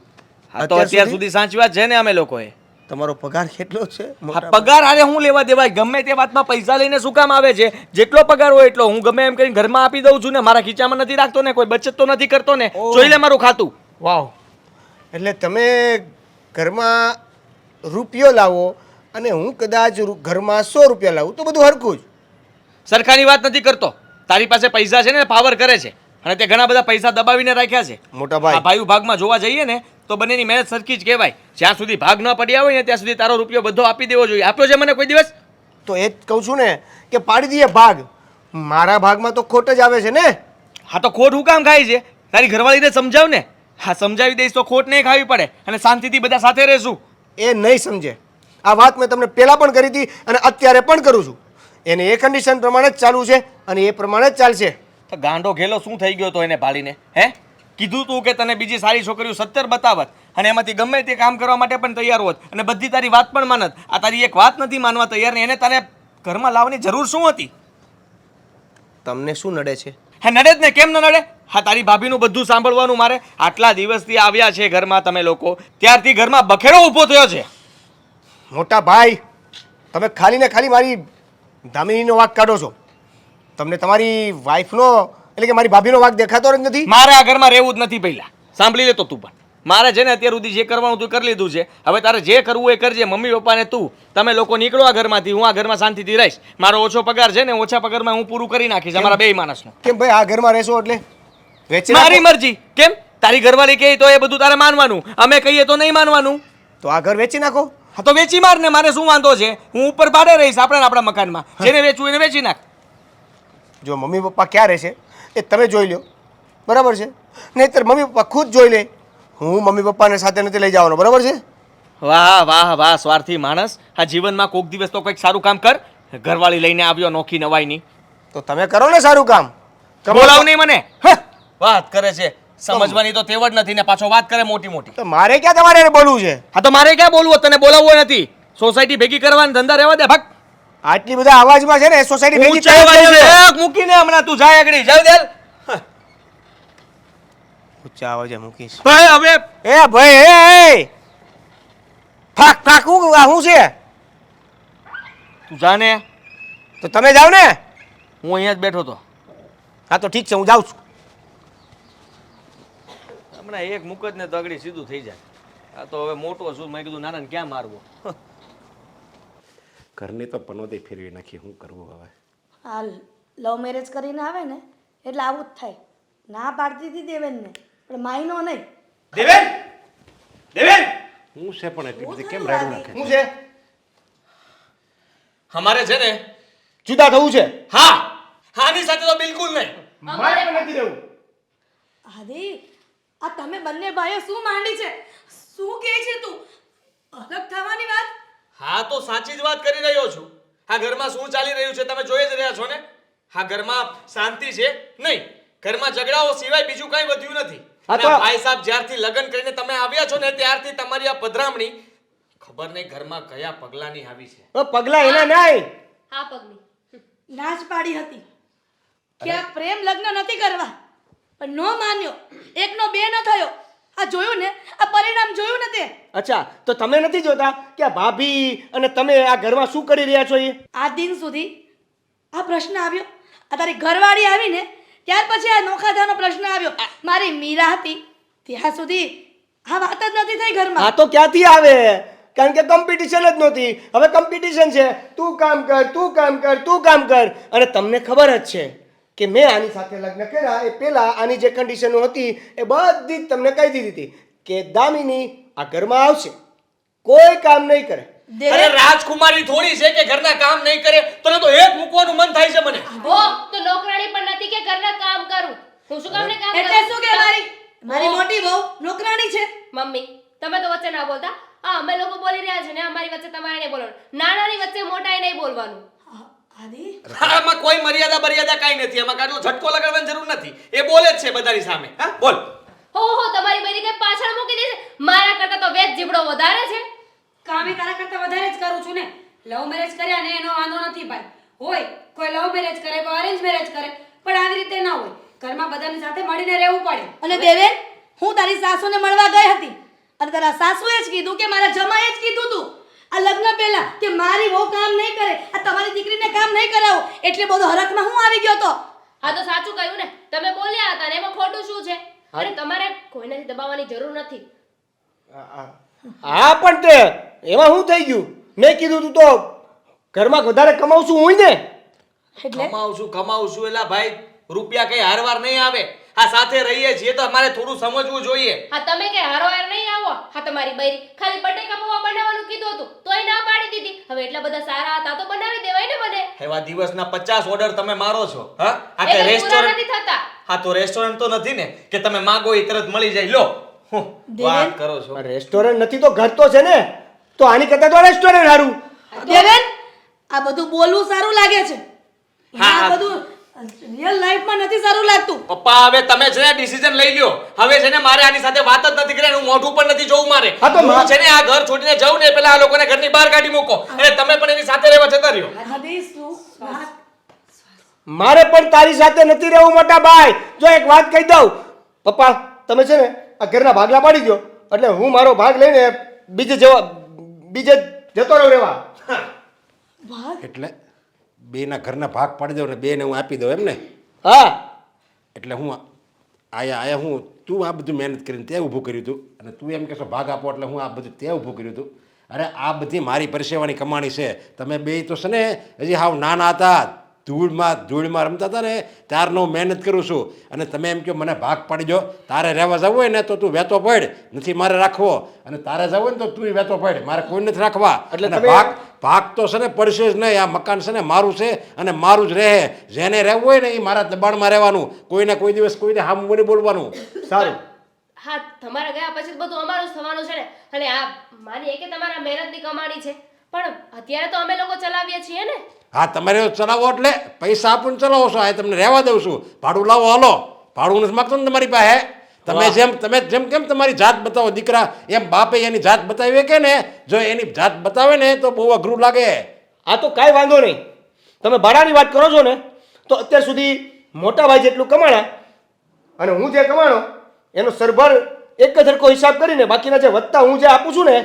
હા, તો અત્યાર સુધી સાચવ્યા જ છે ને અમે લોકોએ. તમારો પગાર કેટલો છે? હા, પગાર આને હું લેવા દેવાય? ગમે તે વાતમાં પૈસા લઈને શું કામ આવે છે? જેટલો પગાર હોય એટલો હું ગમે એમ કરીને ઘરમાં આપી દઉં છું ને. મારા ખીચામાં નથી રાખતો ને, કોઈ બચત તો નથી કરતો ને. જોઈ લે મારું ખાતું. વાવ, એટલે તમે ઘરમાં રૂપિયો લાવો અને હું કદાચ ઘરમાં 100 રૂપિયા લાવું તો બધું હરખું જ. સરખાની વાત નથી કરતો. તારી પાસે પૈસા છે ને, પાવર કરે છે. અને તે ઘણા બધા પૈસા દબાવીને રાખ્યા છે. મોટા આ ભાઈ ભાઈઓ ભાગમાં જોવા જઈએ ને તો બંનેની મહેનત સરખી જ કહેવાય. જ્યાં સુધી ભાગ ન પડ્યા હોય ને ત્યાં સુધી તારો રૂપિયો બધો આપી દેવો જોઈએ. આપ્યો છે મને કોઈ દિવસ? તો એ જ કહું છું ને કે પાડી દઈએ ભાગ. મારા ભાગમાં તો ખોટ જ આવે છે ને. હા તો ખોટ હું કામ ખાય છે? તારી ઘરવાળીને સમજાવ ને. હા સમજાવી દઈશ તો ખોટ નહીં ખાવી પડે અને શાંતિથી બધા સાથે રહેશું. એ નહીં સમજે. આ વાત મેં તમને પહેલાં પણ કરી હતી અને અત્યારે પણ કરું છું. એને એ કન્ડિશન પ્રમાણે જ ચાલવું છે અને એ પ્રમાણે જ ચાલશે. તો ગાંડો ઘેલો શું થઈ ગયો તો એને ભાળીને? હે કીધું તું કે તને બીજી સારી છોકરીઓ 70 બતાવત અને એમાંથી ગમે તે કામ કરવા માટે પણ તૈયાર હોત અને બધી તારી વાત પણ માનત. આ તારી એક વાત નથી માનવા તૈયાર ને એને તને ઘરમાં લાવવાની જરૂર શું હતી? તમને શું નડે છે? હા નડે જ ને, કેમ ન નડે? હા તારી ભાભીનું બધું સાંભળવાનું મારે. આટલા દિવસથી આવ્યા છે ઘરમાં તમે લોકો, ત્યારથી ઘરમાં બખેડો ઊભો થયો છે. મોટા ભાઈ, તમે ખાલી ને ખાલી મારી દામિનીનો વાંક કાઢો છો. તમને તમારી વાઈફનો એટલે કે મારી ભાભીનો વાંક દેખાતો જ નથી. મારે આ ઘરમાં રહેવું જ નથી. પહેલા સાંભળી લેતો તું પણ. મારે છે ને અત્યાર સુધી જે કરવાનું તું કરી લીધું છે. હવે તારે જે કરવું એ કરજે. મમ્મી પપ્પાને તું તમે લોકો નીકળો આ ઘરમાંથી. હું આ ઘરમાં શાંતિથી રહીશ. મારો ઓછો પગાર છે ને ઓછા પગારમાં હું પૂરું કરી નાખીશ અમારા બે માણસનો. કેમ ભાઈ આ ઘરમાં રહેશો એટલે વેચી મારી નાખો? મરજી. કેમ તારી ઘરવાળી કહે તો એ બધું તારે માનવાનું, અમે કહીએ તો નહીં માનવાનું. તો આ ઘર વેચી નાખો. હા તો વેચી માર ને, મારે શું વાંધો છે? હું ઉપર ભાડે રહીશ આપણા મકાનમાં. જેને વેચવું એને વેચી નાખ. જો મમ્મી પપ્પા ક્યાં રહેશે એ તમે જોઈ લો, બરાબર છે? નહીંતર મમ્મી પપ્પા ખુદ જોઈ લે. હું મમ્મી પપ્પાને સાથે નથી લઈ જવાનો, બરાબર છે? વાહ વાહ વાહ સ્વાર્થી માણસ. આ જીવનમાં કોઈક દિવસ તો કંઈક સારું કામ કર. ઘરવાળી લઈને આવ્યો નોખી નવાઈની. તો તમે કરો ને સારું કામ. બોલાવ નહીં મને. વાત કરે છે, સમજવાની તો તેવડ નથી ને પાછો વાત કરે મોટી મોટી. તો મારે ક્યાં તમારે એને બોલવું છે? હા તો મારે ક્યાં બોલવું? તને બોલાવવો નથી. સોસાયટી ભેગી કરવાના ધંધા રહેવા દે. ભાગ. આટલી બધા અવાજમાં છે ને સોસાયટી ભેગી ઊંચા થઈ અવાજે ગઈ છે. વેક મૂકીને હમણાં તું જાય આગળ જાવ દે. ઊંચા અવાજે મૂકીશ. ભાઈ હવે એ ભાઈ એ ફાક ફાક હું આ શું છે? તું જાને. તો તમે જાઓ ને. હું અહીંયા જ બેઠો તો. હા તો ઠીક છે, હું જાઉં છું. હમણાં એક મુક જ ને તો આગળ સીધું થઈ જાય. આ તો હવે મોટો છું, મેં કીધું નાના ક્યાં મારવો. ઘરની તો પનોતી ફેરવી નાખી, શું કરવું હવે? આ લવ મેરેજ કરીને આવે ને એટલે આવું જ થાય. ના પાડતી હતી દેવેનને, પણ માયનો નહીં. દેવેન દેવેન હું છે પણ એટલી બધી કેમ રાડું નાખે? શું છે? અમારે છે ને જુદા થવું છે? હા હાની સાથે તો બિલકુલ નહીં. મારે પણ નથી રહેવું. આદિ, આ તમે બંને ભાઈઓ શું માંડી છે? શું કહે છે તું? અલગ થવાની વાત? હા તો સાચી જ વાત કરી રહ્યો છું. આ ઘરમાં શું ચાલી રહ્યું છે તમે જોઈ જ રહ્યા છો ને. આ ઘરમાં શાંતિ છે નહીં. ઘરમાં ઝઘડાઓ સિવાય બીજું કાંઈ વધ્યું નથી. અને આ ભાઈ સાહેબ જ્યારથી લગ્ન કરીને તમે આવ્યા છો ને ત્યારથી તમારી આ પધરામણી ખબર નહીં ઘરમાં કયા પગલાની આવી છે. પગલા એના નહીં. હા પગની. ના જ પાડી હતી કે આ પ્રેમ લગ્ન નથી કરવા, પણ નો માન્યો. એકનો બે ન થયો. આ જોયું ને, આ પરિણામ જોયું ને તે? અચ્છા, તો તમે નથી જોતા કે આ ભાભી અને તમે આ ઘરમાં શું કરી રહ્યા છો? એ આ દિન સુધી આ પ્રશ્ન આવ્યો? આ તારી ઘરવાળી આવીને ત્યાર પછી આ નોખાધાનો પ્રશ્ન આવ્યો. મારી મીરા હતી ત્યાં સુધી આ વાત જ નથી થઈ ઘરમાં. આ તો ક્યાંથી આવે? કારણ કે કોમ્પિટિશન જ નહોતી. હવે કોમ્પિટિશન છે. તું કામ કર, તું કામ કર, તું કામ કર. અને તમને ખબર જ છે કે મેં આની સાથે લગ્ન કર્યા એ પહેલા આની જે કન્ડિશનો હતી એ બધી જ તમને કહી દીધી હતી કે દામિની આ ઘરમાં આવશે, કોઈ કામ નહીં કરે. અરે રાજકુમારી થોડી છે કે ઘરના કામ નહીં કરે. તને તો એક મૂકવાનું મન થાય છે મને. હો તો નોકરાણી પણ નથી કે ઘરના કામ કરું. હું શું કામ ને કામ એટલે શું કે મારી મોટી વહુ નોકરાણી છે? મમ્મી તમે તો વચ્ચે ના બોલતા. આ અમે લોકો બોલી રહ્યા છે ને, અમારી વચ્ચે તમારે નહીં બોલવાનું. નાનાની વચ્ચે મોટાએ નહીં બોલવાનું. આદિ, આમાં કોઈ મર્યાદા કાંઈ નથી. આમાં કાટલો ઝટકો લગાડવાની જરૂર નથી. એ બોલે જ છે બધાની સામે. હા બોલ. હો તમારી બહેરી કઈ પાછળ મૂકી દેશે? મારા કરતા તો વેચ જીબડો વધારે છે. કામે તારા કરતા વધારે જ કરું છું ને. લવ મેરેજ કર્યા ને એનો વાંધો નથી ભાઈ. હોય કોઈ લવ મેરેજ કરે, કોઈ અરેન્જ મેરેજ કરે, પણ આવી રીતે ના હોય. ઘરમાં બધાની સાથે મળીને રહેવું પડે. અને દેવેન, હું તારી સાસુને મળવા ગઈ હતી અને તારા સાસુએ જ કીધું કે મારા જમાઈએ જ કીધું તું આ લગ્ન પહેલા કે મારી વહુ કામ નહીં કરે, આ તમારી દીકરીને કામ નહીં કરાવો. એટલે બધો હરખમાં હું આવી ગયો તો. હા તો સાચું કહ્યું ને. તમે બોલ્યા હતા ને એમાં ખોટું શું છે? અને તમારે કોઈનાથી દબાવવાની જરૂર નથી. હા પણ તે એમાં શું થઈ ગયું? મેં કીધું તું તો ઘરમાં વધારે કમાવશું હું ને. એટલે કમાવશું એલા ભાઈ રૂપિયા કઈ હારવાર નહીં આવે. આ સાથે રહીએ છીએ તો અમારે થોડું સમજવું જોઈએ. હા તમે કે હારોહાર નહીં આવો. હા તમારી બૈરી ખાલી બટેકા પૌવા બનાવવાનું કીધું હતું તોય ના પાડી દીધી. હવે એટલા બધા સારા હતા તો બનાવી દેવાય ને મને. એવા દિવસના 50 ઓર્ડર તમે મારો છો. હા આ એ કે કંઈ પૂરા રેસ્ટોરન્ટ નથી થતા. હા તો રેસ્ટોરન્ટ તો નથી ને કે તમે માંગો એ તરત મળી જાય. લો હું વાત કરો છો. રેસ્ટોરન્ટ નથી તો ઘર તો છે ને, તો આની કરતા તો રેસ્ટોરન્ટ સારું. દેવેન આ બધું બોલવું સારું લાગે છે હા, આ હા. બધું રિયલ લાઈફમાં નથી સારું લાગતું. પપ્પા હવે તમે છે ને ડિસિઝન લઈ લ્યો. હવે છે ને મારે આની સાથે વાત જ નથી કરવાની. હું મોઢું પણ નથી જોવું મારે. હા, તો હું છે ને આ ઘર છોડીને જાઉં ને પેલા આ લોકોને ઘરની બહાર કાઢી મૂકો અને તમે પણ એની સાથે રહેવા જતા રહ્યો. હદી શું વાત? મારે પણ તારી સાથે નથી રહેવું મોટા ભાઈ. જો એક વાત કહી દઉં, પપ્પા તમે છે ને આ ઘરના ભાગલા પાડી દો એટલે હું મારો ભાગ લઈને બીજે જતો રહું રહેવા. એટલે બેના ઘરના ભાગ પાડી દઉં ને બેને હું આપી દઉં એમ ને? હા એટલે હું આયા હું તું આ બધું મહેનત કરીને તે ઊભું કર્યું હતું અને તું એમ કહેશો ભાગ આપો એટલે હું આ બધું તે ઊભું કર્યું હતું. અરે આ બધી મારી પરસેવાની કમાણી છે. તમે બે તો છે ને હજી હાવ નાના હતા, ધૂળમાં રમતા હતા ને ત્યારનો મહેનત કરું છું અને તમે એમ કહો મને ભાગ પાડી દો. તારે રહેવા જવું હોય ને તો તું વેતો પડ, નથી મારે રાખવો. અને તારે જવું હોય ને તો તું વેતો પડ, મારે કોઈ નથી રાખવા. એટલે ભાગ તો છે ને પડશે જ નહીં. આ મકાન છે ને મારું છે અને મારું જ રહે. જેને રહેવું હોય ને એ મારા દબાણમાં રહેવાનું. કોઈને કોઈ દિવસ કોઈને હામ બોલી બોલવાનું. સારું. હા તમારા ગયા પછી તો બધું અમારું જ થવાનું છે ને. અને આ માનીએ કે તમારા મહેનતની કમાણી છે પણ અત્યારે તો અમે લોકો ચલાવીએ છીએ ને. હા તમારે ચલાવો એટલે પૈસા આપીને ચલાવો છો. આ તમને રહેવા દઉં છું. ભાડું લાવો હાલો. ભાડું નથી માગતો ને તમારી પાસે. તમે જેમ કેમ તમારી જાત બતાવો દીકરા એમ બાપે એની જાત બતાવી કે ને. જો એની જાત બતાવે ને તો બહુ અઘરું લાગે. આ તો કાંઈ વાંધો નહીં. તમે ભાડાની વાત કરો છો ને તો અત્યાર સુધી મોટા ભાઈ જેટલું કમાણા અને હું જે કમાણો એનો સરભર એક જ સરખો હિસાબ કરીને બાકીના જે વધતા હું જે આપું છું ને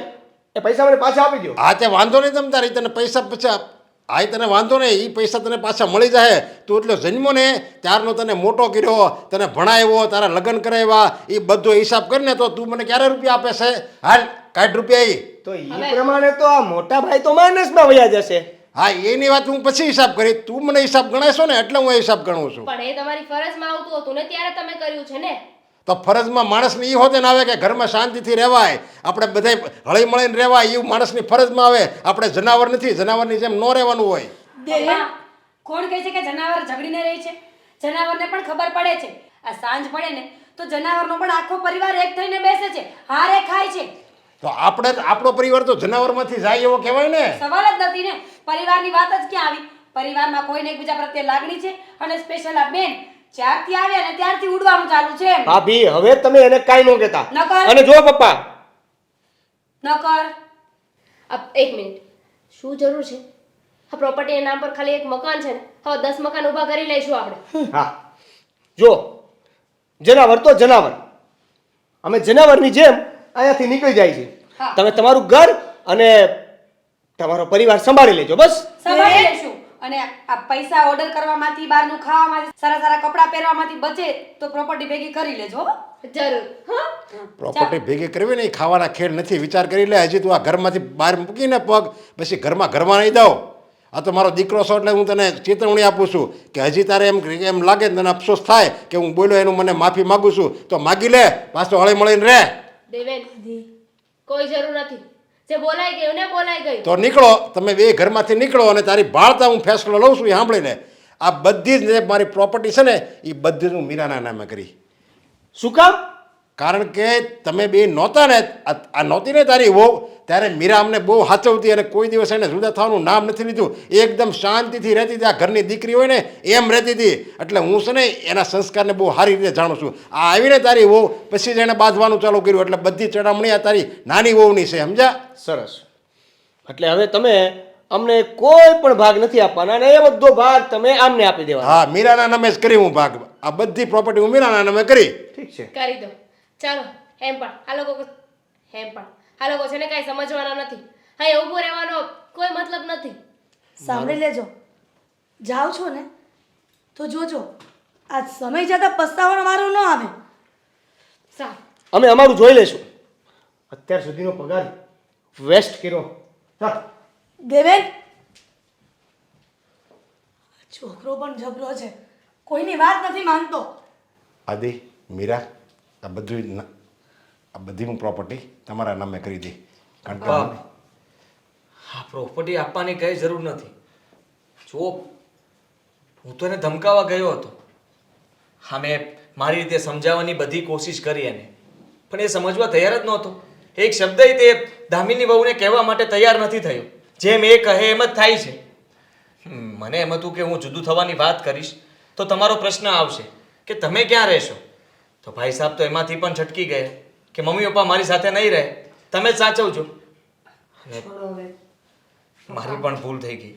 એ પૈસા મને પાછા આપી દો. હા તે વાંધો નહીં તમ તારી તને પૈસા પછી આ તને વાંધો નહીં. એ પૈસા તને પાછા મળી જાય. તું એટલો જન્મો ને ત્યારનો તને મોટો કર્યો, તને ભણાવ્યો, તારા લગ્ન કરાવ્યા, એ બધો હિસાબ કરીને તો તું મને ક્યારે રૂપિયા આપે છે? હાલ કાઢ રૂપિયા એ. તો એ પ્રમાણે તો આ મોટા ભાઈ તો માઇનસમાં વયા જશે. હા એની વાત હું પછી હિસાબ કરી. તું મને હિસાબ ગણાયશો ને એટલે હું એ હિસાબ ગણું છું. પણ એ તમારી ફરજમાં આવતું હતું ને ત્યારે તમે કર્યું છે ને. તો ફરજમાં માણસને એ હોતે ને આવે કે ઘરમાં શાંતિથી રહેવાય, આપણે બધા હળી મળીને રહેવાય, એવું માણસની ફરજમાં આવે. આપણે જનાવર નથી, જનાવરની જેમ ન રહેવાનું હોય. પપ્પા, કોણ કહે છે કે જનાવર ઝઘડીને રહે છે? જનાવરને પણ ખબર પડે છે આ સાંજ પડે ને તો જનાવરનો પણ આખો પરિવાર એક થઈને બેસે છે, હારે ખાય છે. તો આપણો પરિવાર તો જનાવરમાંથી જાય એવો કહેવાય ને. સવાલ જ નથી ને. પરિવારની વાત જ ક્યાં આવી? પરિવારમાં કોઈને એકબીજા પ્રત્યે લાગણી છે અને સ્પેશિયલ આ બેન જ્યારથી આવ્યા ને ત્યારથી ઉડવાનું ચાલુ છે. ભાભી હવે તમે એને કાંઈ ન કહેતા. ન કર. અને જો પપ્પા ન કર. એક મિનિટ, શું જરૂર છે? આ પ્રોપર્ટીના નામ પર ખાલી એક મકાન છે ને હવે 10 મકાન ઊભા કરી લઈશું આપણે. હા જો જનાવર તો જનાવર, અમે જનાવરની જેમ અહીંયાથી નીકળી જાય છે. હા. તમે તમારું ઘર અને તમારો પરિવાર સંભાળી લેજો બસ. સંભાળી લેશું. અને આ પૈસા ઓર્ડર કરવામાંથી, બહારનું ખાવામાંથી, સારા સારા કપડાં પહેરવામાંથી બચે તો પ્રોપર્ટી ભેગી કરી લેજો હો. જરૂર. હા પ્રોપર્ટી ભેગી કરવી ને એ ખાવાના ખેલ નથી. વિચાર કરી લે. હજી તું આ ઘરમાંથી બહાર મૂકીને પગ પછી ઘરમાં નહીં દઉં. આ તો મારો દીકરો છો એટલે હું તને ચેતવણી આપું છું કે હજી તારે એમ લાગે તને અફસોસ થાય કે હું બોલ્યો એનું મને માફી માગું છું તો માગી લે, પાછો હળી મળીને રહે. દેવેન કોઈ જરૂર નથી. જે બોલાઈ ગયું ને બોલાઈ ગયું. તો નીકળો, તમે બે ઘરમાંથી નીકળો અને તારી ભાળતા હું ફેસલો લઉં છું એ સાંભળી લે. આ બધી જ જે મારી પ્રોપર્ટી છે ને એ બધી જ હું મીરાના નામે કરી. શું કામ? કારણ કે તમે બે નહોતા ને, આ નહોતી ને તારી વહુ, ત્યારે મીરા અમને બહુ સાચવતી અને કોઈ દિવસ એને જુદા થવાનું નામ નથી લીધું. એકદમ શાંતિથી રહેતી હતી. આ ઘરની દીકરી હોય ને એમ રહેતી હતી. એટલે હું છે ને એના સંસ્કારને બહુ સારી રીતે જાણું છું. આ આવીને તારી વહુ પછી જ એને બાંધવાનું ચાલુ કર્યું. એટલે બધી ચડામણી આ તારી નાની વહુની છે, સમજ્યા? સરસ. એટલે હવે તમે અમને કોઈ પણ ભાગ નથી આપવાના અને એ બધો ભાગ તમે આમને આપી દેવાનો. હા મીરાના નામે જ કરી હું ભાગ. આ બધી પ્રોપર્ટી હું મીરાના નામે કરી. ઠીક છે. કરી દો. ચાલો એમ પણ આ લોકો છે ને કાંઈ સમજવાના નથી. અહીંયા ઊભું રહેવાનો કોઈ મતલબ નથી. સાંભળી લેજો, જાઓ છો ને તો જોજો આ સમય જતા પસ્તાવાનો વારો ન આવે. સારું. અમે અમારું જોઈ લેશું. અત્યાર સુધીનો પગાર વેસ્ટ કર્યો. હા. દેવેન છોકરો પણ જબરો છે, કોઈની વાત નથી માનતો. આદિ મીરા આ બધી હું પ્રોપર્ટી તમારા નામે કરી દઈ કારણ કે પપ્પા, આ પ્રોપર્ટી આપવાની કઈ જરૂર નથી. જો હું તો એને ધમકાવવા ગયો હતો. હા, મેં મારી રીતે સમજાવવાની બધી કોશિશ કરી એને, પણ એ સમજવા તૈયાર જ નહોતો. એક શબ્દ તે દામિની વહુને કહેવા માટે તૈયાર નથી થયો. જેમ એ કહે એમ જ થાય છે. મને એમ હતું કે હું જુદું થવાની વાત કરીશ તો તમારો પ્રશ્ન આવશે કે તમે ક્યાં રહેશો. તો ભાઈ સાહેબ તો એમાંથી પણ છટકી ગયા કે મમ્મી પપ્પા મારી સાથે નહીં રહે, તમે જ સાચવજો. અને મારી પણ ભૂલ થઈ ગઈ.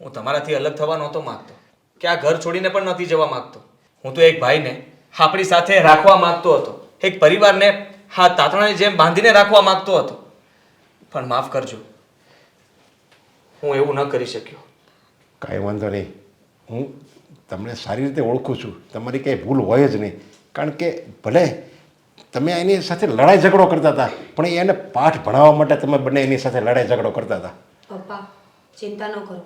હું તમારાથી અલગ થવા નહોતો માંગતો કે આ ઘર છોડીને પણ નથી જવા માંગતો. હું તો એક ભાઈને આપણી સાથે રાખવા માંગતો હતો, એક પરિવારને હા તાતણાની જેમ બાંધીને રાખવા માંગતો હતો. પણ માફ કરજો, હું એવું ન કરી શક્યો. કાંઈ વાંધો નહીં, હું તમને સારી રીતે ઓળખું છું, તમારી કંઈ ભૂલ હોય જ નહીં. કારણ કે ભલે તમે એની સાથે લડાઈ ઝઘડો કરતા હતા, પણ એને પાઠ ભણાવવા માટે તમે બંને એની સાથે લડાઈ ઝઘડો કરતા હતા. પપ્પા ચિંતા ન કરો,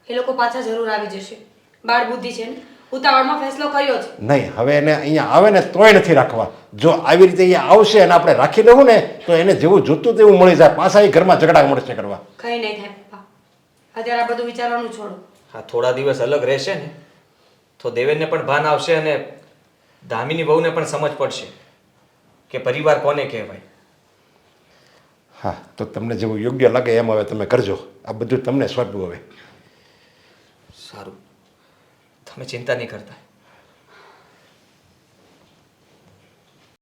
એ લોકો પાછા જરૂર આવી જશે. બાળ બુદ્ધિ છે ને, ઉતાવળમાં ફેસલો કર્યો છે. નહીં, હવે એને અહીંયા આવે ને તોય નથી રાખવા. જો આવી રીતે અહીંયા આવશે અને આપણે રાખી દેવું ને તો એને જેવું જોતું તેવું મળી જાય, પાછા એ ઘરમાં ઝઘડા મળશે કરવા. કઈ નહીં થાય પપ્પા, અત્યારે આ બધું વિચારવાનું છોડો. હા, થોડા દિવસ અલગ રહેશે ને તો દેવેનને પણ ભાન આવશે અને દામિની વહુને પણ સમજ પડશે કે પરિવાર કોને કહેવાય. હા, તો તમને જેવું યોગ્ય લાગે એમ હવે તમે કરજો. આ બધું તમને સોંપ્યું હવે. સારું, તમે ચિંતા નહીં કરતા.